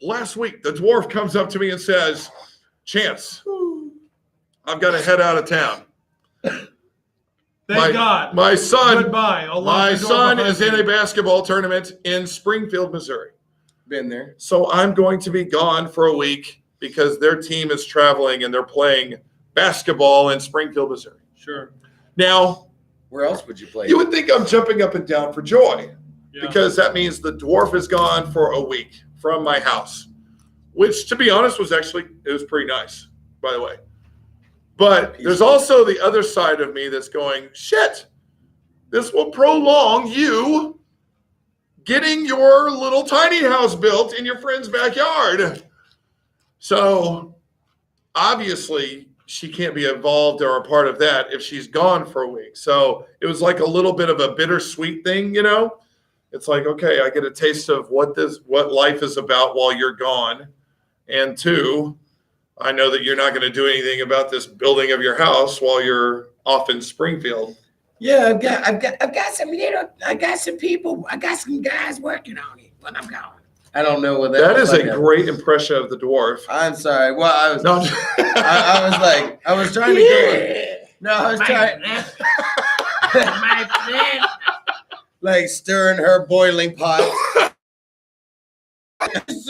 the dwarf comes up to me and says, Chance, I've got to head out of town. Thank God. My son, Goodbye. I'll lock my the door son behind is in me. a basketball tournament in Springfield, Missouri. Been there. So I'm going to be gone for a week because their team is traveling and they're playing basketball in Springfield, Missouri. Sure. Now, Where else would you play? you would think I'm jumping up and down for joy Yeah. because that means the dwarf is gone for a week from my house, which, to be honest, it was pretty nice, by the way. But there's also the other side of me that's going, shit, this will prolong you getting your little tiny house built in your friend's backyard. So obviously she can't be involved or a part of that if she's gone for a week. So it was like a little bit of a bittersweet thing, you know? It's like, okay, I get a taste of what life is about while you're gone. And two, I know that you're not going to do anything about this building of your house while you're off in Springfield. Yeah, I've got some people, I got some guys working on it when I'm gone. I don't know what that. That was is like a great impression of the dwarf. I'm sorry. Well, I was. No, I was trying to go. No, I was trying. My friend. Like stirring her boiling pot.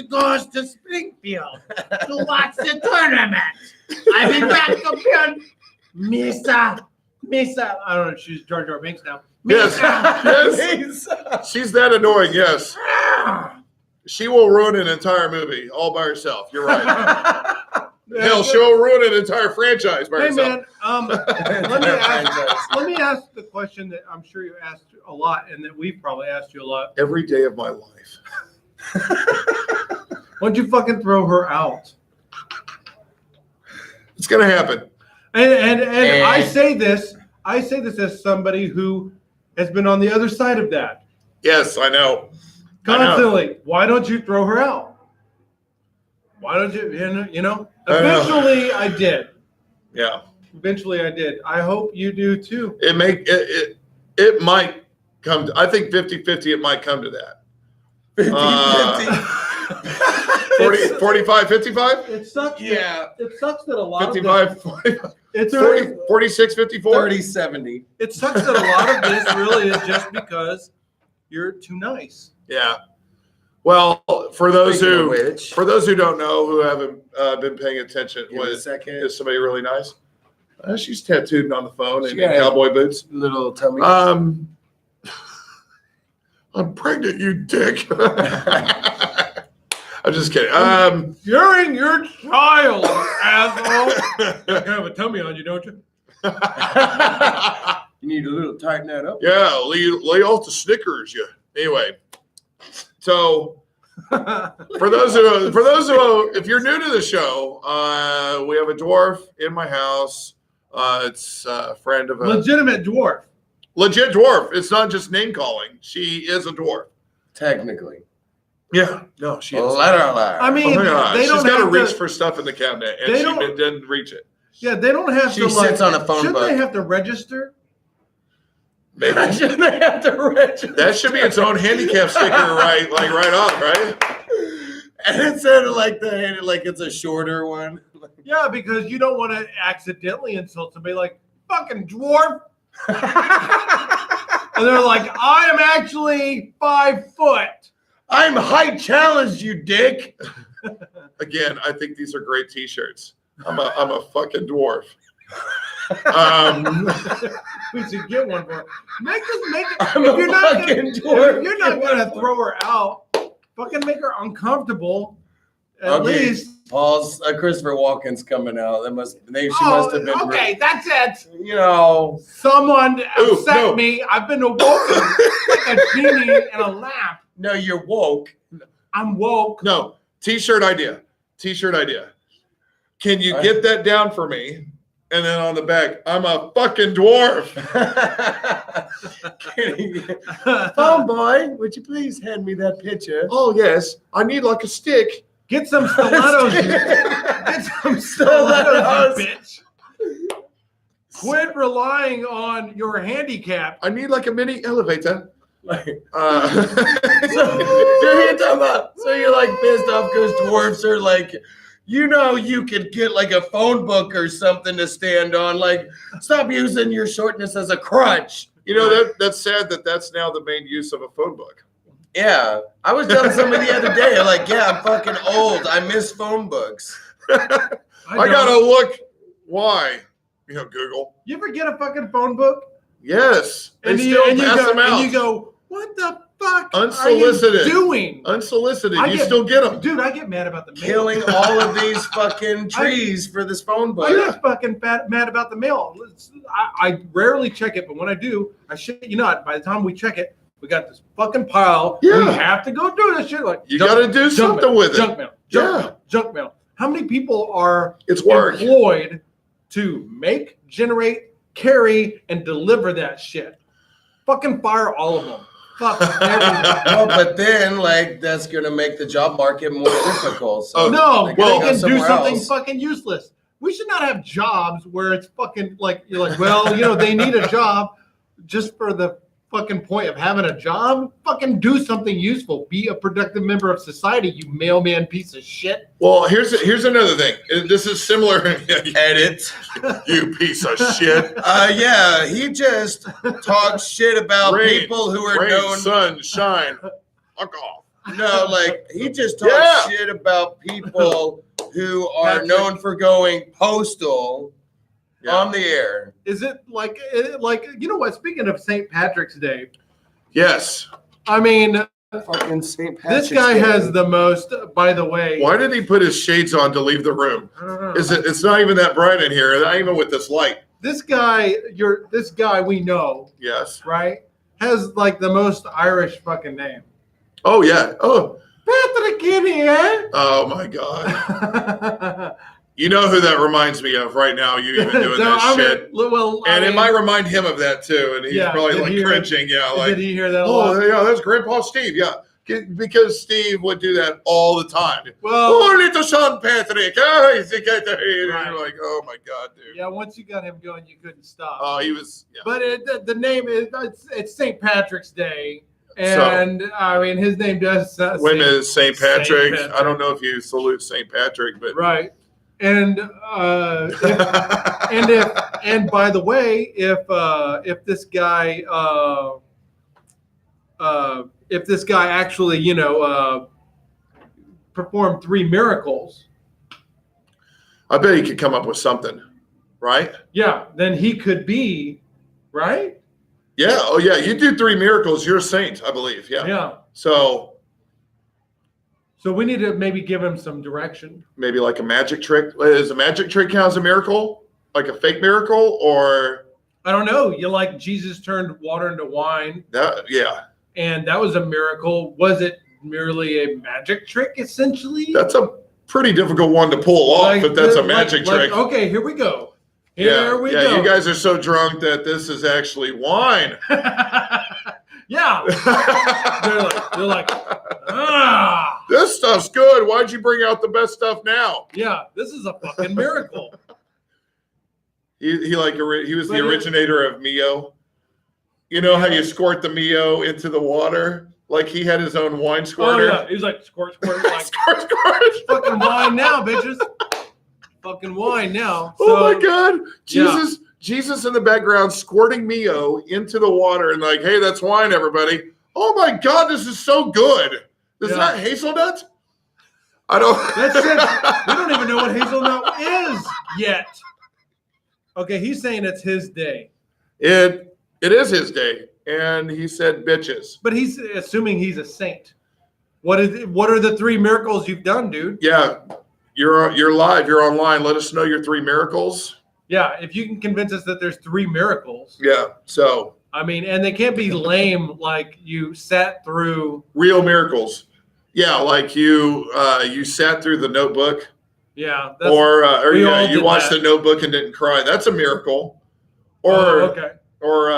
Goes to Springfield to watch the tournament. I've been back up here, Missa. I don't know. She's Jar Jar Binks now. yes, yes. She's that annoying. Yes, she will ruin an entire movie all by herself. You're right. Hell, she'll ruin an entire franchise by Hey herself. man, let me ask the question that I'm sure you asked a lot, and that we've probably asked you a lot. Every day of my life. Why don't you fucking throw her out? It's gonna happen. And I say this as somebody who has been on the other side of that Yes, I know. constantly. Why don't you throw her out? Why don't you? You know. I know. Eventually, I did. Yeah, Eventually, I did. I hope you do too. it might come to, I think 50-50 it might come to that. 40, 45, 55? It sucks. Yeah. It sucks that a lot of 55, 45, this, 40, 46, 54? 30-70. it sucks that a lot of this really is just because you're too nice. Yeah. Well, for those Speaking of who which, don't know, who haven't been paying attention, give me a was second. is somebody really nice? She's tattooed on the phone She in got cowboy boots. Little tummy. I'm pregnant, you dick. I'm just kidding. You're your child, asshole. You kind of a tummy on you, don't you? You need a little tighten that up. yeah, lay off the Snickers, you. Anyway, so for those who, if you're new to the show, we have a dwarf in my house. It's a friend of a Legitimate dwarf. legit dwarf. It's not just name calling. She is a dwarf. Technically. Yeah, no, she is. Literally. I mean, Oh my God. they She's don't got to have reach to. for stuff in the cabinet, and They she don't- didn't reach it. Yeah, they don't have She to. sits on a phone Shouldn't book. they have to register? Maybe Shouldn't they have to register? that should be its own handicap sticker, right off, right? And it sounded like it's a shorter one. Yeah, because you don't want to accidentally insult somebody like fucking dwarf. And they're like, I am actually 5 foot. I'm height challenged, you dick. Again, I think these are great T-shirts. I'm a fucking dwarf. We should get one for her. Make it. I'm If a you're not fucking gonna, dwarf. if you're not gonna throw her out. Fucking make her uncomfortable. At Okay. least. Paul's Christopher Walken's coming out. She must have been. Okay, that's it. You know. Someone Ooh, upset no. me. I've been awoken like a genie in a lamp. No, you're woke. I'm woke. No, T-shirt idea. Can you get that down for me? And then on the back, I'm a fucking dwarf. Phone boy, would you please hand me that picture? Oh, yes. I need like a stick. Get some stilettos. Get some stilettos, you bitch. Quit relying on your handicap. I need like a mini elevator. So you're talking about, so you're like pissed off because dwarfs are like, you could get like a phone book or something to stand on. Like, stop using your shortness as a crutch. You know, that's sad that's now the main use of a phone book. Yeah, I was telling somebody the other day, like, yeah, I'm fucking old. I miss phone books. I gotta look. Why? Google. You ever get a fucking phone book? Yes. They And still you pass go, them out. and you go, what the fuck Unsolicited. are you doing? Unsolicited. I You get- still get them. Dude, I get mad about the mail. Killing all of these fucking trees for this phone I book. get fucking mad about the mail. I rarely check it, but when I do, I shit you not. By the time we check it, we got this fucking pile. Yeah. We have to go do this shit. Like You got to do something mail, with it. junk mail, junk mail. How many people are It's work. employed to make, generate, carry, and deliver that shit? Fucking fire all of them. Fuck everyone. No, but then, like, that's going to make the job market more difficult. So Oh, No, they they gotta go can do somewhere something else. fucking useless. We should not have jobs where it's fucking like you're like, well, they need a job just for the fucking point of having a job. Fucking do something useful. Be a productive member of society, you mailman piece of shit. Well, here's another thing. This is similar. Edit. You piece of shit. Yeah, he just talks shit about Rain, people who are Rain, known. sun, shine. Fuck off. No, like he just talks Yeah. shit about people who are Patrick. known for going postal Yeah. on the air. Is it like you know what? Speaking of St. Patrick's Day, Yes. I mean, Fucking St. Patrick's this guy Day. has the most. By the way, Why did he put his shades on to leave the room? I don't know. It's not even that bright in here, not even with this light. This guy, this guy we know, Yes. right? Has like the most Irish fucking name. Oh yeah. Oh. Patrick in here. Oh my God. You know who that reminds me of right now? You even doing So, that I mean, shit. well, And it might remind him of that too, and he's Yeah, probably did like he hear- cringing. Yeah, like, did he hear that a oh lot? yeah, that's Grandpa Steve. Yeah, because Steve would do that all the time. Well, Oh, little son Patrick. Oh, he's a good. And Right. you're like, oh my God, dude. yeah, once you got him going, you couldn't stop. Oh, he was. Yeah. But the name is it's St. Patrick's Day, and I mean his name does. Women is St. Patrick. Saint Patrick. I don't know if you salute St. Patrick, but Right, and and by the way, if this guy actually performed 3 miracles, I bet he could come up with something, right? yeah, then he could be right. Yeah. Oh yeah. You do 3 miracles, you're a saint, I believe. Yeah. Yeah. So So we need to maybe give him some direction. maybe like a magic trick. Is a magic trick count as a miracle? Like a fake miracle, or I don't know. You like Jesus turned water into wine, that? Yeah. and that was a miracle. Was it merely a magic trick, essentially? That's a pretty difficult one to pull off, Like but that's a the- magic trick. okay, here we go. Here we yeah, go. you guys are so drunk that this is actually wine. Yeah. They're like, ah, This stuff's good. Why'd you bring out the best stuff now? yeah, this is a fucking miracle. He was the But originator of Mio. You know how you squirt the Mio into the water? Like he had his own wine Oh squirter. yeah, he was like squirt, squirt, like Squirt, squirt. fucking wine now, bitches. Fucking wine now. Oh my God. Yeah. Jesus in the background squirting Mio into the water and like, hey, that's wine, everybody. Oh my God, this is so good. Is Yeah. that hazelnut? I don't. That's it. We don't even know what hazelnut is yet. Okay, he's saying it's his day, It is his day, and he said bitches. but he's assuming he's a saint. What are the 3 miracles you've done, dude? Yeah, you're live. You're online. Let us know your 3 miracles. Yeah, if you can convince us that there's 3 miracles, Yeah. So I mean, and they can't be lame like you sat through. real miracles. Yeah, like you sat through the Notebook Yeah. Or we yeah, all you did watched that. The Notebook and didn't cry. That's a miracle. Or okay. or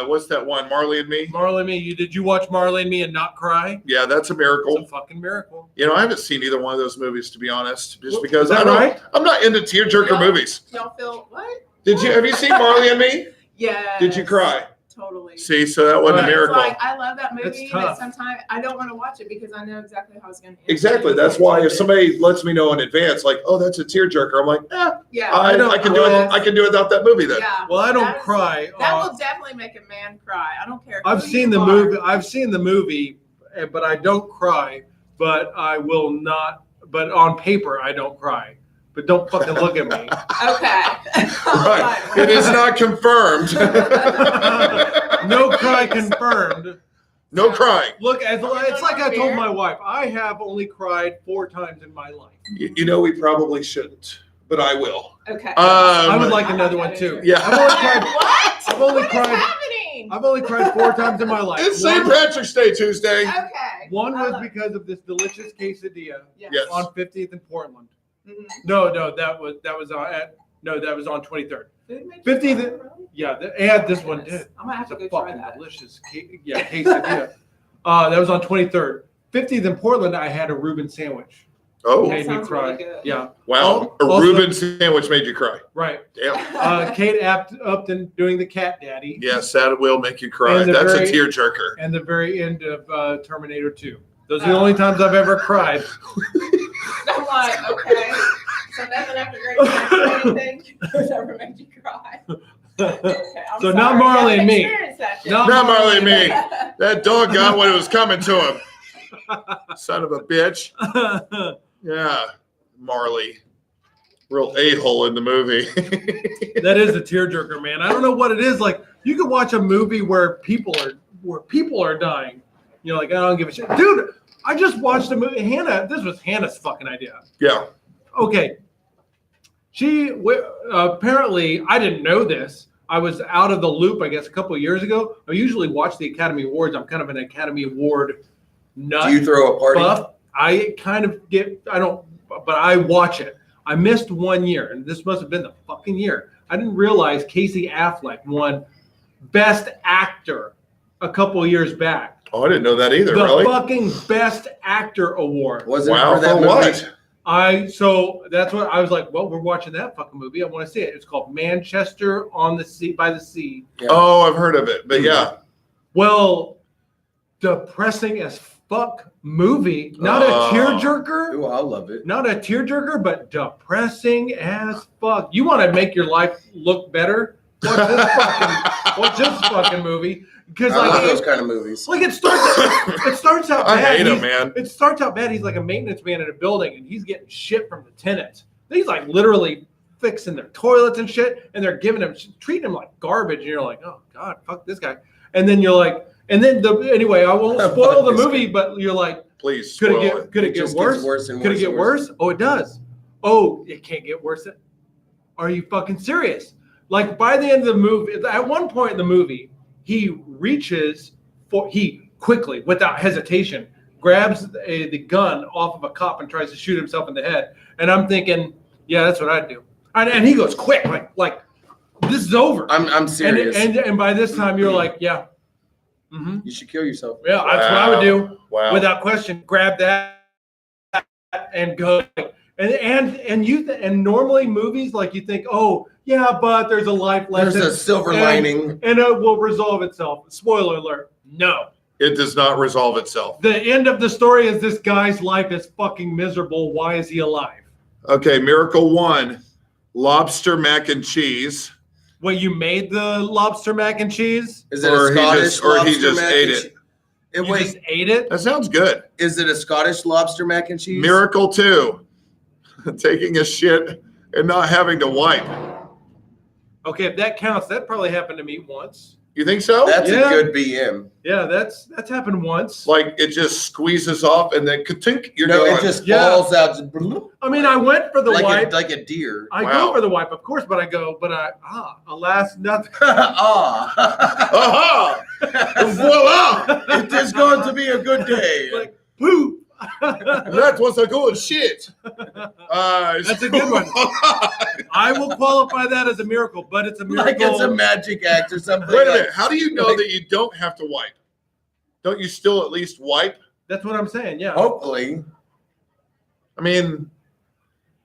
what's that one? Marley and Me. Marley and Me. Did you watch Marley and Me and not cry? Yeah, that's a It's miracle. a fucking miracle. You know, I haven't seen either one of those movies, to be honest, just Well, because is that I don't. right? I'm not into tearjerker Yeah. movies. Y'all feel what? Have you seen Marley and Me? Yeah. Did you cry? Totally. See, so that wasn't a Right. It's miracle. like I love that movie, It's but tough. sometimes I don't want to watch it because I know exactly how it's going to end. Exactly. That's why if somebody lets me know in advance, like, oh, that's a tearjerker, I'm like, Yeah. I don't- can do it. I can do without that movie then. Yeah. Well, I don't That is- cry. That will definitely make a man cry. I don't care. I've who seen you the are. movie. I've seen the movie, but I don't cry. But I will not. But on paper, I don't cry. But don't fucking look at me. Okay. Right. It is not confirmed. No cry confirmed. No crying. Look, it's like I told my wife. I have only cried 4 times in my life. You know, we probably shouldn't, but I will. Okay. I would Um, like another one too. Yeah. I've only cried. What? I've only What is cried- happening? I've only cried 4 times in my life. It's St. Patrick's Day Tuesday. Okay. One I was love- because of this delicious quesadilla Yes. Yes. on 50th in Portland. Mhm. No, that was on 23rd. Food made you 50 cry, the- really? Yeah, and this one Goodness. did. I'm gonna have It's to a go try fucking that. delicious quesadilla. That was on 23rd. 50th in Portland, I had a Reuben sandwich. Oh, That Made me sounds cry. really good. Yeah, wow. A Also- Reuben sandwich made you cry. right. Damn. Kate Upton doing the Cat Daddy. Yes, that will make you cry. And the That's a very- tearjerker. And the very end of Terminator 2. Those are the only times I've ever cried. I'm like, okay. So nothing after great sex or anything has ever made you cry. Okay, I'm So not sorry. Marley You and Me. haven't experienced that yet. Not Not Marley and Me. That dog got what it was coming to him. Son of a bitch. Yeah, Marley. Real a-hole in the movie. That is a tearjerker, man. I don't know what it is. Like you could watch a movie where people are dying. You know, like I don't give a shit, dude. I just watched a movie. This was Hannah's fucking idea. Yeah. Okay. Apparently I didn't know this. I was out of the loop, I guess, a couple of years ago. I usually watch the Academy Awards. I'm kind of an Academy Award nut. Do you throw a party? Buff. I kind of but I watch it. I missed 1 year, and this must have been the fucking year. I didn't realize Casey Affleck won Best Actor a couple of years back. Oh, I didn't know that either, The really. fucking Best Actor award. Was it Wow, for that for movie? what? So that's what I was like. Well, we're watching that fucking movie. I want to see it. It's called Manchester on the Sea by the Sea. Yeah. Oh, I've heard of it, but yeah. Well, depressing as fuck movie. Not Oh. a tearjerker. Ooh, I love it. Not a tearjerker, but depressing as fuck. You want to make your life look better? Watch this fucking movie. Because I love like, those kind of movies. it starts out I bad. hate him, He's- man. It starts out bad. He's like a maintenance man in a building, and he's getting shit from the tenants. He's like literally fixing their toilets and shit, and they're treating him like garbage. And you're like, oh god, fuck this guy. And then you're like, anyway, I won't spoil the This movie, but you're like, Please could spoil it it. get just worse? gets worse and Could it worse get and worse? Oh, it does. Oh, it can't get worse. Are you fucking serious? Like by the end of the movie, at one point in the movie, he quickly, without hesitation, grabs the gun off of a cop and tries to shoot himself in the head. And I'm thinking, yeah, that's what I'd do. And he goes quick, like this is over. I'm serious. And by this time, you're like, yeah, You should kill yourself. yeah, that's what I would do. Wow. Without question, grab that and go. And normally movies, like you think, oh yeah, but there's a life There's lesson a silver and- lining. and it will resolve itself. Spoiler alert: no. It does not resolve itself. The end of the story is this guy's life is fucking miserable. Why is he alive? Okay, Miracle 1, lobster mac and cheese. Well, you made the lobster mac and cheese. Is it Or a he Scottish just- or he lobster just mac ate and it. cheese? You Wait, just ate it. That sounds good. is it a Scottish lobster mac and cheese? Miracle 2, taking a shit and not having to wipe. Okay, if that counts, that probably happened to me once. You think so? That's Yeah. a good BM. Yeah, that's happened once. Like it just squeezes off and then ka-tink, you're No, going. it just Yeah. falls out just I mean, I went for the wipe. like a deer. I Wow. go for the wipe, of course, but alas, nothing. Ah. Aha! Voila! It is going to be a good day. Like, poop. That was a good shit. That's a good one. I will qualify that as a miracle, but it's a miracle. Like it's a magic act or something. Wait a like- minute. How do you know that you don't have to wipe? Don't you still at least wipe? That's what I'm saying. Yeah. Hopefully. I mean,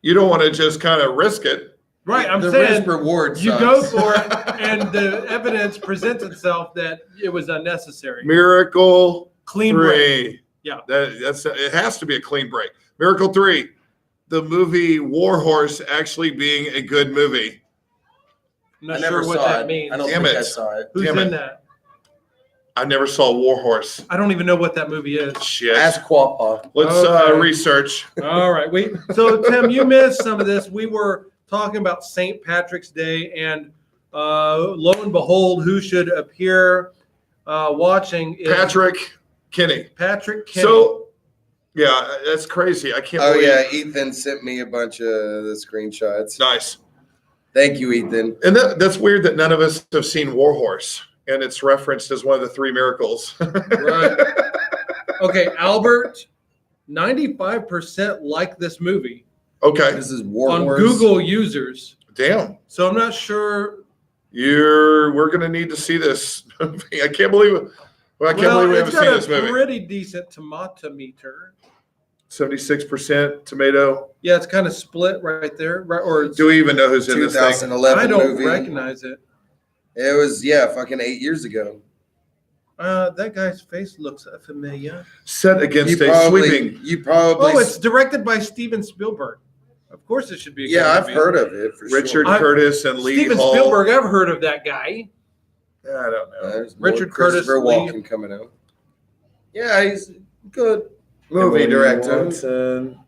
you don't want to just kind of risk it. Right. I'm the saying risk reward you sucks. go for it, and the evidence presents itself that it was unnecessary. Miracle Clean break. 3. Yeah. That's it has to be a clean break. Miracle 3. The movie War Horse actually being a good movie. I'm I not never sure what saw that it. means. I don't Damn think I it. saw it. Who's Damn in it. that? I never saw War Horse. I don't even know what that movie is. Shit. Ask Quapaw. Let's Okay. research. All right. So Tim, you missed some of this. We were talking about St. Patrick's Day, and lo and behold, who should appear watching is Patrick Kinney. Patrick Kinney. So, yeah, that's crazy. I can't Oh believe yeah, Ethan sent me a bunch of the screenshots. Nice. Thank you, Ethan. And that's weird that none of us have seen War Horse, and it's referenced as one of the 3 miracles. Right. Okay, Albert, 95% like this movie Okay. This is War on Horse. Google users. Damn. So I'm not sure. We're gonna need to see this movie. I can't believe it. Well, I can't believe we it's haven't seen got this a movie. pretty decent tomato meter. 76% tomato. Yeah, it's kind of split right there. Right, or it's, Do we even know who's in this thing? 2011 I don't movie. recognize it. It was fucking 8 years ago. That guy's face looks familiar. Set against a sweeping. You probably. Oh, it's directed by Steven Spielberg. Of course, it should be. A good I've movie. heard of it for Richard sure. Curtis and Lee Steven Hall. Spielberg. I've heard of that guy. I don't know. There's more Richard Curtis, Christopher Lee- Walken coming out. Yeah, he's a good movie director. Watson.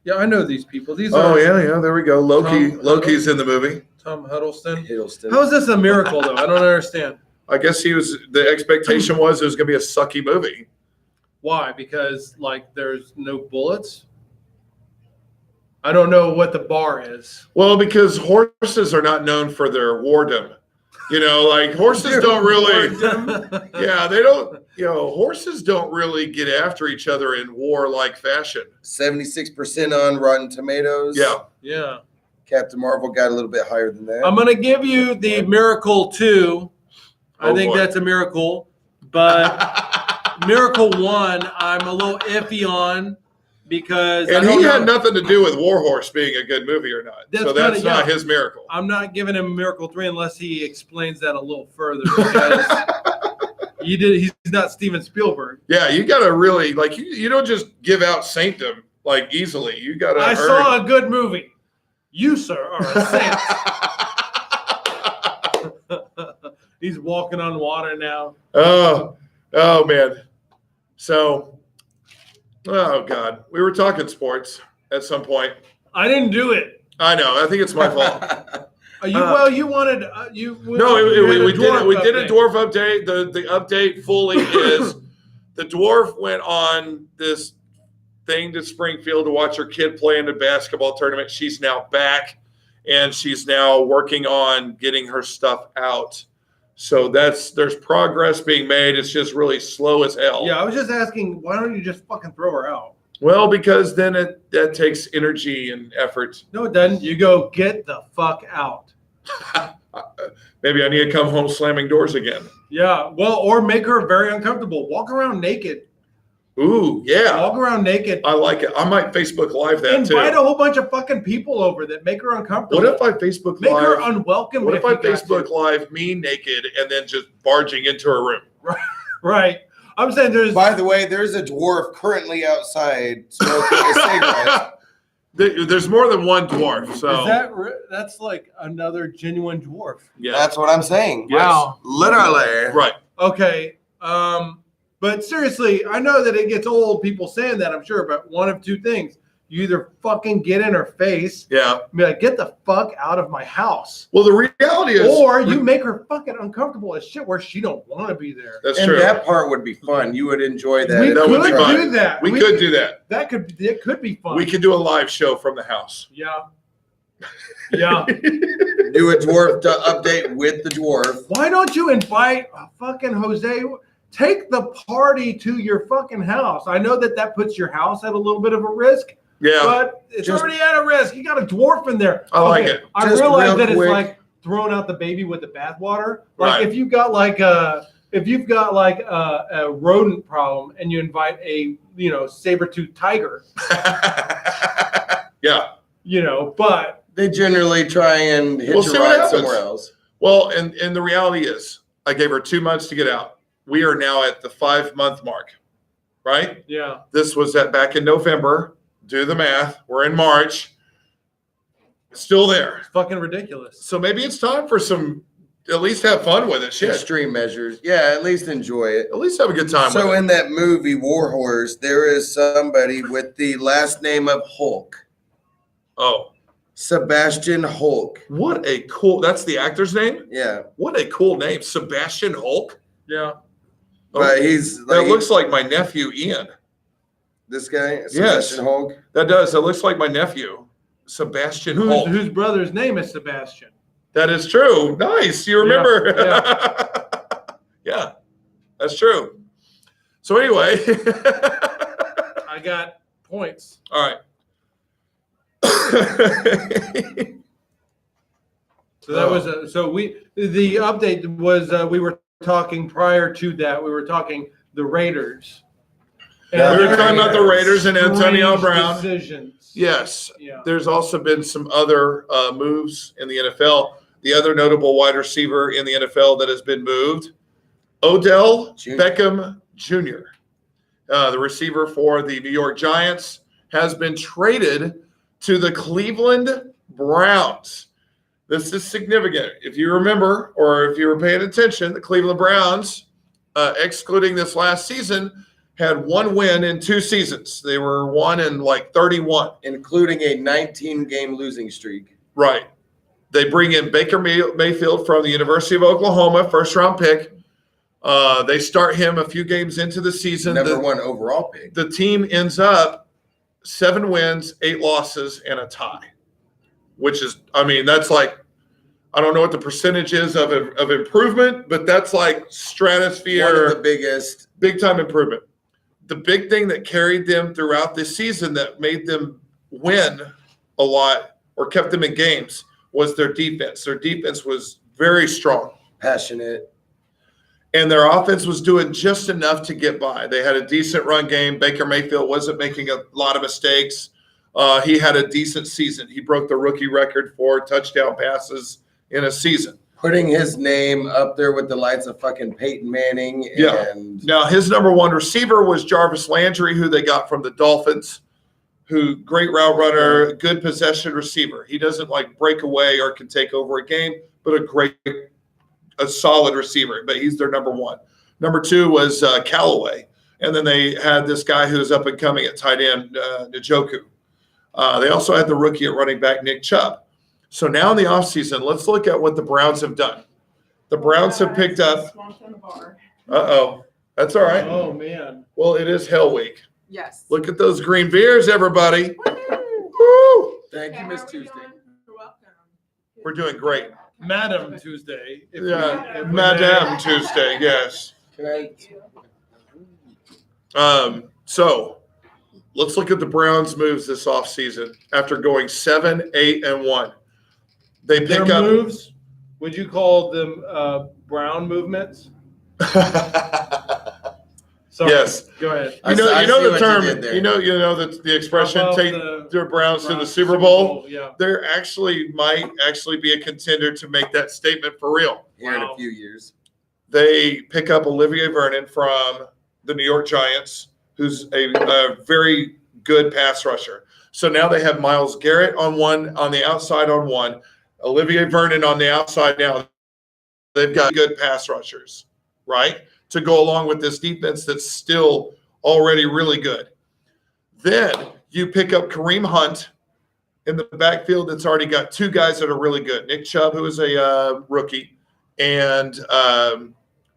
Yeah, I know these people. These Oh are yeah, there we go. Loki. Tom- Loki's in the movie. Tom Huddleston. Hiddleston. How is this a miracle, though? I don't understand. I guess the expectation was it was gonna be a sucky movie. Why? Because like there's no bullets. I don't know what the bar is. Well, because horses are not known for their wardom. You know, like horses don't really. Yeah, they don't. You know, horses don't really get after each other in war-like fashion. 76% on Rotten Tomatoes. Yeah. Yeah. Captain Marvel got a little bit higher than that. I'm gonna give you the Miracle 2. I Oh, think boy. that's a miracle, but Miracle 1, I'm a little iffy on because I And don't he know. had nothing to do with War Horse being a good movie or not. That's So that's kinda- not yeah. his miracle. I'm not giving him Miracle 3 unless he explains that a little further because he's not Steven Spielberg. Yeah, you got to really like you don't just give out saintdom like easily. You got to. I saw a good movie. You, sir, are a saint. He's walking on water now. Oh man. So, oh God, we were talking sports at some point. I didn't do it. I know. I think it's my fault. You wanted you. No, you had a we did dwarf it. We did a update. dwarf update. The update fully is the dwarf went on this thing to Springfield to watch her kid play in the basketball tournament. She's now back, and she's now working on getting her stuff out. So there's progress being made. It's just really slow as hell. Yeah, I was just asking, why don't you just fucking throw her out? Well, because then that takes energy and effort. No, it doesn't. You go get the fuck out. Maybe I need to come home slamming doors again. Yeah, well, or make her very uncomfortable. Walk around naked. Ooh, yeah. Walk around naked. I like it. I might Facebook Live that Invite too. a whole bunch of fucking people over that make her uncomfortable. What if I Facebook make her Live? unwelcome? What if I you got Facebook to. Live me naked and then just barging into her room? Right. I'm saying there's. By the way, there's a dwarf currently outside smoking a cigarette. There's more than one dwarf, so Is that that's like another genuine dwarf? yeah, That's what I'm saying. Yes. Wow. Literally. right. Okay. But seriously, I know that it gets old people saying that, I'm sure, but one of two things. You either fucking get in her face, Yeah. be like, get the fuck out of my house. Well, the reality is, Or you make her fucking uncomfortable as shit where she don't want to be there. that's And true. that part would be fun. You would enjoy that. We that would could be fun. do that. we could do that. It could be fun. We could do a live show from the house. Yeah. Yeah. Do a dwarf update with the dwarf. Why don't you invite fucking Jose? take the party to your fucking house. I know that puts your house at a little bit of a risk, Yeah. but it's Just- already at a risk. You got a dwarf in there. I like it. I Just realize real that quick. it's like throwing out the baby with the bathwater. Like Right. if you've got like a rodent problem and you invite a saber-toothed tiger, Yeah. but They generally try and hitch We'll a see what ride happens. somewhere else. Well, and the reality is, I gave her 2 months to get out. We are now at the 5-month mark, right? yeah. This was back in November. Do the math. We're in March. Still there. It's fucking ridiculous. So maybe it's time for at least have fun with it. Shit. Extreme measures. Yeah, at least enjoy it. At least have a good time So with it. in that movie War Horse, there is somebody with the last name of Hulk. Oh, Sebastian Hulk. what a cool, that's the actor's name? Yeah. What a cool name. Sebastian Hulk. Yeah. But he's That like looks like my nephew, Ian. this guy, Sebastian Hulk. That does. That looks like my nephew, Sebastian Hulk. Whose brother's name is Sebastian. That is true. Nice. You remember. Yeah, Yeah, that's true. So anyway, I got points. all right. So that was the update was we were talking prior to that. We were talking the Raiders. Yeah, we were talking about the Raiders and Antonio Strange Brown. decisions. Yes. Yeah. There's also been some other moves in the NFL. The other notable wide receiver in the NFL that has been moved, Odell Jr. Beckham Jr., the receiver for the New York Giants, has been traded to the Cleveland Browns. This is significant. If you remember, or if you were paying attention, the Cleveland Browns, excluding this last season, had 1 win in 2 seasons. They were 1 in like 31. Including a 19-game losing streak. Right. They bring in Baker Mayfield from the University of Oklahoma, first-round pick. They start him a few games into the season. Number 1 overall pick. The team ends up 7 wins, 8 losses, and a tie, which is, that's like, I don't know what the percentage is of improvement, but that's like One of stratosphere, the biggest. big-time improvement. The big thing that carried them throughout this season that made them win a lot or kept them in games was their defense. Their defense was very strong. Passionate. And their offense was doing just enough to get by. They had a decent run game. Baker Mayfield wasn't making a lot of mistakes. He had a decent season. He broke the rookie record for touchdown passes in a season. Putting his name up there with the likes of fucking Peyton Manning. Yeah. And Now, his number 1 receiver was Jarvis Landry, who they got from the Dolphins, who great route runner, good possession receiver. He doesn't like break away or can take over a game, but a solid receiver, but he's their number 1. Number 2 was Callaway. And then they had this guy who's up and coming at tight end, Njoku. They also had the rookie at running back, Nick Chubb. So now in the offseason, let's look at what the Browns have done. The Browns have picked up. Uh-oh. That's all right. Oh man. Well, it is Hell Week. Yes. Look at those green beers, everybody. Woo! Woo! thank Okay, you, how Miss are we Tuesday. doing? You're welcome. We're doing great. Madam Tuesday. if we- Yeah, if we Madame may. Tuesday, yes. Can I? So let's look at the Browns' moves this offseason after going 7, 8, and 1. They Their pick up. moves. Would you call them Brown movements? Sorry. Yes. Go ahead. I You know see the what term. you did there. You know the expression. Above Take the their Browns to the Browns Super Bowl. Yeah. There might actually be a contender to make that statement for real. Here in Wow. a few years. They pick up Olivier Vernon from the New York Giants, who's a very good pass rusher. So now they have Myles Garrett on the outside on 1, Olivier Vernon on the outside now. They've got good pass rushers, right? To go along with this defense that's still already really good. Then you pick up Kareem Hunt in the backfield that's already got 2 guys that are really good. Nick Chubb, who is a rookie, and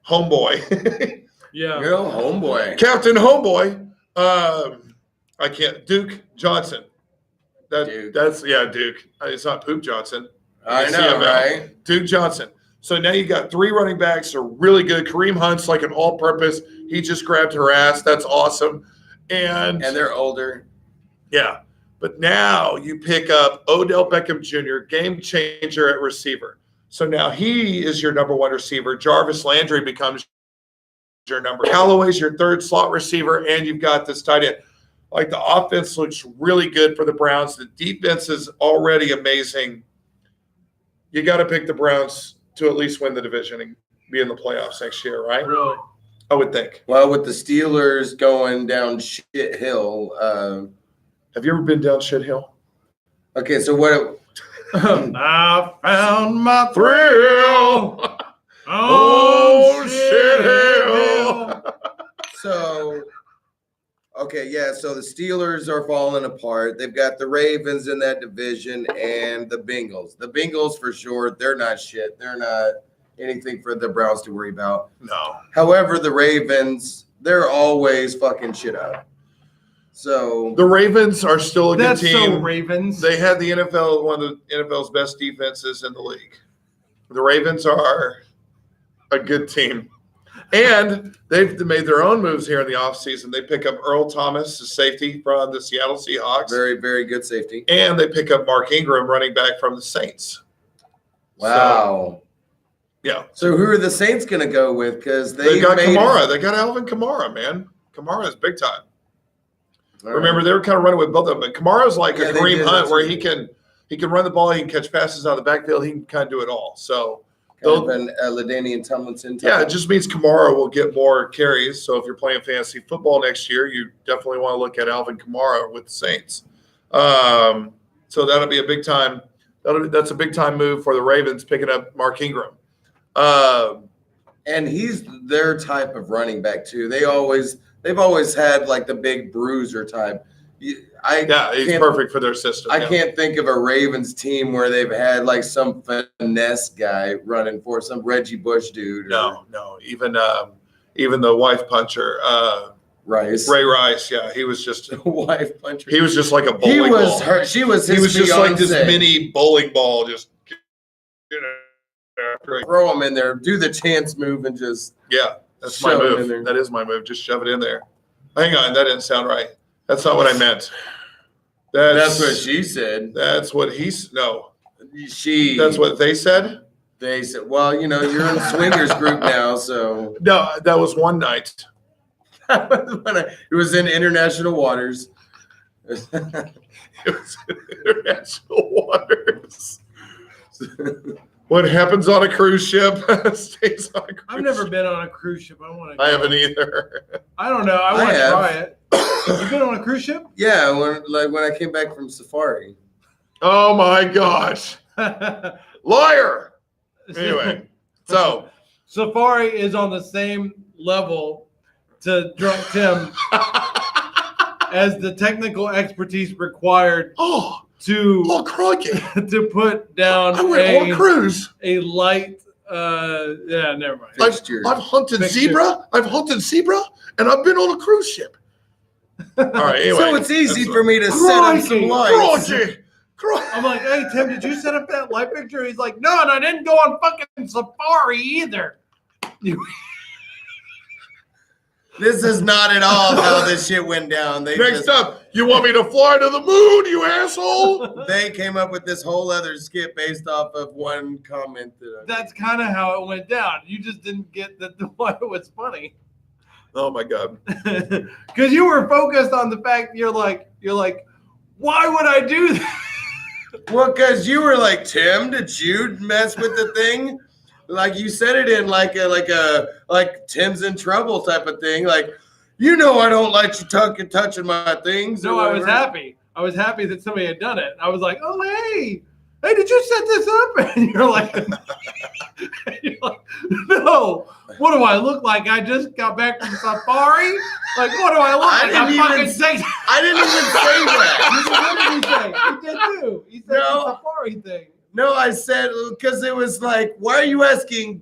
Homeboy. Yeah. Yo, homeboy. Captain Homeboy. Duke Johnson. Duke. That's Duke. It's not Poop Johnson. I know, CML. right? Duke Johnson. So now you got 3 running backs are really good. Kareem Hunt's like an all-purpose. He just grabbed her ass. That's awesome. And they're older. yeah. But now you pick up Odell Beckham Jr., game changer at receiver. So now he is your number 1 receiver. Jarvis Landry becomes your number. Callaway's your 3rd slot receiver, and you've got this tight end. Like the offense looks really good for the Browns. The defense is already amazing. You got to pick the Browns to at least win the division and be in the playoffs next year, right? Really? I would think. Well, with the Steelers going down shit hill, Have you ever been down shit hill? okay, so what? I found my Thrill. Oh, shit hill. So, okay, yeah. So the Steelers are falling apart. They've got the Ravens in that division and the Bengals. The Bengals, for sure, they're not shit. They're not anything for the Browns to worry about. No. However, the Ravens, they're always fucking shit up. So The Ravens are still a good That's team. so Ravens. They had the NFL, one of the NFL's best defenses in the league. The Ravens are a good team. And they've made their own moves here in the offseason. They pick up Earl Thomas, a safety from the Seattle Seahawks. very, very good safety. And they pick up Mark Ingram, running back from the Saints. Wow. Yeah. So who are the Saints going to go with? Because They got Kamara. They got Alvin Kamara, man. Kamara is big time. Remember, they were kind of running with both of them. But Kamara's like Yeah, a they Kareem did, Hunt that's where right. he can run the ball, he can catch passes out of the backfield, he can kind of do it all. So Kind of an LaDainian Tomlinson type. yeah, it just means Kamara will get more carries. So if you're playing fantasy football next year, you definitely want to look at Alvin Kamara with the Saints. So that'll be a big time. That's a big time move for the Ravens picking up Mark Ingram. And he's their type of running back too. They've always had like the big bruiser type. Yeah, he's can't- perfect for their system. I yeah. can't think of a Ravens team where they've had like some finesse guy running for some Reggie Bush dude. Or No. Even the wife puncher, Rice. Ray Rice. Yeah, he was just Wife puncher. he was just like a bowling He was ball. her. She was his He was just like this fiancé. mini bowling ball, just after Throw him in there. Do the chance move and just. yeah, that's my Shove it in move. there. That is my move. Just shove it in there. Hang on, that didn't sound right. That's not what I meant. That's what she said. That's what he's no. She. That's what they said. they said. Well, you're in a swingers group now, so No, that was one night. it was in international waters. It was in international waters. What happens on a cruise ship stays on a cruise I've never ship. been on a cruise ship. I want to. I haven't either. I don't know. I want to have. try it. You been on a cruise ship? Yeah, when I came back from safari. Oh my gosh. Lawyer. Anyway, so Safari is on the same level to Drunk Tim as the technical expertise required oh to crikey. to put down I went on a cruise. a light. Yeah, never mind. Fixture. I've hunted Fixture. zebra. I've hunted zebra, and I've been on a cruise ship. All right. Anyway, So it's easy that's for me to set up some Crikey. lights. Crikey. I'm like, hey Tim, did you set up that light picture? He's like, no, and I didn't go on fucking Safari either. This is not at all how this shit went down. Next up, you want me to fly to the moon, you asshole? They came up with this whole other skit based off of one comment that I That's kind of how it went down. You just didn't get that why it was funny. Oh my god. Because you were focused on the fact you're like, why would I do that? Well, because you were like, Tim, did you mess with the thing? Like you said it in like Tim's in trouble type of thing. Like, I don't like you touching my things. No, or I was whatever. happy. I was happy that somebody had done it. I was like, oh hey, did you set this up? And you're like, no. What do I look like? I just got back from safari. Like, what do I look I like? didn't I'm even fucking six. I didn't even say that. What did he say? He did too. He said No. the safari thing. No, I said because it was like, why are you asking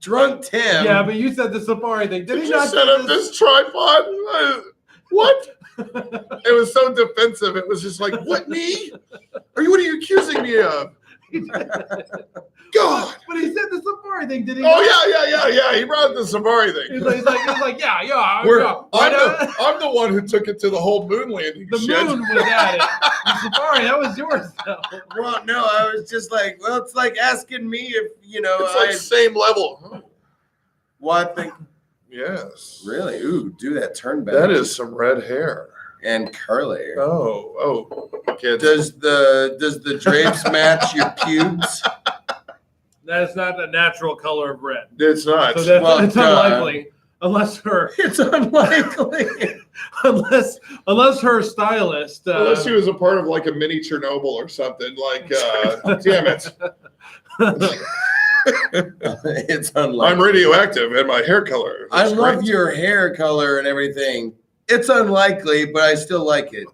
Drunk Tim? Yeah, but you said the safari thing. Did Did he you not set say up this tripod? What? It was so defensive. It was just like, what, me? What are you accusing me of? God. But he said the safari thing, did he? Oh yeah. He brought the safari thing. He's like, yeah. I'm the one who took it to the whole moon landing. The shit. moon was at it. The safari, that was yours, though. Well, no, I was just like, well, it's like asking me if, It's like same level. well, I think, Yes. really, ooh, do that turn back. That is some red hair. And curly. Oh, kids. Does the drapes match your pubes? That's not the natural color of red. It's not. So that's Well, it's unlikely. Unless her It's unlikely. unless her stylist Unless he was a part of like a mini Chernobyl or something. Like, damn it, It's unlikely. I'm radioactive and my hair color. I looks love great. your hair color and everything. It's unlikely, but I still like it.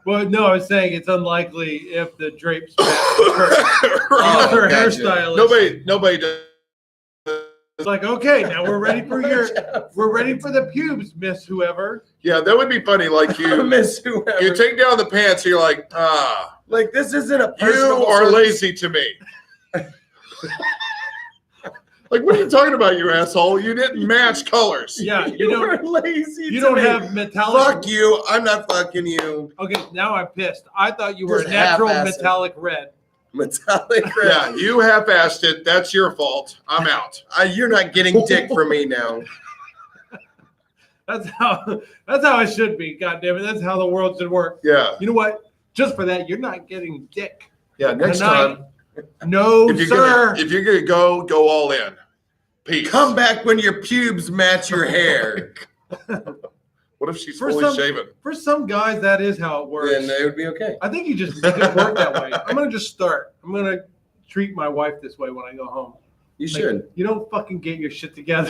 well, no, I was saying it's unlikely if the drapes match her. Unless her Gotcha. hairstylist. Nobody does. It's like, okay, now we're ready for the pubes, Miss Whoever. Yeah, that would be funny. Like you Miss whoever. you take down the pants, and you're like, Like, this isn't a you personal are service. lazy to me. Like, what are you talking about, you asshole? You didn't match colors. Yeah, You are lazy. you to don't me. have metallic. Fuck you. I'm not fucking you. Okay, now I'm pissed. I thought you were Just a natural half-ass it. metallic red. Metallic red. Yeah, you half-assed it. That's your fault. I'm out. You're not getting dick from me now. That's how it should be. God damn it, that's how the world should work. Yeah, You know what? Just for that, you're not getting dick. yeah. Next Tonight. time, No, if you're sir. gonna go all in. Peace. Come back when your pubes match your hair. What if she's For fully some- shaven? For some guys, that is how it works. Then it would be okay. I think you just make it work that way. I'm gonna just start. I'm gonna treat my wife this way when I go home. You Like, should. you don't fucking get your shit together.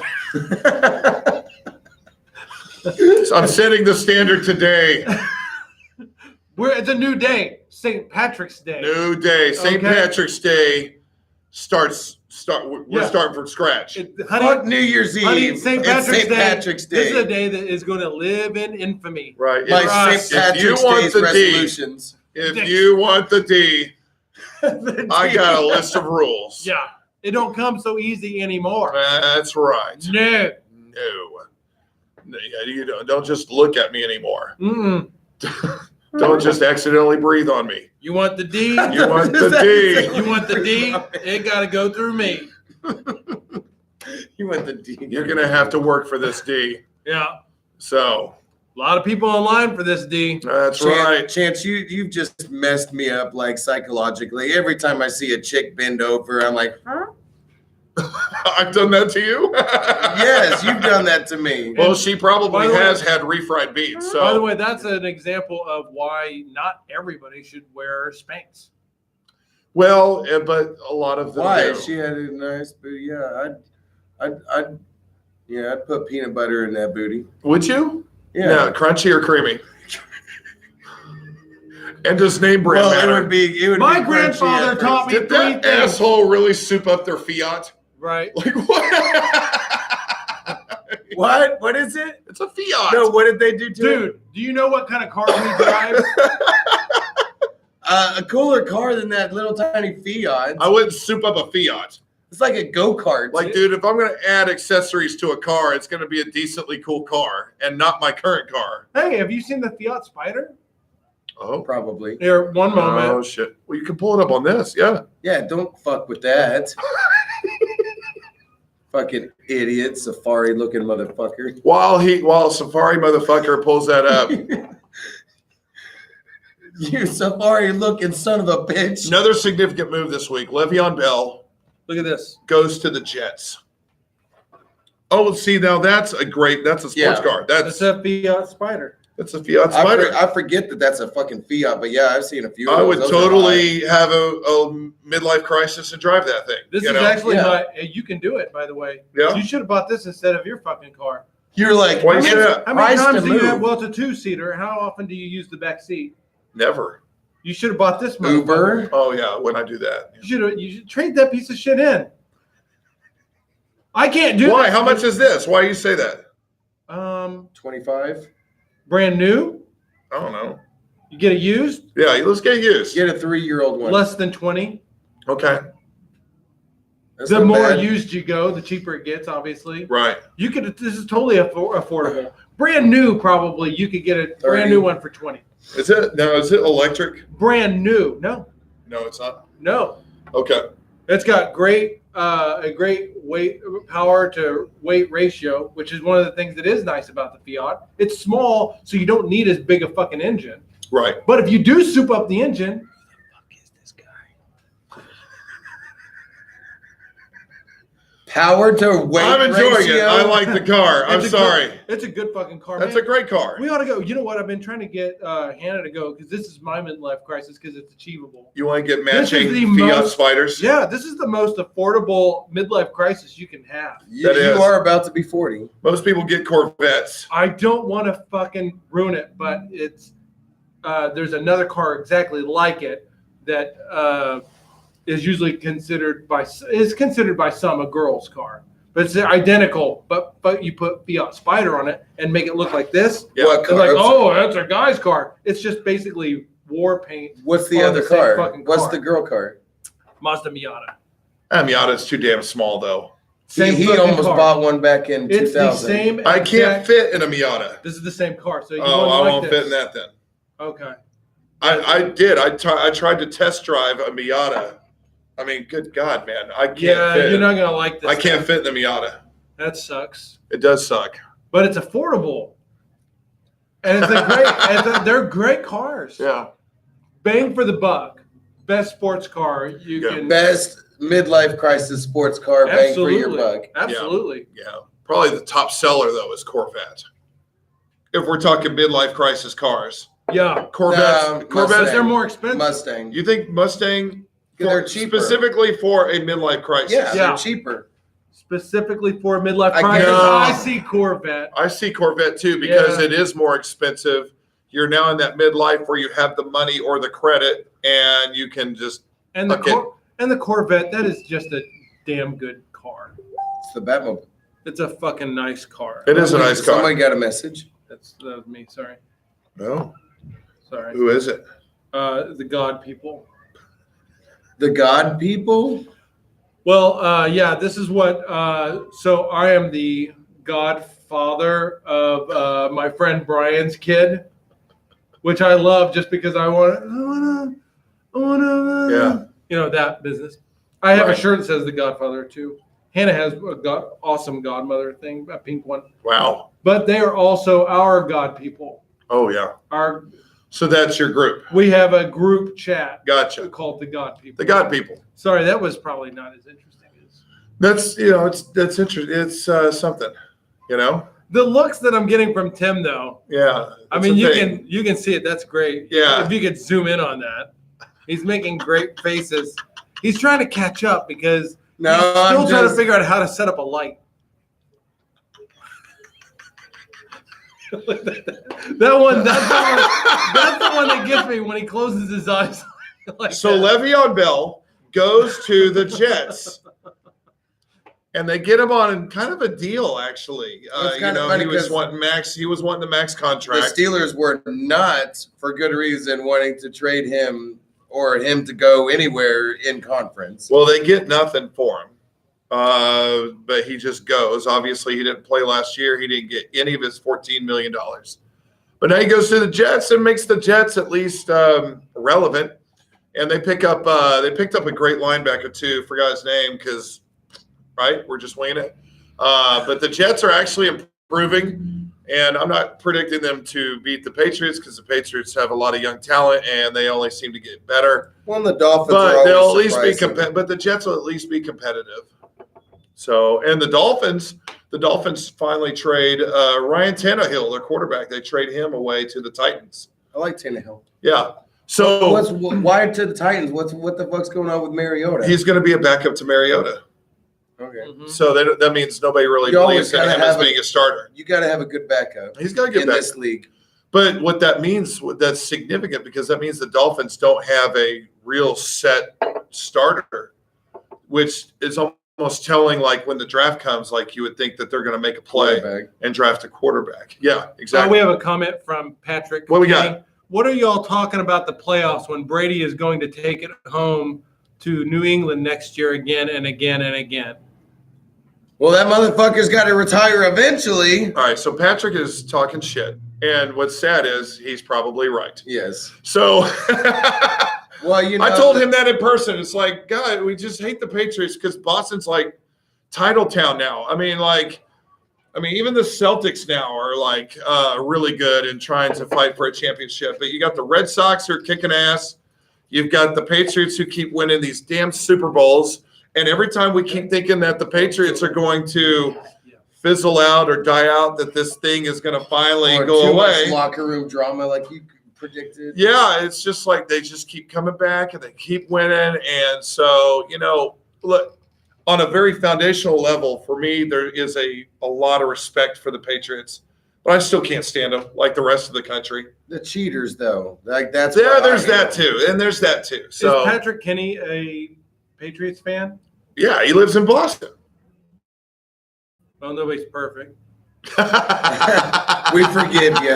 I'm setting the standard today. It's a new day, St. Patrick's Day. New day, St. Okay. Patrick's Day We're Yeah. starting from scratch. Fuck Honey, New Year's honey, Eve. St. It's Patrick's St. Day. Patrick's This is a Day. day that is going to live in infamy. Right. My For us. St. If you Patrick's want Day's the D, resolutions. If you want the D, I got a list of rules. Yeah, it don't come so easy anymore. That's right. No. No, you don't just look at me anymore. Mm-mm. Don't just accidentally breathe on me. You want the D? You want the D. You want the D? It got to go through me. You want the D. You're gonna have to work for this D. Yeah. So A lot of people online for this D. that's right. Chance, you've just messed me up like psychologically. Every time I see a chick bend over, I'm like, huh? I've done that to you. Yes, you've done that to me. Well, she By probably the way- has had refried beans. So By the way, that's an example of why not everybody should wear Spanx. well, but a lot of them Why? do. She had a nice booty. Yeah, I'd put peanut butter in that booty. Would you? Yeah. Crunchy or creamy? And does name brand Well, matter? it would My be crunchy grandfather at taught first. me- Did that three things. asshole really soup up their Fiat? Right. Like what? What? What is it? It's a Fiat. No, what did they do to it? Dude, do you know what kind of car we drive? A cooler car than that little tiny Fiat. I wouldn't soup up a Fiat. It's like a go-kart. Like, dude, if I'm going to add accessories to a car, it's going to be a decently cool car and not my current car. Hey, have you seen the Fiat Spider? Oh, Probably. Here, one moment. oh shit. Well, you can pull it up on this. Yeah. Yeah, don't fuck with that. Fucking idiot, safari-looking motherfucker. While Safari motherfucker pulls that up, You safari-looking son of a bitch. another significant move this week. Le'Veon Bell Look at this. goes to the Jets. Oh, see, now that's a sports Yeah. car. That's That's a Fiat Spider. a Fiat Spider. I forget that that's a fucking Fiat, but yeah, I've seen a few. I of would those. Those are totally have a midlife crisis and drive that thing. This you is know? actually Yeah. you can do it, by the way. Yeah? You should have bought this instead of your fucking car. high. You're like, Why you it's say that? How many priced times to do you have, move. well, it's a two-seater. How often do you use the back seat? Never. You should have bought this motherfucker. Uber. Oh yeah, when I do that. You should trade that piece of shit in. I can't do Why? this. How much is this? Why do you say that? 25. Brand new? I don't know. You get a used, Yeah, let's get used. Get a 3-year-old one. less than 20. Okay, That's The not more bad. used you go, the cheaper it gets, obviously. right. You could. This is totally affordable. Brand new, probably. You could get a 30. brand new one for 20. Is it electric? Brand new. No. No, it's not. No. Okay. It's got a great weight power to weight ratio, which is one of the things that is nice about the Fiat. It's small, so you don't need as big a fucking engine. Right. But if you do soup up the engine, Power to weight I'm enjoying ratio. it. I like the car. I'm it's a sorry. it's a good fucking car. That's man. a great car. We ought to go. You know what? I've been trying to get Hannah to go because this is my midlife crisis because it's achievable. You want to get This is matching the Fiat most- Spiders? Yeah, this is the most affordable midlife crisis you can have. You, That you is. are about to be 40. Most people get Corvettes. I don't want to fucking ruin it, but it's there's another car exactly like it that is usually considered by some a girl's car, but it's identical. But you put Fiat Spider on it and make it look like this. Yeah. What They're like, car? oh, that's a guy's car. It's just basically war paint. What's the on other the same car? fucking What's car. the girl car? Mazda Miata. Miata's too damn small, though. He fucking almost car. bought one back in It's 2000. the same. I can't exact- fit in a Miata. This is the same car, so you Oh, wouldn't I like won't this. fit in that then. Okay. I did. I tried to test drive a Miata. I mean, good God, man. I can't Yeah, fit. you're not gonna like this. I can't fit in the Miata. That sucks. It does suck. But it's affordable, and it's they're great cars. Yeah. Bang for the buck. Best sports car you Yeah. can. Best midlife crisis sports car, bang for your buck. Absolutely. Yeah. Probably the top seller, though, is Corvette. If we're talking midlife crisis cars. Yeah. Corvettes. No, Corvettes. Because they're more expensive. Mustang. You think Mustang They're cheaper. specifically for a midlife crisis? Yeah, Yeah. they're cheaper. Specifically for midlife I crisis, guess- I see Corvette. I see Corvette too because Yeah. it is more expensive. You're now in that midlife where you have the money or the credit, and you can just And the Okay. and the Corvette, that is just a damn good car. It's the Batmobile. It's a fucking nice car. It is a nice car. Somebody got a message. That was me. Sorry. No, Sorry. who is it? The God people. The God people. Well, yeah, this is what. So I am the godfather of my friend Brian's kid, which I love just because I want to. Yeah. You know that business. I have Right. a shirt that says the Godfather too. Hannah has a awesome godmother thing, a pink one. Wow. But they are also our God people. Oh yeah. Our So that's your group. we have a group chat Gotcha. called the God people. The God people. Sorry, that was probably not as interesting as That's that's interesting. It's something. You know. the looks that I'm getting from Tim, though. Yeah. I it's mean, a you thing. can see it. That's great. Yeah. If you could zoom in on that, he's making great faces. He's trying to catch up because No, he's still I'm trying to just. figure out how to set up a light. That one, that's the one that gets me when he closes his eyes. like So that. Le'Veon Bell goes to the Jets, and they get him on kind of a deal. Actually, It's you kind of know, funny he was 'cause wanting max. He was wanting the max The contract. Steelers were not, for good reason, wanting to trade him or him to go anywhere in conference. Well, they get nothing for him, but he just goes. Obviously, he didn't play last year. He didn't get any of his $14 million. But now he goes to the Jets and makes the Jets at least relevant. And they picked up a great linebacker too. Forgot his name because, right, we're just winging it. But the Jets are actually improving. And I'm not predicting them to beat the Patriots because the Patriots have a lot of young talent and they only seem to get better. Well, the Dolphins are But they'll at always least be surprising. but the Jets will at least be competitive. So, and the Dolphins finally trade Ryan Tannehill, their quarterback. They trade him away to the Titans. I like Tannehill. Yeah. So Why to the Titans? What the fuck's going on with Mariota? he's going to be a backup to Mariota. Okay. Mhm. So that means nobody really You always believes in gotta him as have a- being a starter. You got to have a good backup He's got to get in back. this league. But what that means, that's significant because that means the Dolphins don't have a real set starter, which is almost telling, like when the draft comes, like you would think that they're going to make a play Quarterback. and draft a quarterback. Yeah, So exactly. we have a comment from Patrick. What we got? Kenny. what are y'all talking about the playoffs when Brady is going to take it home to New England next year again and again and again? Well, that motherfucker's got to retire eventually. All right, so Patrick is talking shit, and what's sad is he's probably right. Yes. So Well, you know, I told him that in person. It's like, God, we just hate the Patriots because Boston's like title town now. I mean, even the Celtics now are like really good and trying to fight for a championship. But you got the Red Sox who are kicking ass. You've got the Patriots who keep winning these damn Super Bowls. And every time we keep thinking that the Patriots are going to fizzle out or die out, that this thing is going to finally or go too much away. locker room drama, like you predicted. Yeah, it's just like they just keep coming back and they keep winning. And so, look, on a very foundational level, for me, there is a lot of respect for the Patriots. But I still can't stand them like the rest of the country. The cheaters, though, like that's There's that too. And there's that too. So, Is Patrick Kenny a Patriots fan? yeah, he lives in Boston. Well, nobody's perfect. We forgive you.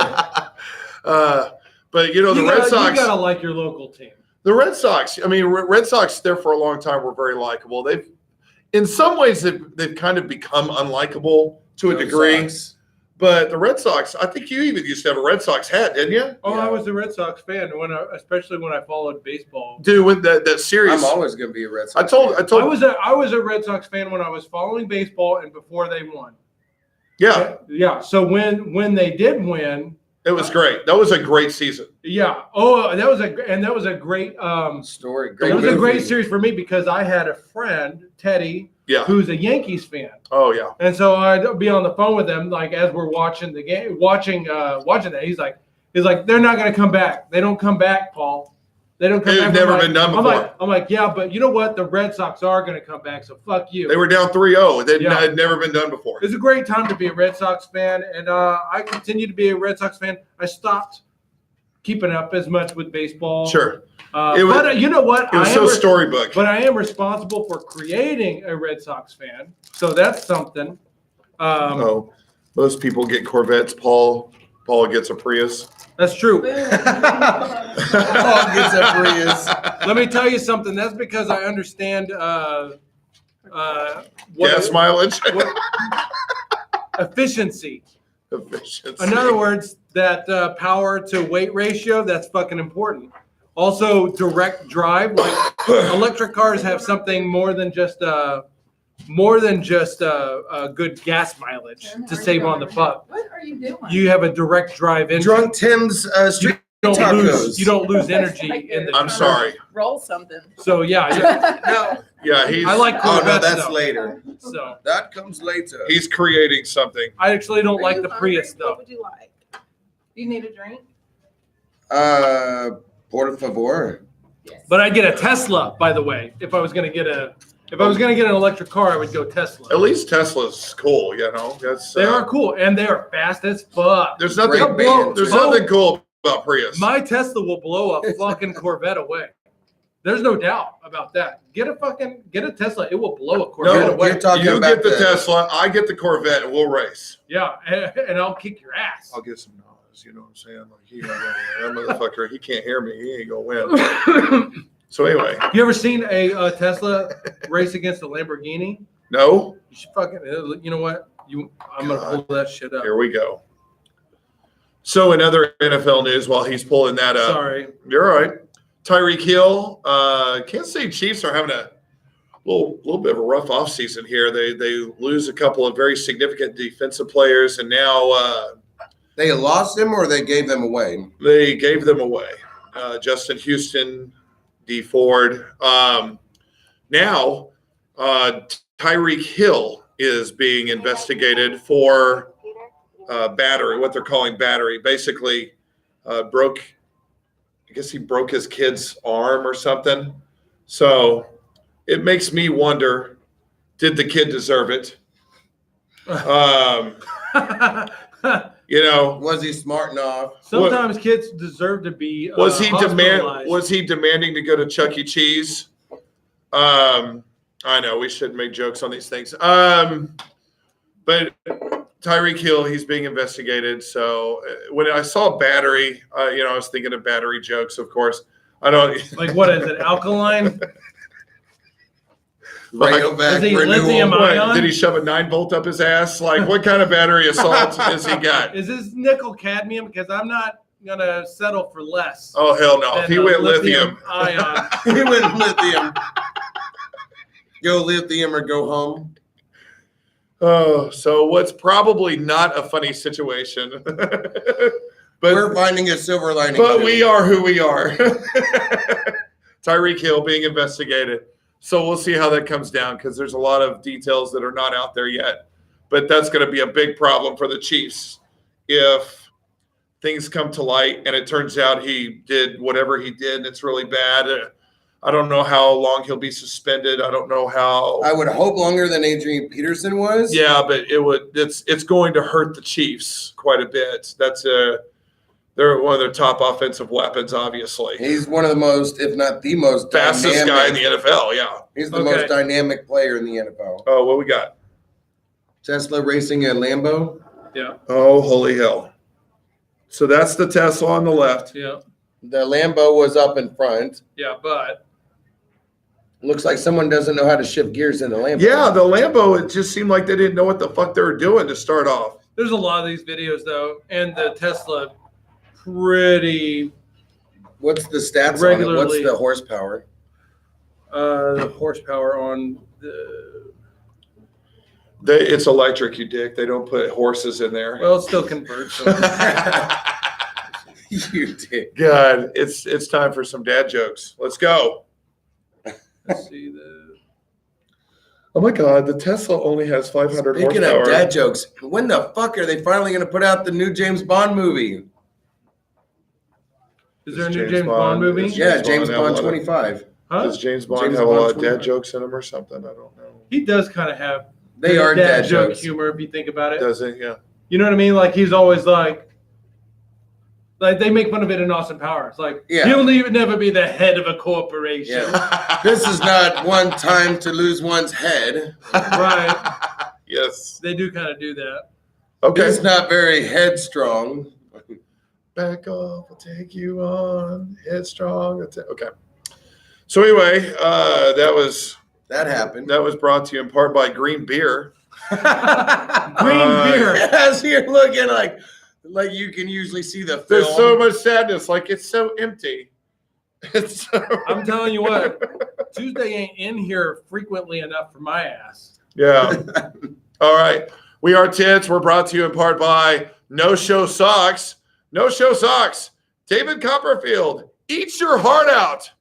But the Red Sox. You gotta like your local team. The Red Sox. I mean, Red Sox there for a long time were very likable. In some ways, they've kind of become unlikable to a degree. Sucks. But the Red Sox, I think you even used to have a Red Sox hat, didn't you? Oh, Yeah. I was a Red Sox fan especially when I followed baseball. Dude, with that series, I'm always gonna be a Red Sox. I told, I was a Red Sox fan when I was following baseball and before they won. yeah, Yeah. So when they did win, it was great. That was a great season. yeah. Oh, that was a great story. that was a movie. great series for me because I had a friend, Teddy, Yeah. who's a Yankees fan. Oh yeah. And so I'd be on the phone with him, like as we're watching the game, watching that. He's like, they're not going to come back. They don't come back, Paul. They don't come They've back. never been done before. I'm like, yeah, but you know what? The Red Sox are going to come back. So fuck you. They were down 3-0. They'd Yeah. had never been done before. It's a great time to be a Red Sox fan, and I continue to be a Red Sox fan. I stopped keeping up as much with baseball. Sure. It was- but you know what? It was so storybook. But I am responsible for creating a Red Sox fan, so that's something. Oh, most people get Corvettes. Paul gets a Prius. That's true. Paul gets a Prius. Let me tell you something. That's because I understand Gas mileage. efficiency. Efficiency. In other words, that power to weight ratio, that's fucking important. Also, direct drive. Like electric cars have something more than just good gas mileage to save on the fuck. What are you doing? You have a direct drive engine. Drunk Tim's street tacos. You don't lose energy in the. I'm sorry. Roll something. So yeah. Yeah, he's I like Oh no, Corvettes, that's though. later. So That comes later. he's creating something. I actually don't Are like you the hungry? Prius though. What would you like? Do you need a drink? Por favor. Yes. But I'd get a Tesla, by the way. If I was gonna get an electric car, I would go Tesla. At least Tesla's cool, That's They are cool and they are fast as fuck. There's nothing. Great band, There's too. nothing cool about Prius. My Tesla will blow a fucking Corvette away. There's no doubt about that. Get a Tesla. It will blow a Corvette No, away. you're talking you about get the Tesla, I get the Corvette, and we'll race. Yeah, and I'll kick your ass. I'll get some knowledge. You know what I'm saying? Like he ain't gonna, that motherfucker, he can't hear me. He ain't gonna win. So anyway, You ever seen a Tesla race against a Lamborghini? no. You should fucking. You know what? I'm gonna pull that shit up. Here we go. So in other NFL news, while he's pulling that up, Sorry. you're all right. Tyreek Hill, Kansas City Chiefs are having a little bit of a rough offseason here. They lose a couple of very significant defensive players, and now They lost him or they gave them away? they gave them away. Justin Houston, D Ford. Now Tyreek Hill is being investigated for battery, what they're calling battery. Basically, I guess he broke his kid's arm or something. So it makes me wonder, did the kid deserve it? Was he smart enough? Sometimes kids deserve to be. Was he hospitalized. demanding to go to Chuck E. Cheese? I know we shouldn't make jokes on these things. But Tyreek Hill, he's being investigated. So when I saw battery, I was thinking of battery jokes, of course. I don't Like, what is it? Alkaline? Rayovac Is he renewal. lithium What, ion? did he shove a 9-volt up his ass? Like, what kind of battery assault has he got? Is this nickel cadmium? Because I'm not gonna settle for less. Oh, hell no. than If he a went lithium. ion. He went lithium. Go lithium or go home. Oh, so what's probably not a funny situation. We're but finding a silver lining. but too. we are who we are. Tyreek Hill being investigated. So we'll see how that comes down because there's a lot of details that are not out there yet. But that's going to be a big problem for the Chiefs if things come to light and it turns out he did whatever he did and it's really bad. I don't know how long he'll be suspended. I don't know how. I would hope longer than Adrian Peterson was. Yeah, but it's going to hurt the Chiefs quite a bit. They're one of their top offensive weapons, obviously. He's one of the most, if not the most Fastest dynamic. guy in the NFL, yeah. He's the Okay. most dynamic player in the NFL. Oh, what we got? Tesla racing a Lambo. Yeah, Oh, holy hell. So that's the Tesla on the left. yeah, The Lambo was up in front. yeah. But Looks like someone doesn't know how to shift gears in the Lambo. Yeah, the Lambo, it just seemed like they didn't know what the fuck they were doing to start off. there's a lot of these videos though, and the Tesla pretty What's the stats on it? What's Regularly. the horsepower? the horsepower on the It's electric, you dick. They don't put horses in there. well, it still converts. So. You did. God, it's time for some dad jokes. Let's go. Let's see the. Oh my God, the Tesla only has 500 Speaking horsepower. of dad jokes, when the fuck are they finally going to put out the new James Bond movie? Is there a Is new James James Bond Bond- movie? is Yeah, James James Bond Bond have a lot of- 25. Huh? Does James Bond James have a Bond lot of dad 25. jokes in him or something? I don't know. He does kind of have They are dad joke jokes. humor if you think about it. Does it? Yeah. You know what I mean? Like he's always like they make fun of it in Austin Powers. Like Yeah. he'll never be the head of a corporation. Yeah. This is not one time to lose one's head. Right. Yes. They do kind of do that. Okay. It's not very headstrong. Back off. I'll take you on. Headstrong. Okay. So anyway, That happened. that was brought to you in part by Green Beer. Green Uh, beer. As you're looking like you can usually see the film. There's so much sadness. Like it's so empty. It's so... I'm telling you what, Tuesday ain't in here frequently enough for my ass. Yeah. All right. We are Tits. We're brought to you in part by No Show Socks. No Show Socks. David Copperfield. Eat your heart out.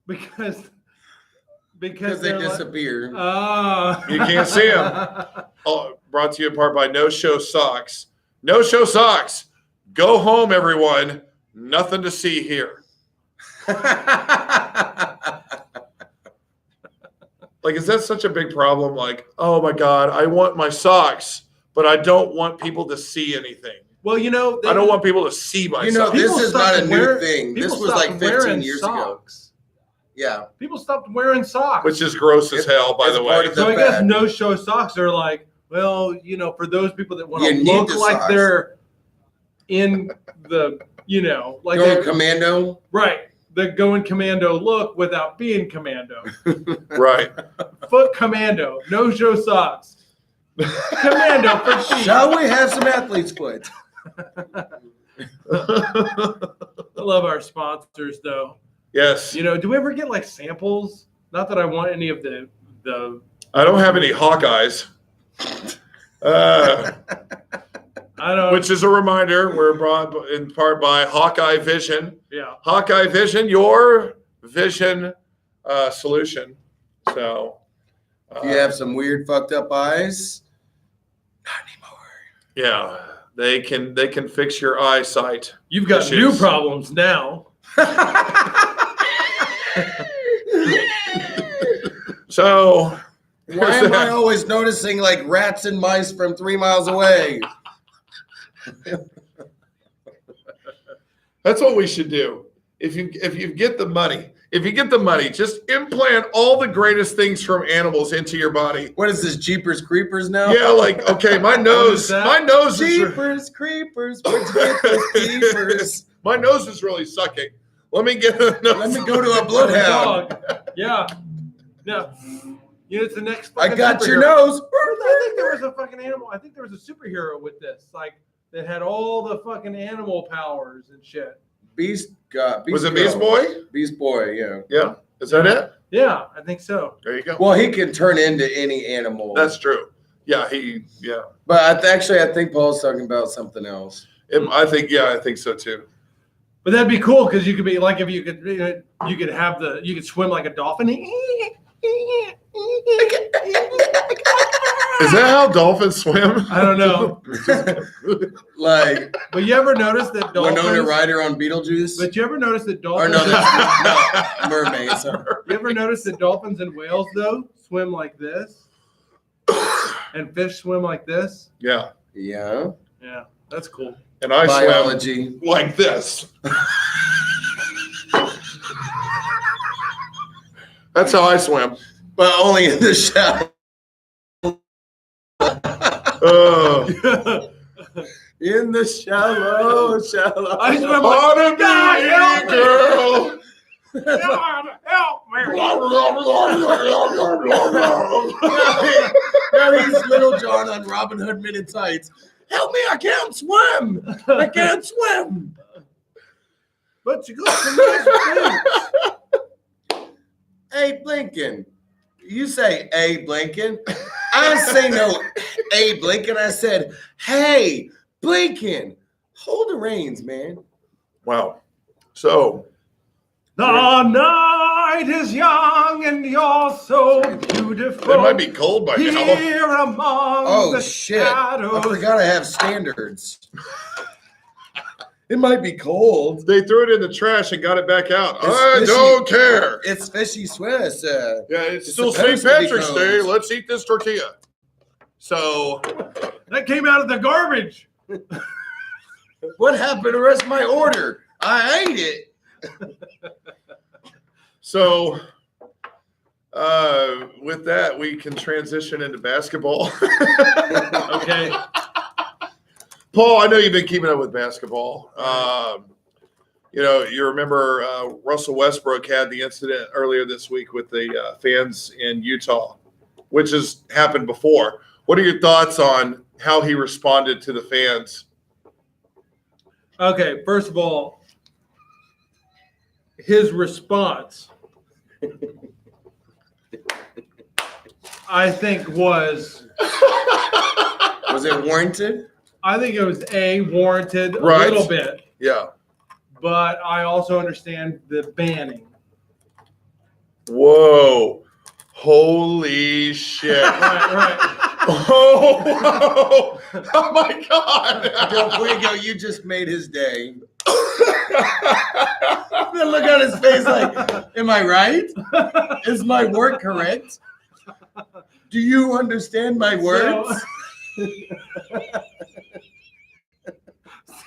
Because because they they're like- disappear. Oh. You can't see 'em. Oh, brought to you in part by No Show Socks. No Show Socks. Go home, everyone. Nothing to see here. Like, is that such a big problem? Like, oh my God, I want my socks, but I don't want people to see anything. Well, you know, I don't want people to see my You know, socks. this People is not a stopped new wearing- thing. This people was like stopped 15 wearing years ago. socks. Yeah. People stopped wearing socks. Which is gross as hell, by it's the part way. of the So I guess fad. no-show socks are like, well, you know, for those people that want You to need look the like socks. they're in the, you know, like Going they're, commando. right, the going commando look without being commando. Right. Foot commando, no-show socks. Commando for feet. Shall we have some athlete's foot? I love our sponsors, though. Yes. You know, do we ever get like samples? Not that I want any of the I don't have any Hawkeyes. I don't. Which is a reminder, we're brought in part by Hawkeye Vision. Yeah. Hawkeye Vision, your vision solution. So, If you have some weird fucked up eyes, not anymore. yeah, they can fix your eyesight. You've got Issues. new problems now. So, Why am I always noticing like rats and mice from 3 miles away? that's what we should do. If you get the money, if you get the money, just implant all the greatest things from animals into your body. What is this, Jeepers Creepers now? Yeah, like, okay, my nose is Jeepers Creepers, where'd you get those peepers? my nose is really sucking. Let me get a nose. Let me go to a bloodhound. Dog. Yeah. Yeah. You know, it's the next. I fucking got your superhero. nose. I think there was a fucking animal. I think there was a superhero with this, like that had all the fucking animal powers and shit. Beast Was it Beast Boy? Beast Boy, yeah. Yeah. Is that it? Yeah, I think so. There you go. Well, he can turn into any animal. That's true. Yeah, But I think Paul's talking about something else. I think so too. But that'd be cool because you could be like if you could you could swim like a dolphin. Is that how dolphins swim? I don't know. Like But you ever notice that dolphins? Winona Ryder on Beetlejuice? But you ever notice that Or dolphins? no, that's no, mermaids. You ever notice that dolphins and whales though swim like this, and fish swim like this? Yeah. Yeah. Yeah, that's cool. And I Biology. swim like this. That's how I swim. But only in the shower. In the shallow. I swim like On a beach, girl. help me. Now he's Little John on Robin Hood Men in Tights. Help me, I can't swim. I can't swim. But you got some nice things. Hey, Blinken. You say, hey, Blinken. I say no, hey, Blinken. I said, hey, Blinken. Hold the reins, man. Wow. So, The night is young and you're so beautiful. it might be cold by now. Here among Oh, the shit. I shadows. forgot I have standards. It might be cold. They threw it in the trash and got it back out. It's I fishy. don't care. It's fishy Swiss. Yeah, it's It's still supposed St. to be Patrick's cold. Day. Let's eat this tortilla. So, That came out of the garbage. What happened to the rest of my order? I ate it. so with that, we can transition into basketball. Okay. Paul, I know you've been keeping up with basketball. You remember Russell Westbrook had the incident earlier this week with the fans in Utah, which has happened before. What are your thoughts on how he responded to the fans? Okay, first of all, his response, I think was it warranted? I think it was warranted a Right. little bit, Yeah. but I also understand the banning. Whoa. Holy shit. Right. Oh, oh my Del God. Fuego, you just made his day. The look on his face like, am I right? Is my word correct? Do you understand my words?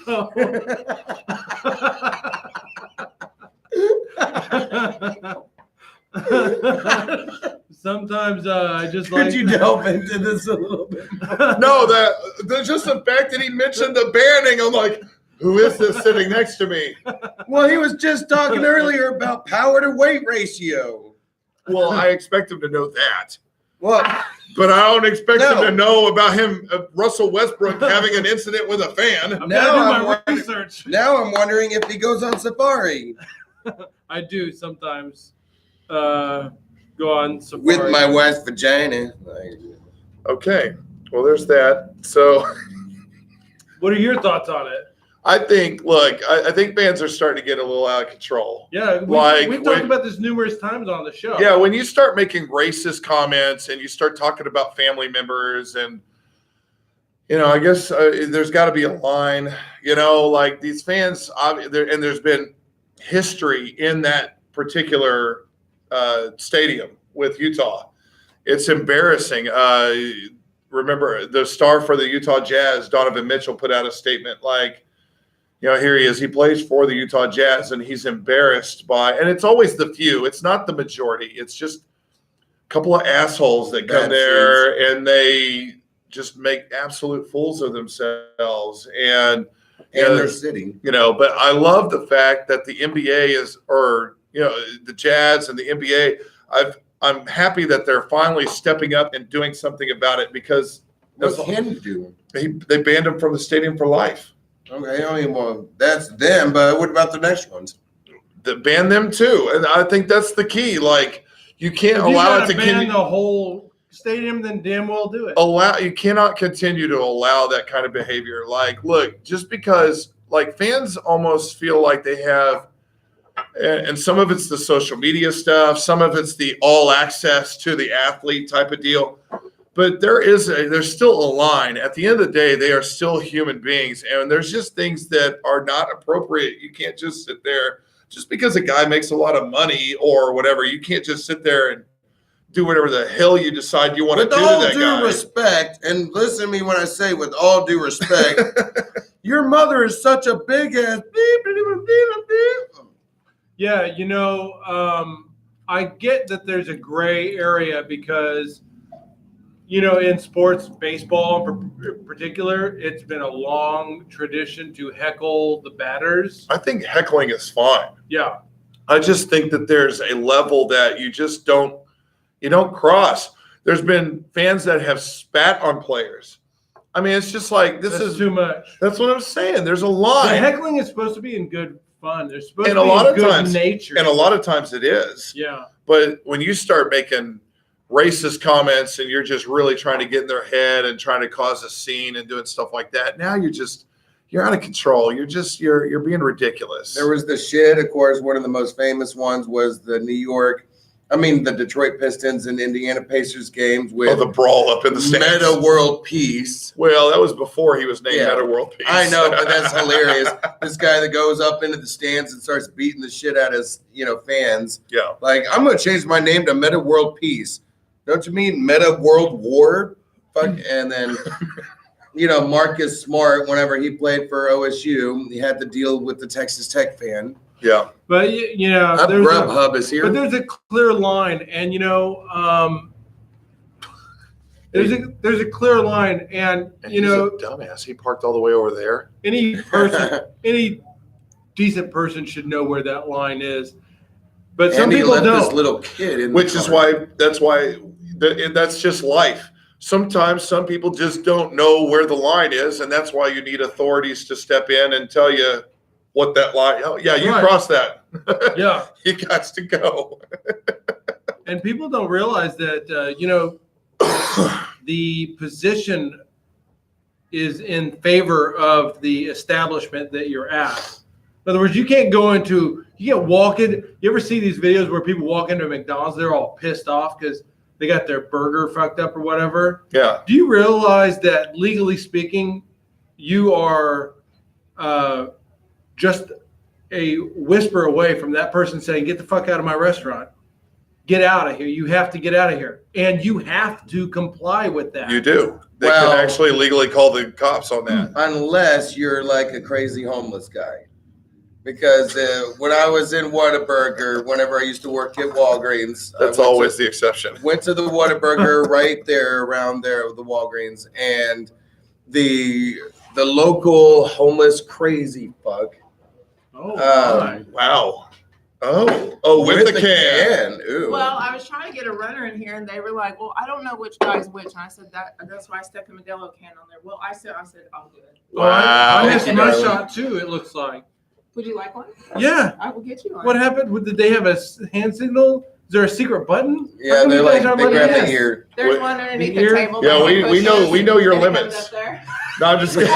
So, sometimes I just like Could you delve into this a little bit? No, there's just the fact that he mentioned the banning. I'm like, who is this sitting next to me? Well, he was just talking earlier about power to weight ratio. Well, I expect him to know that. Well, But I don't expect him No. to know about Russell Westbrook having an incident with a fan. I'm Now gonna I'm do my wondering- research. now I'm wondering if he goes on safari I do sometimes go on safari. with my wife's vagina. Like, Okay, well, there's that. So What are your thoughts on it? I think, look, I think fans are starting to get a little out of control. Yeah, Like, we've when- talked about this numerous times on the show. Yeah, when you start making racist comments and you start talking about family members and, I guess there's got to be a line, like these fans, and there's been history in that particular stadium with Utah. It's embarrassing. Remember the star for the Utah Jazz, Donovan Mitchell, put out a statement like, here he is. He plays for the Utah Jazz, and he's embarrassed by, and it's always the few. It's not the majority. It's just a couple of assholes that come Bad there and they just make absolute fools of themselves. And their city. but I love the fact that the NBA the Jazz and the NBA. I'm happy that they're finally stepping up and doing something about it, because What can you do? they banned him from the stadium for life. Okay, I mean, well, that's them, but what about the next ones? That ban them too, and I think that's the key. Like, you can't If you allow it gotta to ban continue. the whole stadium, then damn well do it. You cannot continue to allow that kind of behavior. Like, look, just because like fans almost feel like they have, and some of it's the social media stuff, some of it's the all access to the athlete type of deal. But there's still a line. At the end of the day, they are still human beings, and there's just things that are not appropriate. You can't just sit there just because a guy makes a lot of money or whatever. You can't just sit there and do whatever the hell you decide you want to With do all to that due guy. respect, and listen to me when I say with all due respect, your mother is such a big ass. Yeah, I get that there's a gray area because, in sports, baseball in particular, it's been a long tradition to heckle the batters. I think heckling is fine. Yeah. I just think that there's a level that you just don't cross. There's been fans that have spat on players. I mean, it's just like That's too much. That's what I'm saying. There's a The line. heckling is supposed to be in good fun. They're supposed And to a be lot in of good times- nature. And a lot of times it is. Yeah. But when you start making racist comments and you're just really trying to get in their head and trying to cause a scene and doing stuff like that, now you're out of control. You're being ridiculous. There was the shit, of course. One of the most famous ones was the the Detroit Pistons and Indiana Pacers games with the brawl up in the stands. Meta World Peace. Well, that was before he was named Yeah. Meta World Peace. I know, but that's hilarious. This guy that goes up into the stands and starts beating the shit out of his, fans. Yeah. Like, I'm going to change my name to Meta World Peace. Don't you mean Meta World War? Fuck. And then, Marcus Smart, whenever he played for OSU, he had to deal with the Texas Tech fan. Yeah. But, there's Grubhub is here. but there's a clear line. And, there's a clear line. And, And he's a dumbass. He parked all the way over there. any decent person should know where that line is. But some and he people left this don't. little kid in Which the is car. that's just life. Sometimes some people just don't know where the line is, and that's why you need authorities to step in and tell you what that line. Oh, yeah, you Right. crossed that. Yeah. You got to go. And people don't realize that, the position is in favor of the establishment that you're at. In other words, you get walking. You ever see these videos where people walk into a McDonald's, they're all pissed off because they got their burger fucked up or whatever? Yeah. Do you realize that legally speaking, you are just a whisper away from that person saying, "Get the fuck out of my restaurant. Get out of here. You have to get out of here." And you have to comply with that. You do. They Well- can actually legally call the cops on that. Unless you're like a crazy homeless guy. Because when I was in Whataburger, whenever I used to work at Walgreens, That's always the exception. went to the Whataburger right there around there with the Walgreens, and the local homeless crazy fuck Oh, my. Wow. Oh, with the can. Ooh. Well, I was trying to get a runner in here, and they were like, "Well, I don't know which guy's which." And I said that's why I stuck a Modelo can on there. Well, I said, I'll do it. Oh, I Wow. missed Thank my you, darling. shot too, it looks like. Would you like one? Yeah. I will get you one. What happened? Did they have a hand signal? Is there a secret button? Yeah, How come they're you guys like, aren't they letting grab us? the ear. There's What- one underneath Here? the table. Yeah, that we he know- pushes, we know your and it comes limits. up there. No, I'm just kidding.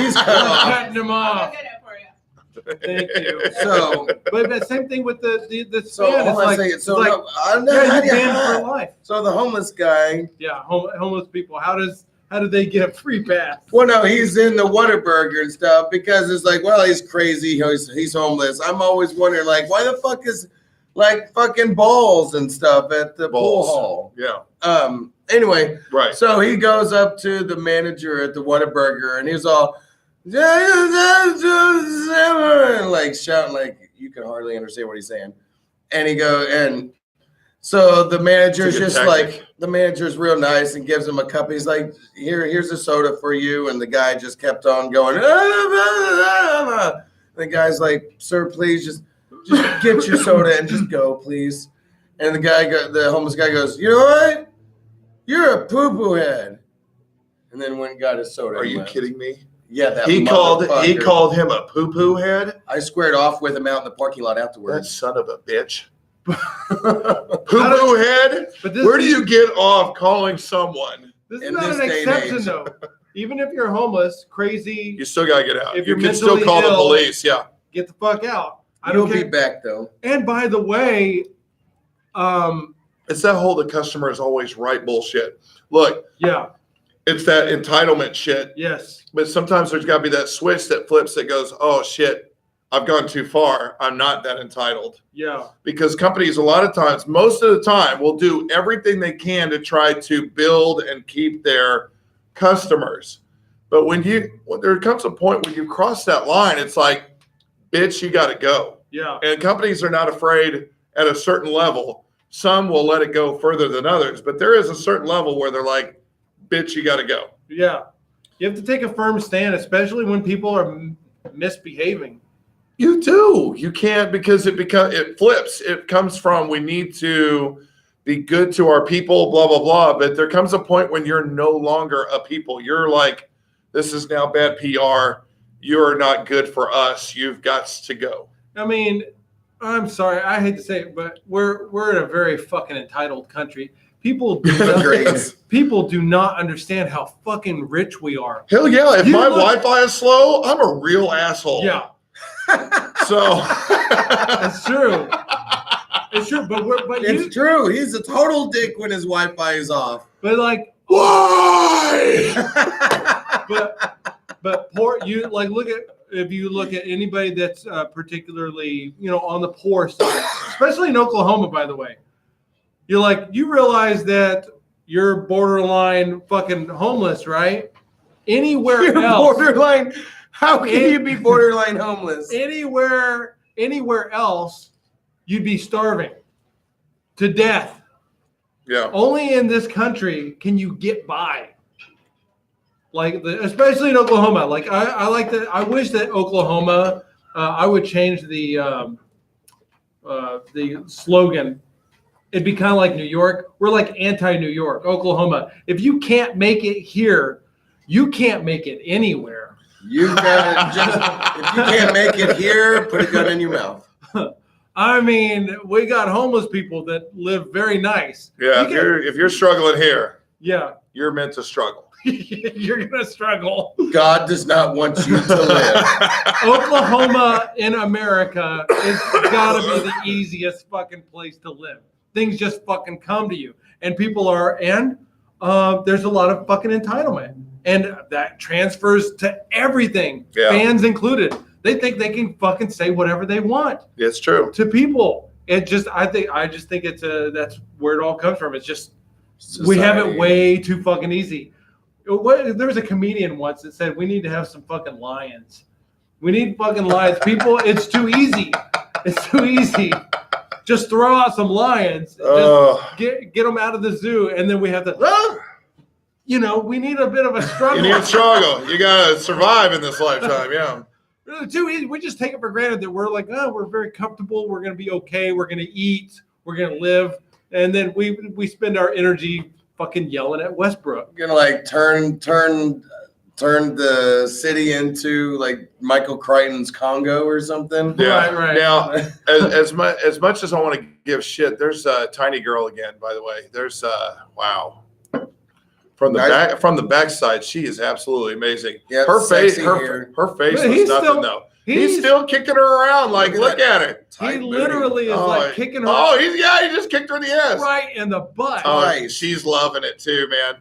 He's I'm cut off. cutting them I'll off. go get it for you. Thank you. So, But the same thing with the so span. It's hold on a like, second. it's So, like no, I know yeah, how you're do you banned for have- life. So the homeless guy. Yeah, homeless people. How do they get a free pass? Well, no, he's in the Whataburger and stuff because it's like, well, he's crazy. He's homeless. I'm always wondering, like, why the fuck is like fucking balls and stuff at the pool Balls. hall? Yeah. Anyway, Right. so he goes up to the manager at the Whataburger and he's all, like shouting like you can hardly understand what he's saying. And so the manager's It's a good just tactic. like, the manager's real nice and gives him a cup. He's like, here's a soda for you. And the guy just kept on going. The guy's like, sir, please just get your soda and just go, please. And the homeless guy goes, you know what? You're a poo-poo head. And then went and got his soda. Are and you left. kidding me? Yeah, that He motherfucker. called him a poo-poo head? I squared off with him out in the parking lot That afterwards. son of a bitch. Poo-poo head? But this Where do you get off calling someone? This is in not this an day and exception, age? though. Even if you're homeless, crazy, You still gotta get out. If You you're can still mentally call the ill- police. Yeah. get the fuck out. I You'll don't be care. back though. And by the way, It's that whole the customer is always right bullshit. Look, yeah, it's that entitlement shit. yes, But sometimes there's got to be that switch that flips that goes, oh shit, I've gone too far. I'm not that entitled. yeah, Because companies, a lot of times, most of the time, will do everything they can to try to build and keep their customers. But when there comes a point when you cross that line, it's like, bitch, you got to go. yeah, And companies are not afraid at a certain level. Some will let it go further than others, but there is a certain level where they're like, bitch, you got to go. yeah. You have to take a firm stand, especially when people are misbehaving. You do. You can't, because it flips. It comes from, we need to be good to our people, blah, blah, blah. But there comes a point when you're no longer a people. You're like, this is now bad PR. You're not good for us. You've got to go. I mean, I'm sorry, I hate to say it, but we're in a very fucking entitled country. People do Agreed. people do not understand how fucking rich we are. Hell yeah. If You my look- Wi-Fi is slow, I'm a real asshole. Yeah, So it's true. It's true, but It's true. He's a total dick when his Wi-Fi is off. but like, why? but poor you like if you look at anybody that's particularly on the poor side, especially in Oklahoma, by the way, you realize that you're borderline fucking homeless, right? Anywhere You're else, borderline. How can you be borderline homeless? anywhere else, you'd be starving to death. Yeah. Only in this country can you get by. Like especially in Oklahoma. Like I like that. I wish that Oklahoma. I would change the slogan. It'd be kind of like New York. We're like anti-New York, Oklahoma. If you can't make it here, you can't make it anywhere. You gotta if you can't make it here, put a gun in your mouth. I mean, we got homeless people that live very nice. Yeah. You If you're struggling here, Yeah, you're meant to struggle. you're gonna struggle. God does not want you to live. Oklahoma in America is gotta be the easiest fucking place to live. Things just fucking come to you, and people there's a lot of fucking entitlement, and that transfers to everything, Yeah. fans included. They think they can fucking say whatever they want It's true. to people. I just think that's where it all comes from. It's just we have it Society. way too fucking easy. There was a comedian once that said we need to have some fucking lions. We need fucking lions. People, it's too easy. It's too easy. Just throw out some lions. Just get them out of the zoo, and then we have to. We need a bit of a struggle. You need to struggle. You gotta survive in this lifetime. Yeah. Really too easy. We just take it for granted that we're like, we're very comfortable. We're gonna be okay. We're gonna eat. We're gonna live, and then we spend our energy fucking yelling at Westbrook. Gonna like turn the city into like Michael Crichton's Congo or something. Yeah. Right. Now, as much as I want to give shit, there's a tiny girl again. By the way, there's wow. From the backside, she is absolutely amazing. Yeah, her face, sexy her hair. face But was he's nothing still- though. He's still kicking her around. Like, Look at look at her. He Tight booty. literally is Oh, like kicking her Oh, he just kicked her in the ass. right in the butt. Oh, Nice. she's loving it too, man.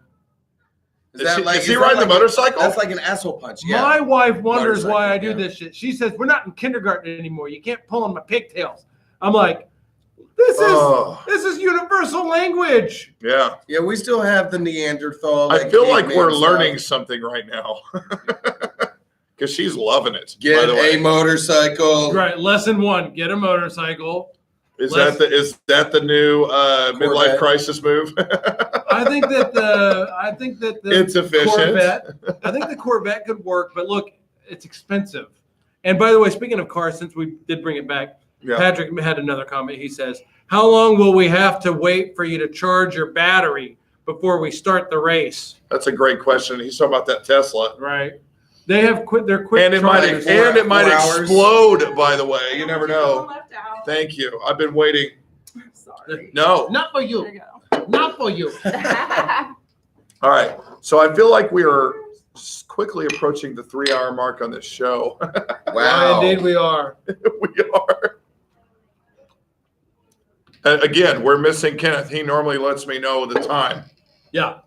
Is that is he that riding the like- motorcycle? That's like an asshole punch. Yeah. My wife wonders why I do Motorcycle, yeah. this shit. She says, we're not in kindergarten anymore. You can't pull on my pigtails. I'm like, this Oh. is universal language. Yeah. Yeah, we still have the Neanderthal. I that feel like caveman we're stuff. learning something right now. because she's loving it. By Get the a way, motorcycle. Right. Lesson 1: get a motorcycle. is that the new midlife Corvette. crisis move? I think that the It's efficient. Corvette. I think the Corvette could work, but look, it's expensive. And by the way, speaking of cars, since we did bring it back, Yeah. Patrick had another comment. He says, "How long will we have to wait for you to charge your battery before we start the race?" That's a great question. He's talking about that Tesla. Right. They have quit. They're quick. And it might chargers. Like 4 hours. explode, by the way. You never know. Left out. Thank you. I've been waiting. Sorry. No. Not for There you. you go. Not for you. All right. So I feel like we are quickly approaching the 3-hour mark on this show. Wow. Indeed, we are. We are. Again, we're missing Kenneth. He normally lets me know the time. Yeah.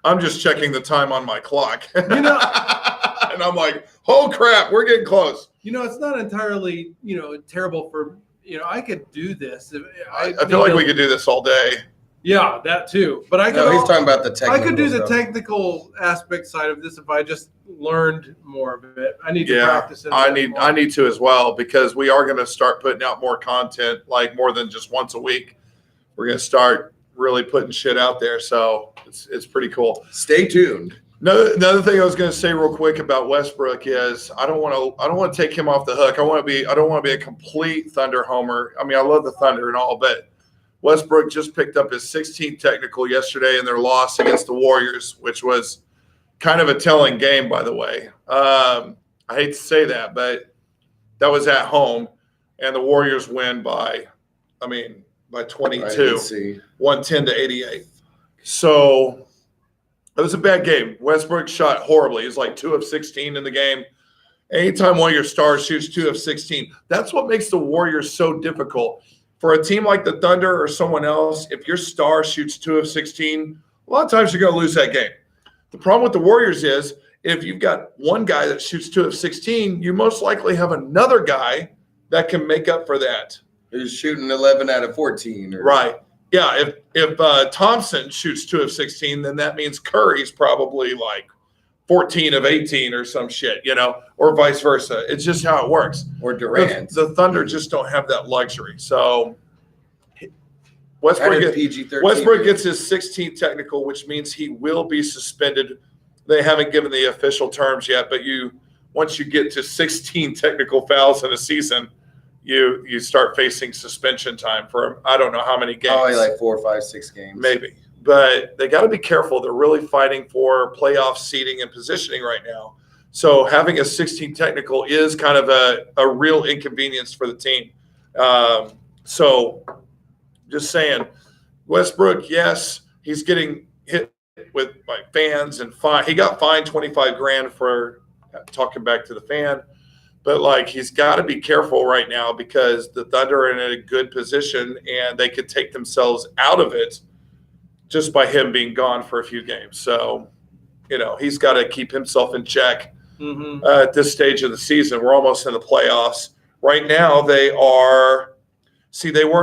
I'm just checking the time on my clock. You know- and I'm like, oh crap, we're getting close. It's not entirely, terrible for, I could do this. I feel like we could do this all day. Yeah, that too. But I could. No, he's talking about the I technical could do the stuff. technical aspect side of this if I just learned more of it. I need to Yeah, practice it. I need to as well, because we are going to start putting out more content, like more than just once a week. We're going to start really putting shit out there. So it's pretty cool. Stay tuned. Another thing I was going to say real quick about Westbrook is I don't want to take him off the hook. I don't want to be a complete Thunder homer. I mean, I love the Thunder and all, but Westbrook just picked up his 16th technical yesterday in their loss against the Warriors, which was kind of a telling game, by the way. I hate to say that, but that was at home, and the Warriors win by 22, Let's see. 110 to 88. So it was a bad game. Westbrook shot horribly. He's like 2 of 16 in the game. Anytime one of your stars shoots 2 of 16, that's what makes the Warriors so difficult. For a team like the Thunder or someone else, if your star shoots 2 of 16, a lot of times you're going to lose that game. The problem with the Warriors is if you've got one guy that shoots 2 of 16, you most likely have another guy that can make up for that. He's shooting 11 out of 14. Or, Right. Yeah. If Thompson shoots 2 of 16, then that means Curry's probably like 14 of 18 or some shit, or vice versa. It's just how it works. Or Durant. The Thunder just don't have that luxury. So Westbrook Westbrook PG-13. gets his 16th technical, which means he will be suspended. They haven't given the official terms yet, but once you get to 16 technical fouls in a season, you start facing suspension time for I don't know how many games. Probably like 4, 5, 6 games. Maybe. But they got to be careful. They're really fighting for playoff seeding and positioning right now. So having a 16 technical is kind of a real inconvenience for the team. So just saying, Westbrook, yes, he's getting hit with fans and fine. He got fined $25,000 for talking back to the fan. But he's got to be careful right now because the Thunder are in a good position and they could take themselves out of it just by him being gone for a few games. So, he's got to keep himself in check at this stage of the season. We're almost in the playoffs. Right now, they were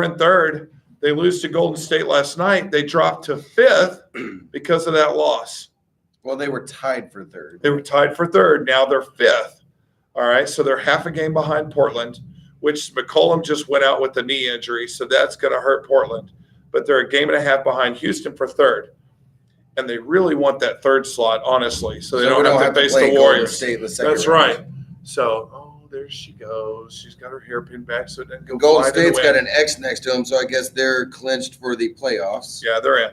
in third. They lose to Golden State last night. They dropped to fifth because of that loss. Well, they were tied for third. They were tied for third. Now they're fifth. All right, so they're half a game behind Portland, which McCollum just went out with a knee injury, so that's going to hurt Portland. But they're a game and a half behind Houston for third. And they really want that third slot, honestly, so they don't have to face play the Golden Warriors. State in the second That's round. right. So, there she goes. She's got her hairpin back so it doesn't go Golden flying in the State's got wind. an X next to him, so I guess they're clinched for the playoffs. Yeah, they're in.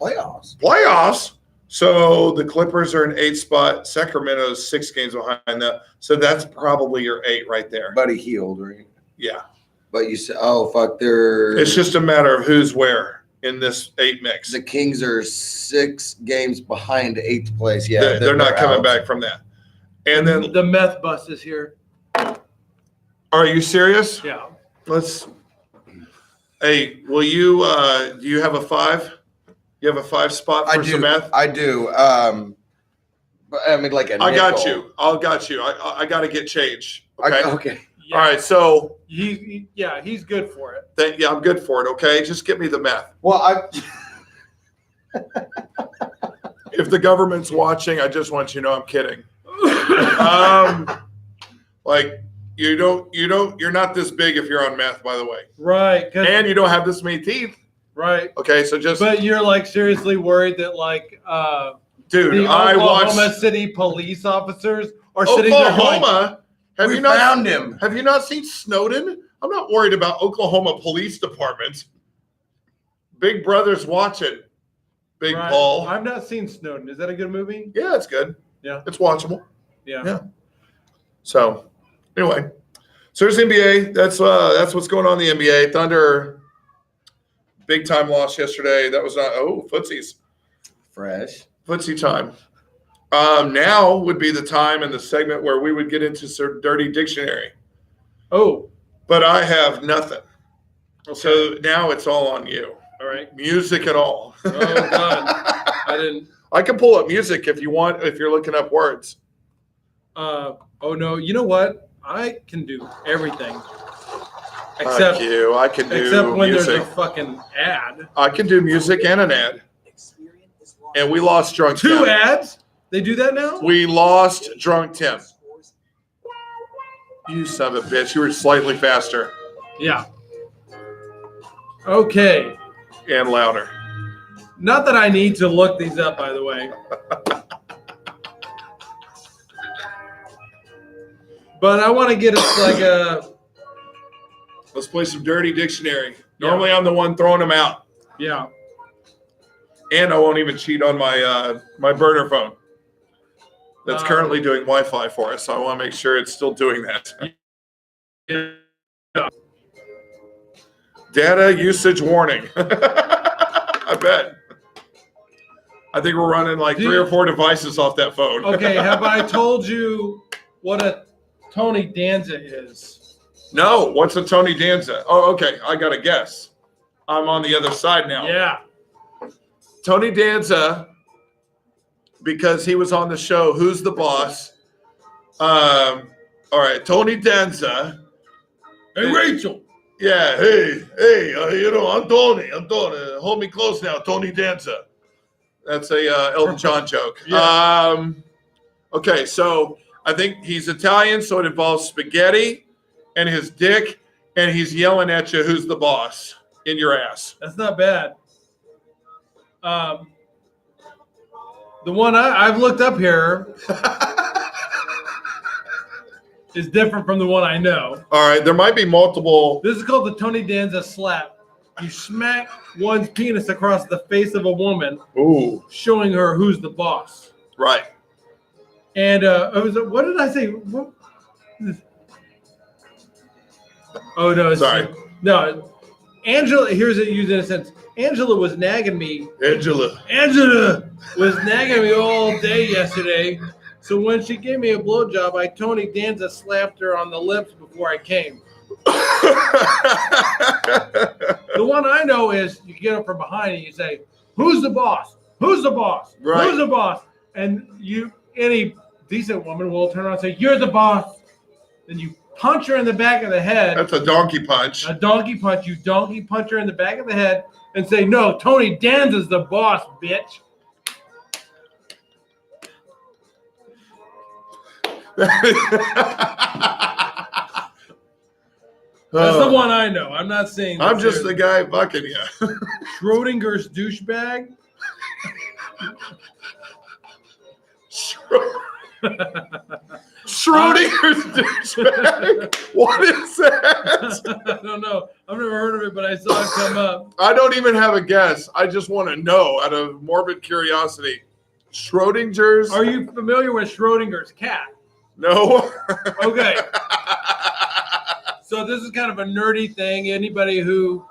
Playoffs? Playoffs. So the Clippers are in 8th spot. Sacramento's 6 games behind that. So that's probably your 8 right there. Buddy healed, right? Yeah. But you said, oh, fuck, they're. It's just a matter of who's where in this 8 mix. The Kings are 6 games behind 8th place. Yeah, They're not coming out. back from that. And then, the meth bus is here. are you serious? Yeah. Hey, will you, do you have a 5? You have a 5 spot for some meth? I do. But I mean, like a I got nickel. you. I got you. I got to get change. Okay. Okay. Yeah. All right. So, He's good for it. I'm good for it. Okay. Just get me the meth. Well, If the government's watching, I just want you to know I'm kidding. Like you're not this big if you're on meth, by the way, Right. 'Cause- and you don't have this many teeth. right. Okay, so just But you're like seriously worried that like dude, the I Oklahoma watched City police officers are sitting there going, Oklahoma. Have We you not found him. Have you not seen Snowden? I'm not worried about Oklahoma Police Department. Big Brother's watching. Big right. Paul. I've not seen Snowden. Is that a good movie? Yeah, it's good. Yeah. It's watchable. Yeah. Yeah. So, anyway, so there's NBA. That's what's going on in the NBA. Thunder, big time loss yesterday. That was not footsies. Fresh. Footsie time. Now would be the time in the segment where we would get into some dirty dictionary, Oh. but I have nothing. Okay. So now it's all on you. All right. Music at all. Oh God. I didn't. I can pull up music if you want, if you're looking up words. Oh no. You know what? I can do everything Fuck except you. I can do except when music. there's a fucking ad. I can do music and an ad. And we lost Drunk Two Tim. ads? They do that now? We lost Drunk Tim. You son of a bitch. You were slightly faster Yeah. Okay. and louder. Not that I need to look these up, by the way. But I want to get us like a Let's play some dirty dictionary. Normally I'm the one throwing them out. yeah. And I won't even cheat on my my burner phone. That's currently doing Wi-Fi for us. So I want to make sure it's still doing that. Data usage warning. I bet. I think we're running like 3 or 4 devices off that phone. Okay, have I told you what a Tony Danza is? No, what's a Tony Danza? Oh, okay. I got a guess. I'm on the other side now. Yeah. Tony Danza, because he was on the show Who's the Boss? All right, Tony Danza. Hey, Rachel. Yeah, hey, I'm Tony. Hold me close now, Tony Danza. That's a Elton John joke. Yeah. Okay, so I think he's Italian, so it involves spaghetti and his dick, and he's yelling at you, who's the boss, in your ass. That's not bad. The one I've looked up here is different from the one I know. All right, there might be multiple. This is called the Tony Danza slap. You smack one's penis across the face of a woman, Ooh, showing her who's the boss. right. And it was what did I say? What? Oh no! It's, Sorry. No, Angela. Here's it used in a sense. Angela was nagging me. Angela. Angela was nagging me all day yesterday. So when she gave me a blowjob, I Tony Danza slapped her on the lips before I came. The one I know is you get up from behind and you say, "Who's the boss? Who's the boss? Right. Who's the boss?" And any decent woman will turn around and say, "You're the boss." Then you punch her in the back of the head. That's a donkey punch. A donkey punch. You donkey punch her in the back of the head and say, "No, Tony Danza's the boss, bitch." That's the one I know. I'm not saying. I'm that just the there's guy fucking you. Schrodinger's douchebag. Schrodinger's douchebag. What is that? I don't know. I've never heard of it, but I saw it come up. I don't even have a guess. I just want to know out of morbid curiosity. Schrodinger's? Are you familiar with Schrodinger's cat? No. Okay. So this is kind of a nerdy thing. Anybody who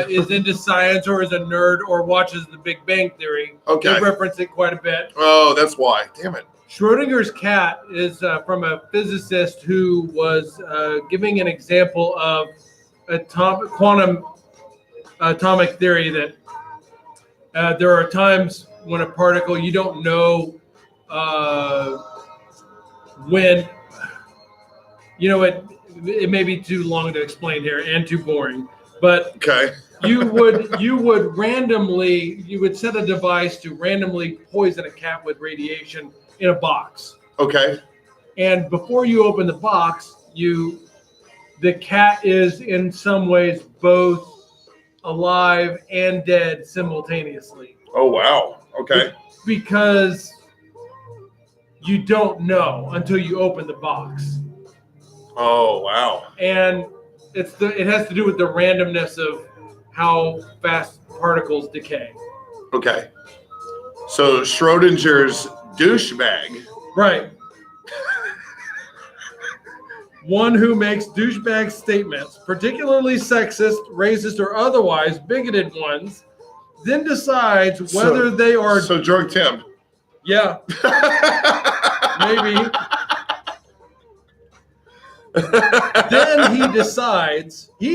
is into science or is a nerd or watches The Big Bang Theory, Okay. they reference it quite a bit. Oh, that's why. Damn it. Schrodinger's cat is from a physicist who was giving an example of quantum atomic theory that there are times when a particle, you don't know when, it may be too long to explain here and too boring, but Okay. you would set a device to randomly poison a cat with radiation in a box. Okay. And before you open the box, the cat is in some ways both alive and dead simultaneously. Oh wow. Okay. Because you don't know until you open the box. Oh wow. And it has to do with the randomness of how fast particles decay. Okay. So Schrodinger's douchebag. Right. One who makes douchebag statements, particularly sexist, racist, or otherwise bigoted ones, then decides whether they are. So drunk Tim. Yeah, maybe. Then he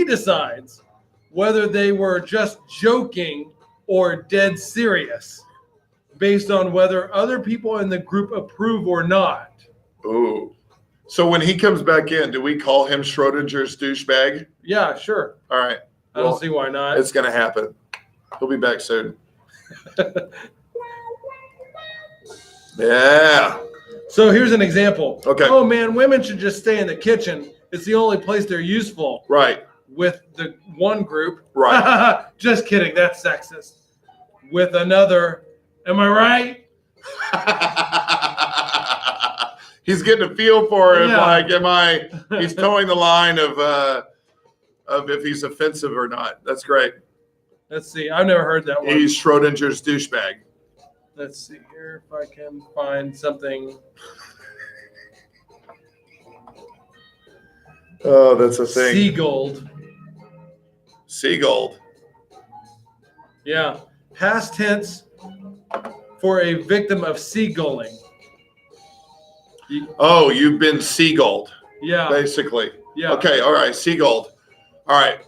decides whether they were just joking or dead serious, based on whether other people in the group approve or not. Ooh. So when he comes back in, do we call him Schrodinger's douchebag? Yeah, sure. All right. I don't see why not. It's going to happen. He'll be back soon. Yeah. So here's an example. Okay. Oh man, women should just stay in the kitchen. It's the only place they're useful. Right. With the one group. Right. Just kidding. That's sexist. With another, am I right? He's getting a feel for it. Yeah. Like, he's towing the line of if he's offensive or not. That's great. Let's see. I've never heard that one. He's Schrodinger's douchebag. Let's see here if I can find something. Oh, that's a thing. Seagold. Seagold. Yeah. Past tense for a victim of seagulling. Oh, you've been seagulled, Yeah. basically. Yeah. Okay, all right, seagulled. All right.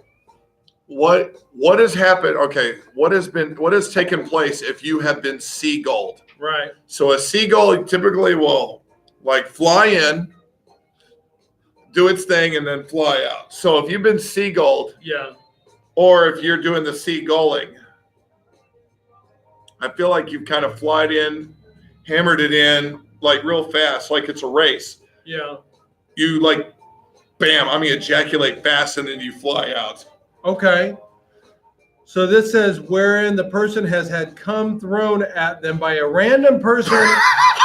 What has happened? Okay, what has taken place if you have been seagulled? Right. So a seagull typically will like fly in, do its thing, and then fly out. So if you've been seagulled, Yeah. or if you're doing the seagulling, I feel like you've kind of flied in, hammered it in like real fast, like it's a race. Yeah. You like, bam, I mean, ejaculate fast and then you fly out. Okay. So this says wherein the person has had cum thrown at them by a random person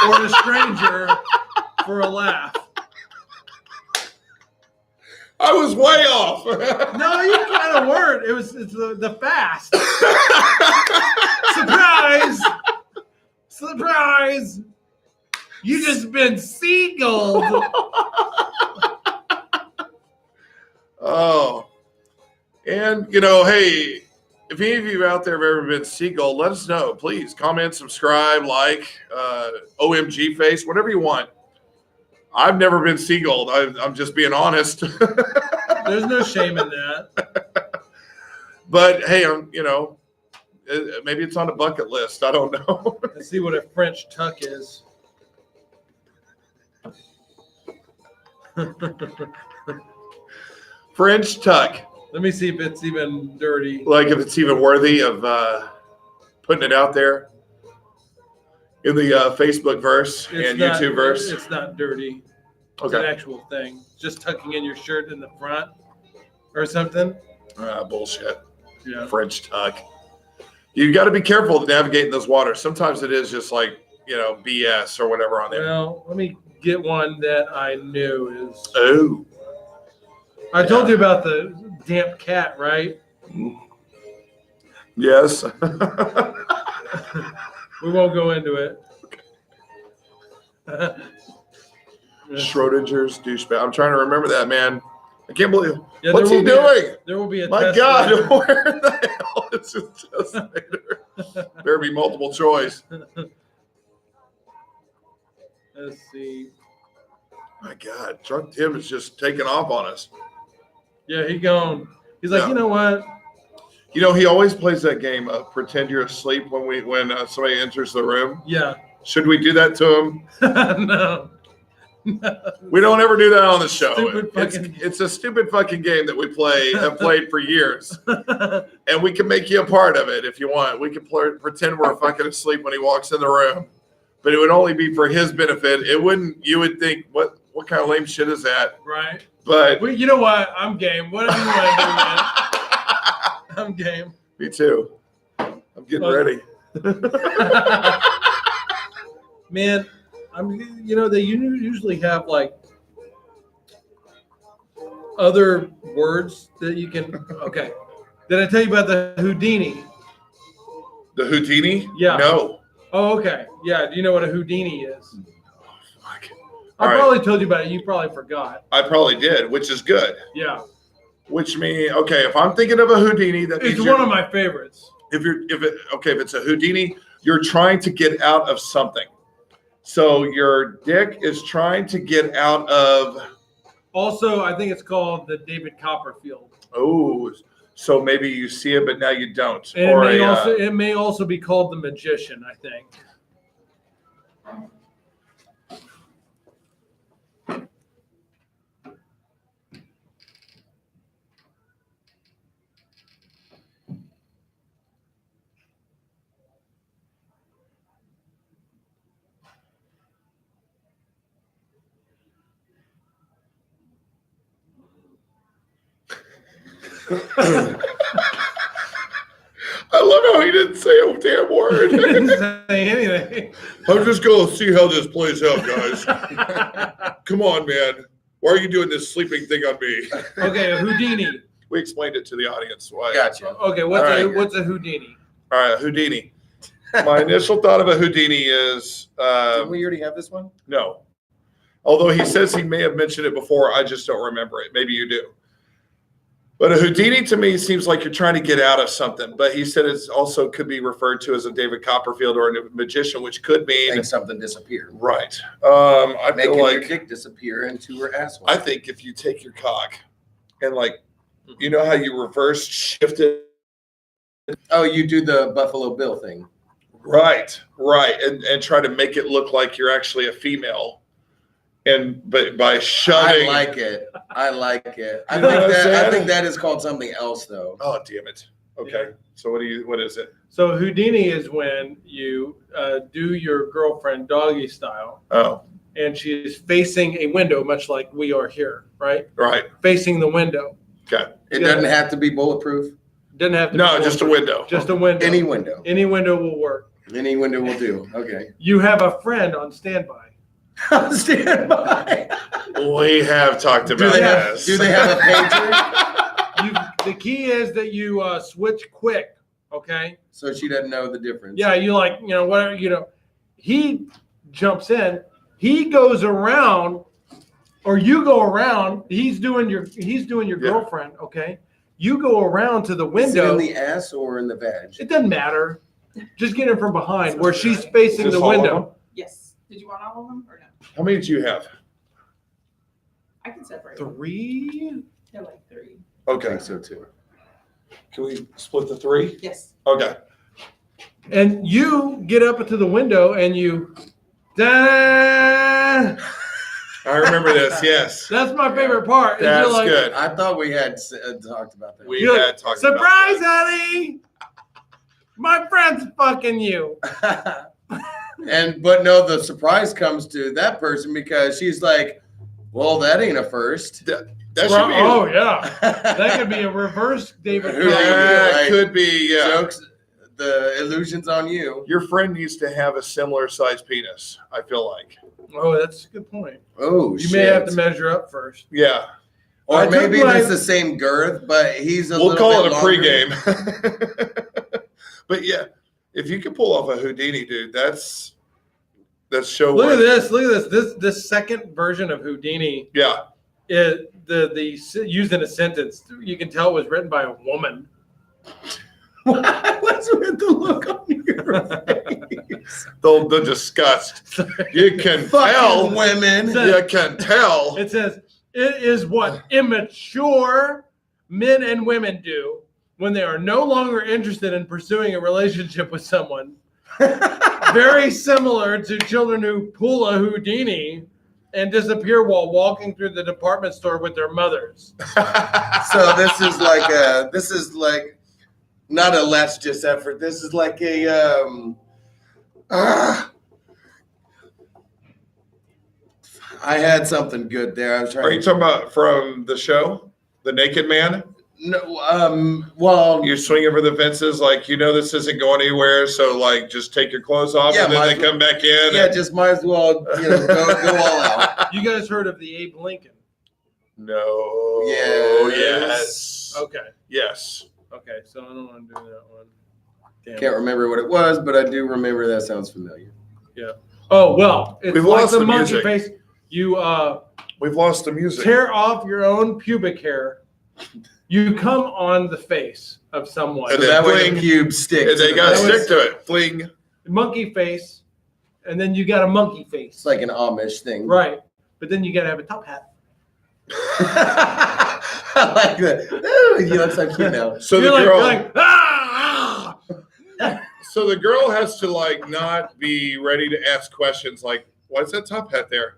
or a stranger for a laugh. I was way off. No, you kind of weren't. It's the fast. Surprise! Surprise! You just been seagulled. Oh, and hey, if any of you out there have ever been seagull, let us know. Please comment, subscribe, like, OMG face, whatever you want. I've never been seagulled. I'm just being honest. There's no shame in that. But hey, maybe it's on a bucket list. I don't know. Let's see what a French tuck is. French tuck. Let me see if it's even dirty. Like if it's even worthy of putting it out there in the Facebook verse and not, YouTube verse. It's not dirty. It's an Okay. actual thing. Just tucking in your shirt in the front or something. Bullshit. Yeah. French tuck. You got to be careful navigating those waters. Sometimes it is just like, BS or whatever on there. Well, let me get one that I knew is. Oh. I told you about the damp cat, right? Yes. We won't go into it. Schrodinger's douchebag. I'm trying to remember that, man. I can't believe. Yeah, What's he doing? There will be a My test God, later. where the hell is this test later? There be multiple choice. Let's see. My God, Drunk Tim is just taking off on us. Yeah, he gone. He's like, Yeah. you know what? He always plays that game of pretend you're asleep when somebody enters the room. Yeah. Should we do that to him? No. We don't ever do that on the show. Stupid fucking- It's a stupid fucking game that we have played for years. And we can make you a part of it if you want. We can pretend we're fucking asleep when he walks in the room. but it would only be for his benefit. It wouldn't. You would think, what kind of lame shit is that? Right. But Well, you know what? I'm game. Whatever you want to do, man. I'm game. me too. I'm getting ready. Man, they usually have like other words that you can. Okay. Did I tell you about the Houdini? The Houdini? Yeah. No. Oh, okay. Yeah. Do you know what a Houdini is? Fuck. I All right. probably told you about it. You probably forgot. I probably did, which is good. Yeah. Which means, okay, if I'm thinking of a Houdini, that means It's one of my favorites. if it's a Houdini, you're trying to get out of something. So your dick is trying to get out of. Also, I think it's called the David Copperfield. Oh, so maybe you see it, but now you don't. And Or it may also be called the Magician, I think. I love how he didn't say a damn word. Didn't say anything. I'm just going to see how this plays out, guys. Come on, man. Why are you doing this sleeping thing on me? Okay, a Houdini. We explained it to the audience. Why? Gotcha. Okay, All right. what's a Houdini? All right, Houdini. My initial thought of a Houdini is Didn't we already have this one? no. Although he says he may have mentioned it before, I just don't remember it. Maybe you do. But a Houdini to me seems like you're trying to get out of something. But he said it also could be referred to as a David Copperfield or a magician, which could mean Make something disappear. right. I Making feel your like dick disappear into her asshole. I think if you take your cock and you know how you reverse shift it. Oh, you do the Buffalo Bill thing. Right, and try to make it look like you're actually a female, but by shoving. I like it. I like it. I You know what I'm think saying? that is called something else, though. Oh damn it! Okay, so what is it? So Houdini is when you do your girlfriend doggy style, Oh, and she is facing a window, much like we are here, right? right. Facing the window. Okay. It doesn't have to be bulletproof. Doesn't have to. No, be just a bulletproof. window. Just a window. Any window. Any window will work. Any window will do. Okay. You have a friend on standby. Stand by. We have talked about this. Do they have a pager? The key is that you switch quick. Okay. So she doesn't know the difference. Yeah, whatever. He jumps in. He goes around, or you go around. He's doing your Yeah. girlfriend. Okay. You go around to the Is it window. in the ass or in the vag? It doesn't matter. Just get in from behind where she's facing Just the all of window. Yes. Did you want all of them or no? How many do you have? I can separate them. 3. They're like 3. I Okay. think so too. Can we split the 3? Yes. Okay. And you get up to the window and you. Da! I remember this. Yes. That's my favorite part. is you're That's like, good. I thought we had talked about that. We You're had talked Surprise, about that. honey! My friend's fucking you. But no, the surprise comes to that person because she's like, well, that ain't a first. That should be. Oh yeah, that could be a reverse David. Who- Copperfield. That Right. could be. Yeah. Jokes, the illusion's on you. Your friend needs to have a similar size penis. I feel like. Oh, that's a good point. Oh, You shit. may have to measure up first. Yeah. Or I took maybe my- it's the same girth, but he's a We'll little call it bit a longer. pregame. But yeah, if you can pull off a Houdini, dude, that's show. Look at worthy. this. Look at this. This second version of Houdini. Yeah. The used in a sentence. You can tell it was written by a woman. What's with the look on your face? The disgust. You can Fucking tell. women. You can tell. It says it is what immature men and women do when they are no longer interested in pursuing a relationship with someone. Very similar to children who pull a Houdini and disappear while walking through the department store with their mothers. So this is like not a last ditch effort. This is like a I had something good there. I was trying. Are you talking about from the show, The Naked Man? No. Well, You're swinging for the fences, like this isn't going anywhere. So like, just take your clothes off, Yeah, and then might they as well- come back in. yeah, just might as well go all out. You guys heard of the Abe Lincoln? No. Yes. Okay. Yes. Okay. So I don't want to do that one. Damn. Can't remember what it was, but I do remember that sounds familiar. Oh well, it's We've like lost the the monkey music. face. You We've lost the music. tear off your own pubic hair. You come on the face of someone. And So then that way fling. the pubes stick. And to they the got to face. stick to it. Fling. Monkey face, and then you got a monkey face. It's like an Amish thing. Right. But then you got to have a top hat. I like that. Ooh, you look so cute now. So You're the like, girl. you're like, ah! So the girl has to like not be ready to ask questions like, "Why's that top hat there?"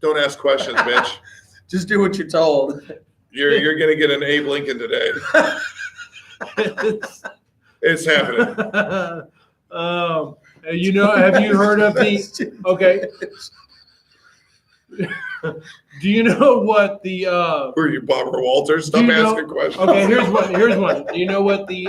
Don't ask questions, bitch. Just do what you're told. You're gonna get an Abe Lincoln today. It's happening. Have you heard of the? Okay. Do you know what the? Who are you, Barbara Walters? Stop Do you know- asking questions. Okay, here's one. Here's one. Do you know what the?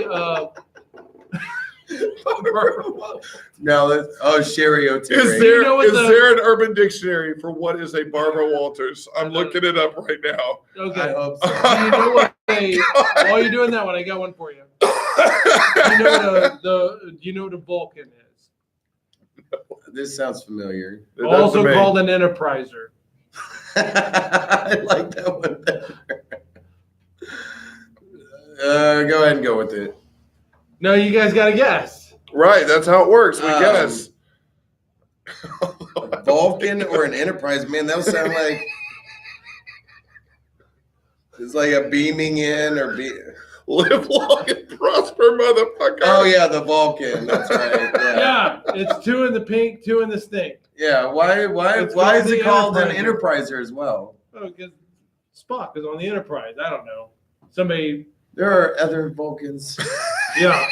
No, that's Sherry O'Terry. Is you know what is the- there an urban dictionary for what is a Barbara Walters? I'm looking it up right now. I Okay. hope Do you know what a? While you're doing that one, I got one for you. Do you know what do you know what a Vulcan is? so. This sounds familiar. It does to Also me. called an enterpriser. I like that one better. Go ahead and go with it. No, you guys got to guess. Right, that's how it works. We guess. A Vulcan or an Enterprise, man, that would sound like it's like a beaming in or Live long and prosper, motherfucker. Oh yeah, the Vulcan. That's right. Yeah. Yeah, it's two in the pink, two in the stink. Yeah. Why It's why called is it the called an Enterpriser. Enterpriser as well? Oh, because Spock is on the Enterprise. I don't know. Somebody, There are other Vulcans. yeah.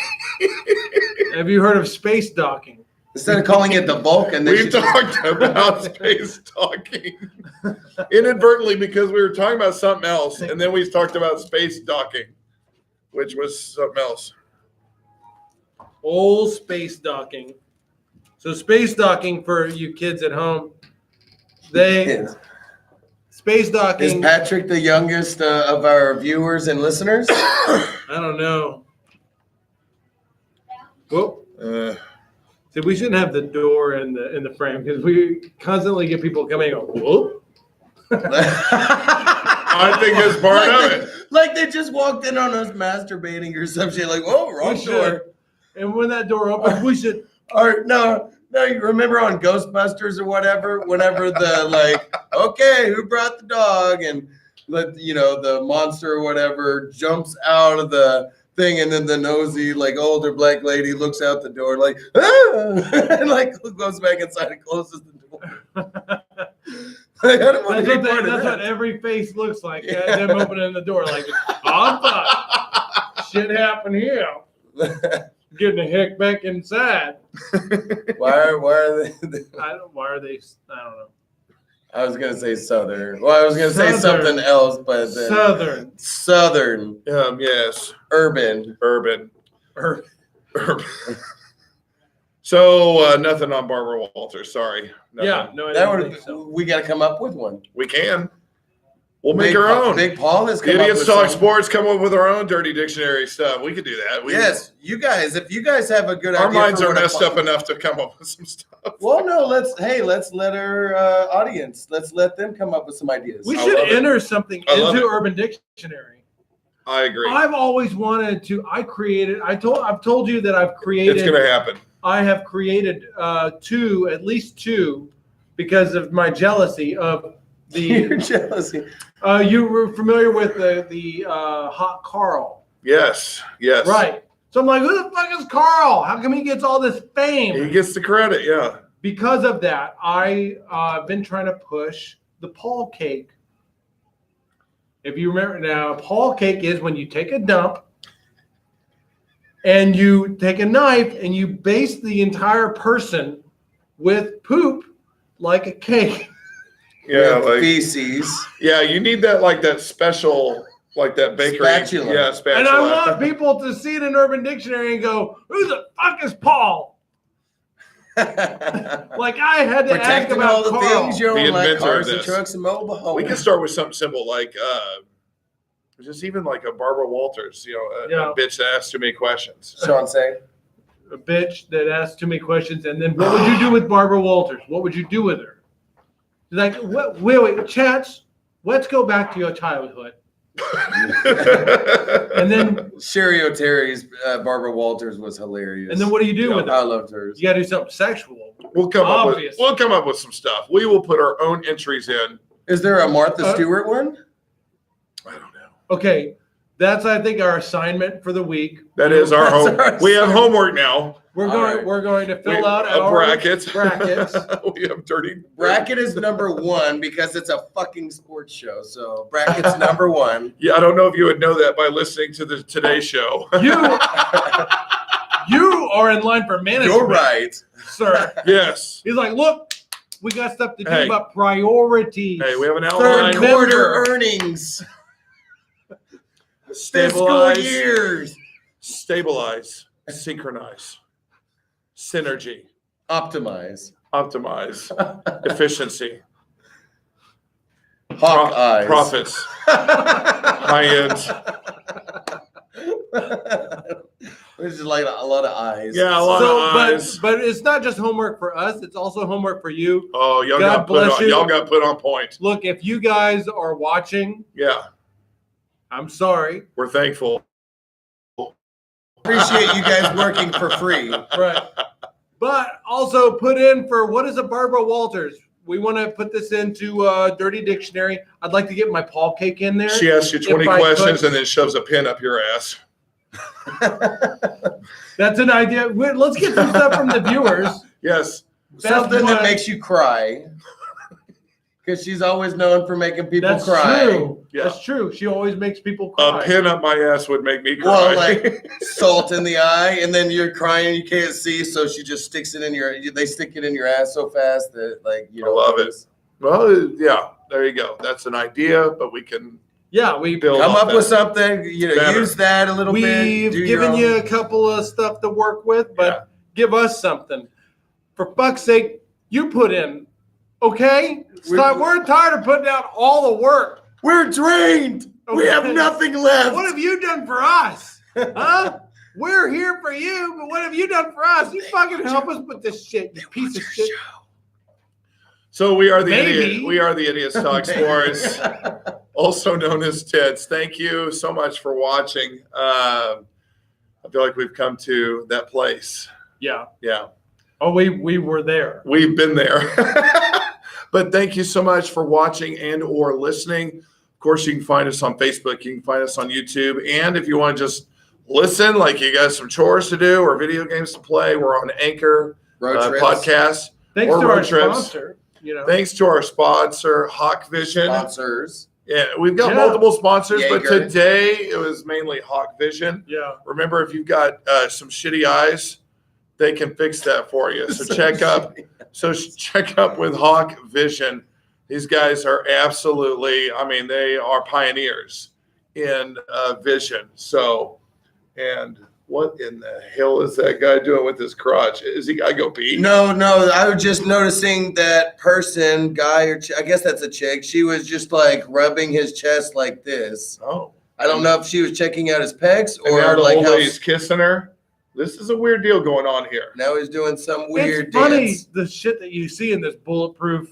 Have you heard of space docking? Instead of calling it the Vulcan, they We've should talked about space docking inadvertently because we were talking about something else, and then we talked about space docking, which was something else. Old space docking. So space docking for you kids at home. Space Is docking. Patrick the youngest of our viewers and listeners? I don't know. Whoop. See, we shouldn't have the door in the frame because we constantly get people coming and go, whoop. I think it's part of it. Like they just walked in on us masturbating or some shit. Like, oh, wrong We should. door. And when that door opens, we should. Or no, you remember on Ghostbusters or whatever, whenever the like, okay, who brought the dog? And the monster or whatever jumps out of the thing, and then the nosy, like older black lady looks out the door, like, ah! And like goes back inside and closes the door. I don't want That's, to what, be part of that's what that. every face looks like. Yeah. Them opening the door, like, oh, fuck. Shit happened here. Getting the heck back inside. Why are they? Why are they? I don't know. I was gonna say Southern. Well, I was gonna say Southern. something else, but then Southern. Yes, urban. urban. So nothing on Barbara Walters. Sorry. Nothing. Yeah, no, I That don't would think so. we got to come up with one. We can. We'll make Big our Pa- own. Big Paul has come Idiots up with Talk some. Sports come up with our own dirty dictionary stuff. We could do that. Yes, you guys. If you guys have a good Our idea, minds for are what a messed po- up enough to come up with some stuff. Well, no. Let's let our audience. Let's let them come up with some ideas. We I should love it. enter something I love into it. Urban Dictionary. I agree. I've always wanted to. I've told you that I've created. It's going to happen. I have created at least two, because of my jealousy of Your the. jealousy. You were familiar with the Hot Carl, Yes. Yes. right? So I'm like, who the fuck is Carl? How come he gets all this fame? He gets the credit. Yeah. Because of that, I've been trying to push the Paul cake. If you remember now, Paul cake is when you take a dump and you take a knife and you baste the entire person with poop like a cake. Yeah, with like feces. yeah, you need that special that bakery. Spatula. Yeah, spatula. And I want people to see it in Urban Dictionary and go, "Who the fuck is Paul?" Like I had to ask Protecting about all the Carl. things you The own, like inventor of cars and this. trucks and mobile homes. We can start with something simple like just even like a Barbara Walters, Yeah. a bitch that asks too many questions. Sean say. A bitch that asked too many questions, and then what would you do with Barbara Walters? What would you do with her? She's like, what? Wait, Chance, let's go back to your childhood. And then, Sherry O'Terry's Barbara Walters was hilarious. and then what do you do with I her? loved hers. You got to do something sexual. we'll come Obviously. up with some stuff. We will put our own entries in. Is there a Martha Stewart one? I don't know. Okay, that's I think our assignment for the week. That is our That's home. our We have assignment. homework now. All right. We're going to fill out a our brackets. brackets. We have dirty Bracket is number 1 because it's a fucking sports show. So bracket's number 1. Yeah, I don't know if you would know that by listening to the Today Show. You are in line for management, You're right. sir. Yes. He's like, look, we got stuff to do Hey. about priorities. Hey, we have an Third outline. quarter earnings. Fiscal Stabilize. years. Stabilize. Synchronize. Synergy. Optimize. Optimize. Efficiency. Hawk eyes. Profits. High end. There's just like a lot of eyes. Yeah, a lot of eyes. but it's not just homework for us; it's also homework for you. Oh, y'all God got put bless on. you. Y'all got put on point. Look, if you guys are watching, Yeah, I'm sorry. we're thankful. Appreciate you guys working for free. Right. But also put in for what is a Barbara Walters? We want to put this into Dirty Dictionary. I'd like to get my Paul cake in there. She asks you 20 If I questions could- and then shoves a pin up your ass. That's an idea. Let's get some stuff from the viewers. Yes. Something one. that makes you cry. Because she's always known for making people That's cry. true. Yeah. That's true. She always makes people A cry. pin up my ass would make me cry. Well, like salt in the eye, and then you're crying, you can't see, so she just sticks it in they stick it in your ass so fast that like you I don't love it. notice. Well, yeah, there you go. That's an idea, but we can Yeah, we build Come off up that. with something, Better. use that a little bit. we've do your given own- you a couple of stuff to work with, but Yeah. give us something. For fuck's sake, you put in. Okay? We're tired of putting out all the work. We're drained. We have Okay. nothing left. What have you done for us? Huh? We're here for you, but what have you done for us? You fucking help us with this shit, you piece of shit. So we are the Maybe. idiot. We are the Idiots Talk Sports, also known as Tits. Thank you so much for watching. I feel like we've come to that place. Yeah. Yeah, Oh, we were there. we've been there. But thank you so much for watching and or listening. Of course, you can find us on Facebook. You can find us on YouTube. And if you want to just listen, like you got some chores to do or video games to play, we're on Anchor Road trips. podcast. Thanks Or to our road trips. sponsor. You know. Thanks to our sponsor, Hawk Vision. Sponsors. Yeah, we've got Yeah. multiple sponsors, but Jaeger. today it was mainly Hawk Vision. Yeah. Remember, if you've got some shitty eyes, they can fix that for you. So check up. So check up with Hawk Vision. These guys are absolutely. I mean, they are pioneers in vision. So, and what in the hell is that guy doing with his crotch? Is he got to go pee? No, I was just noticing that person, guy or I guess that's a chick. She was just like rubbing his chest like this. Oh. I don't know if she was checking out his pecs And now or the like old how lady's kissing her. This is a weird deal going on here. now he's doing some weird It's funny dance. the shit that you see in this bulletproof,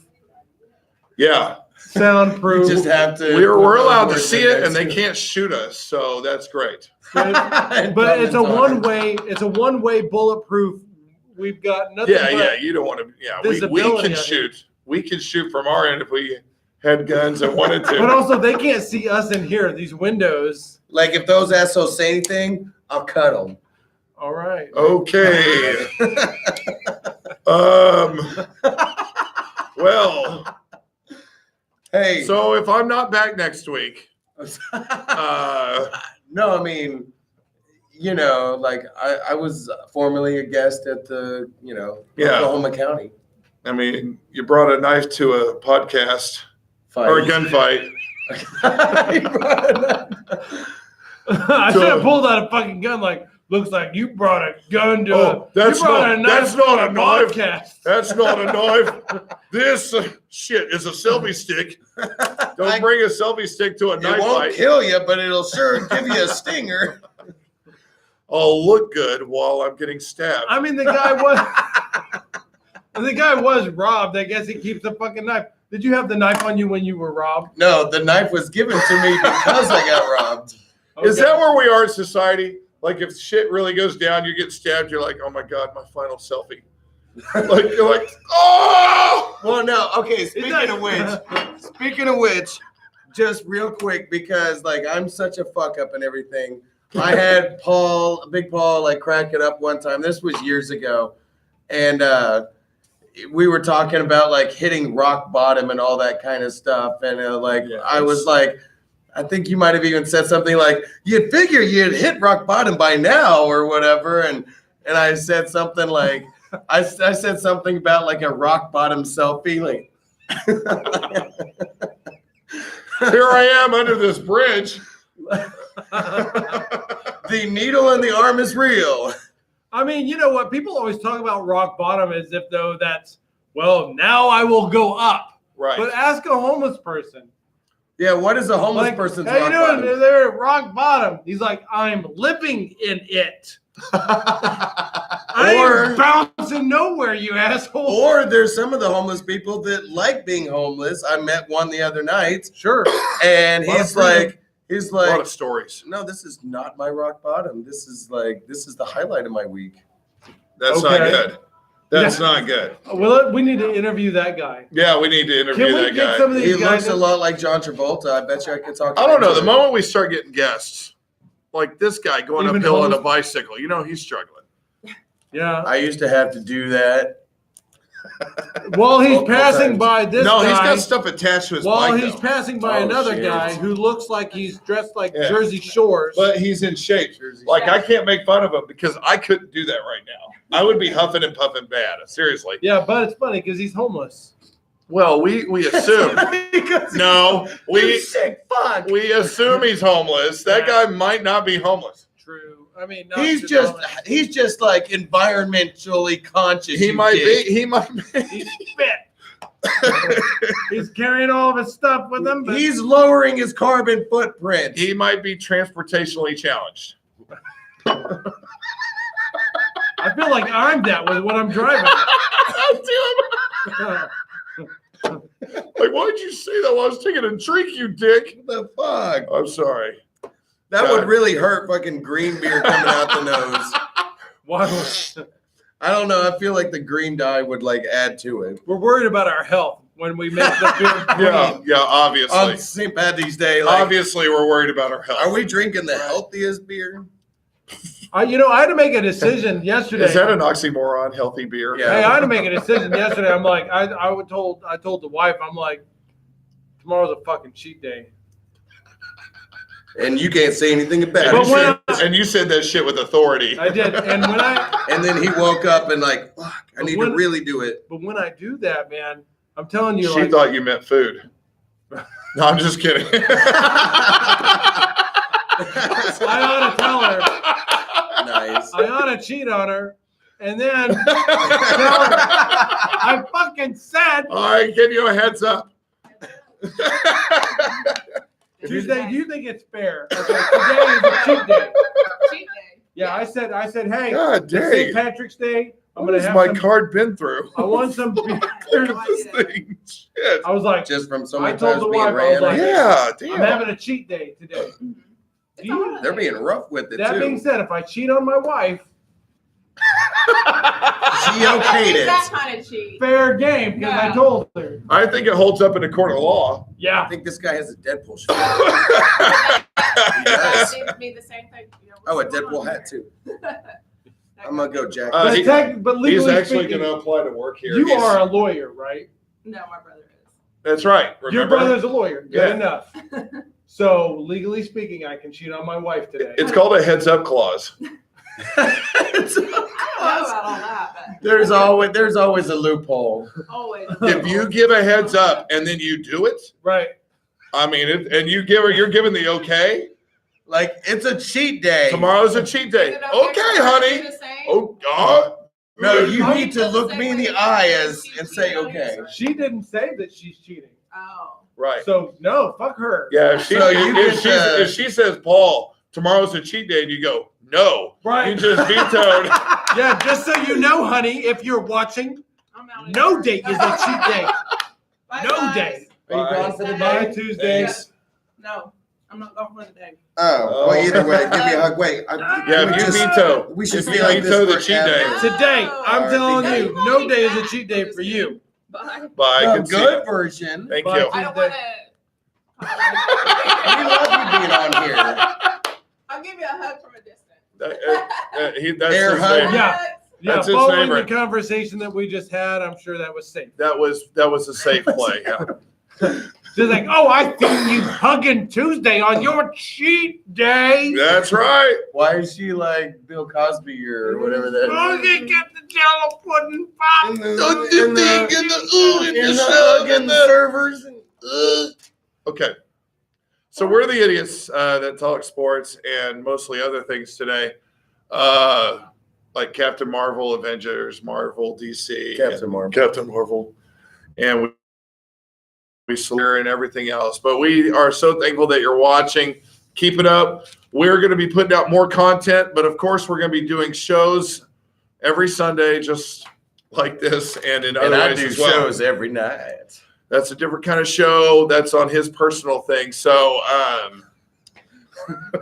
Yeah. soundproof. You just have to. We're allowed to words see in it, there, and they too. can't shoot us, so that's great. but it's a one way bulletproof. We've got nothing. Yeah, but yeah. You don't want to. Yeah, we visibility can on it. shoot. We can shoot from our end if we had guns and wanted to. But also, they can't see us in here. These windows. Like if those assholes say anything, I'll cut them. All right. Okay. Well, Hey. so if I'm not back next week, no, I mean, like I was formerly a guest at the, Yeah. Oklahoma County. I mean, you brought a knife to a podcast. or a gunfight. I should have pulled out a fucking gun. Like, looks like you brought a gun to Oh, that's you brought not- that's not a knife. podcast. That's not a knife. This shit is a selfie stick. Don't bring a selfie stick to a It knife won't fight. kill you, but it'll sure give you a stinger. I'll look good while I'm getting stabbed. I mean, the guy was robbed. I guess he keeps a fucking knife. Did you have the knife on you when you were robbed? No, the knife was given to me because I got robbed. Is Okay. that where we are in society? Like, if shit really goes down, you get stabbed. You're like, oh my god, my final selfie. Like you're like, oh. Well, no. Okay. Speaking of which, just real quick, because like I'm such a fuck up and everything. I had Big Paul, like crack it up one time. This was years ago, and we were talking about like hitting rock bottom and all that kind of stuff. And I was like, I think you might have even said something like, "You'd figure you'd hit rock bottom by now," or whatever. And I said something like, I said something about like a rock bottom selfie, like. Here I am under this bridge. The needle in the arm is real. I mean, you know what? People always talk about rock bottom as if though that's, well, now I will go up. Right. But ask a homeless person. Yeah, what is a homeless Like, person's how you rock doing? bottom? They're at rock bottom. He's like, I'm living in it. I ain't bouncing nowhere, you asshole. Or there's some of the homeless people that like being homeless. I met one the other night, Sure. and Lot of he's freedom. like, a lot of stories. no, this is not my rock bottom. This is the highlight of my week. That's not Okay. good. That's Yeah. not good. Well, we need to interview that guy. Yeah, we need to interview Can we that get guy. some of He these guys? looks a lot like John Travolta. I bet you I could talk to I don't know. him. The moment we start getting guests, like this guy going Even uphill on a homeless- bicycle, you know he's struggling. Yeah. I used to have to do that. While he's Multiple passing times. by this No, guy, he's got stuff attached to his while bike. he's though. passing by Oh, another shit. guy who looks like he's dressed like Yeah. Jersey Shores. But he's in shape. Like I can't make fun of him because I couldn't do that right now. I would be huffing and puffing bad. Seriously. yeah, but it's funny because he's homeless. Well, we assume. No, we assume he's homeless. That guy might not be homeless. True. I mean, not He's to just know that. he's just like environmentally conscious. He you might dick. be. He might be. He's fit. He's carrying all of his stuff with him. But He's lowering his carbon footprint. He might be transportationally challenged. I feel like I'm that with what I'm driving. Like, why did you say that while I was taking a drink, you dick? What the fuck? I'm sorry. That God. would really hurt fucking green beer coming out the nose. Why? I don't know. I feel like the green dye would like add to it. We're worried about our health when we make the beer. Yeah, yeah, obviously. On St. Patty's Day, like, Obviously, we're worried about our health. are we drinking the healthiest beer? I had to make a decision yesterday. Is that an oxymoron, healthy beer? Yeah. Hey, I had to make a decision yesterday. I'm like, I told the wife, I'm like, tomorrow's a fucking cheat day. And you can't say anything And about you, But it. when said, and you said that shit with authority. I did, and when I And then he woke up and like, fuck, I need to When- really do it. but when I do that, man, I'm telling you, She like, thought you meant food. No, I'm just kidding. I ought to tell her, Nice. I ought to cheat on her, and then tell her I fucking said All right, give you a heads up. Tuesday. Do you think it's fair? Okay, today is a cheat day. Cheat day. Yeah, I said, hey, God it's dang. St. Patrick's Day. I'm What gonna has have my some. card been through? I want some beer. Look at this thing. Shit. I was like, Just from so I many told times the being wife, I was ran. like, Yeah, I'm damn. having a cheat day today. It's all right. They're being rough with it That being too. said, if I cheat on my wife, She okayed It's that it. kind of cheat. fair game because I No. told her. I think it holds up in a court of law. I Yeah. think this guy has a Deadpool shirt. That seems to be the same thing. Oh, a what's going Deadpool on hat here? too. I'm gonna go jack. Uh, But He's legally actually speaking, going to apply to work here. you He's- are a lawyer, right? No, my brother is. That's right. Your Remember? brother's a lawyer. Good Yeah. enough. So legally speaking, I can cheat on my wife today. It's called a heads up clause. It's- I don't know about all that, there's always a loophole. but always. If you give a heads up and then you do it, Right. I mean, and you're giving the okay. Like it's a cheat day. Tomorrow's a cheat day. Is it Okay, for her to honey. do the same? Oh God. No, you Oh, need to look me in the eye and say cheated on okay. you? She didn't say that she's cheating. Oh. Right. So no, fuck her. Yeah. If she, So you if, get if she says, Paul, tomorrow's a cheat day, and you go, no, Right. you just vetoed. Yeah, just so you know, honey, if you're watching, I'm out of no here. date is a cheat day. Bye, No guys. day. Are you Bye. gone for the Bye day? Tuesdays. No, I'm not going for the day. Oh, well, either way, give me a hug. Wait, Yeah, we if you just- veto, we should if be you like veto this the cheat day. forever. Today, I'm Alright, telling thank you, you. no day is a cheat day for you. Bye. Bye. The Good good version. Thank Bye. you. I don't want We to. love you being on here. I'll give you a hug from a distance. That's Air his hug. favorite. Yeah. Yeah, That's his following favorite. the conversation that we just had, I'm sure that was safe. That was a safe play. Yeah. She's like, oh, I seen you hugging Tuesday on your cheat day. That's right. Why is she like Bill Cosby or whatever that Oh, they get the jello pudding pop. In the servers. Okay. So we're the idiots that talk sports and mostly other things today, like Captain Marvel, Avengers, Marvel, DC, Captain Marvel. Captain Marvel, and we slur and everything else. But we are so thankful that you're watching. Keep it up. We're going to be putting out more content, but of course we're going to be doing shows every Sunday, just like this, and in other And I ways do as well. shows every night. That's a different kind of show. That's on his personal thing. So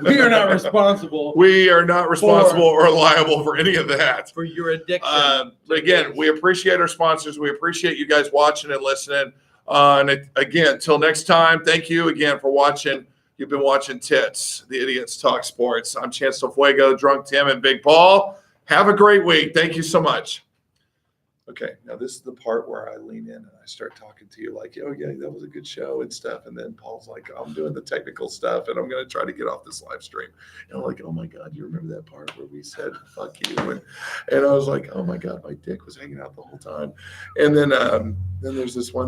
We are not responsible we are not responsible or liable for any of that. for your addiction. But again, we appreciate our sponsors. We appreciate you guys watching and listening. Again, till next time, thank you again for watching. You've been watching Tits, the Idiots Talk Sports. I'm Chancellor Fuego, Drunk Tim, and Big Paul. Have a great week. Thank you so much. Okay, now this is the part where I lean in and I start talking to you like, oh yeah, that was a good show and stuff. And then Paul's like, I'm doing the technical stuff and I'm going to try to get off this live stream. And I'm like, oh my God, you remember that part where we said, fuck you? And I was like, oh my God, my dick was hanging out the whole time. And then there's this one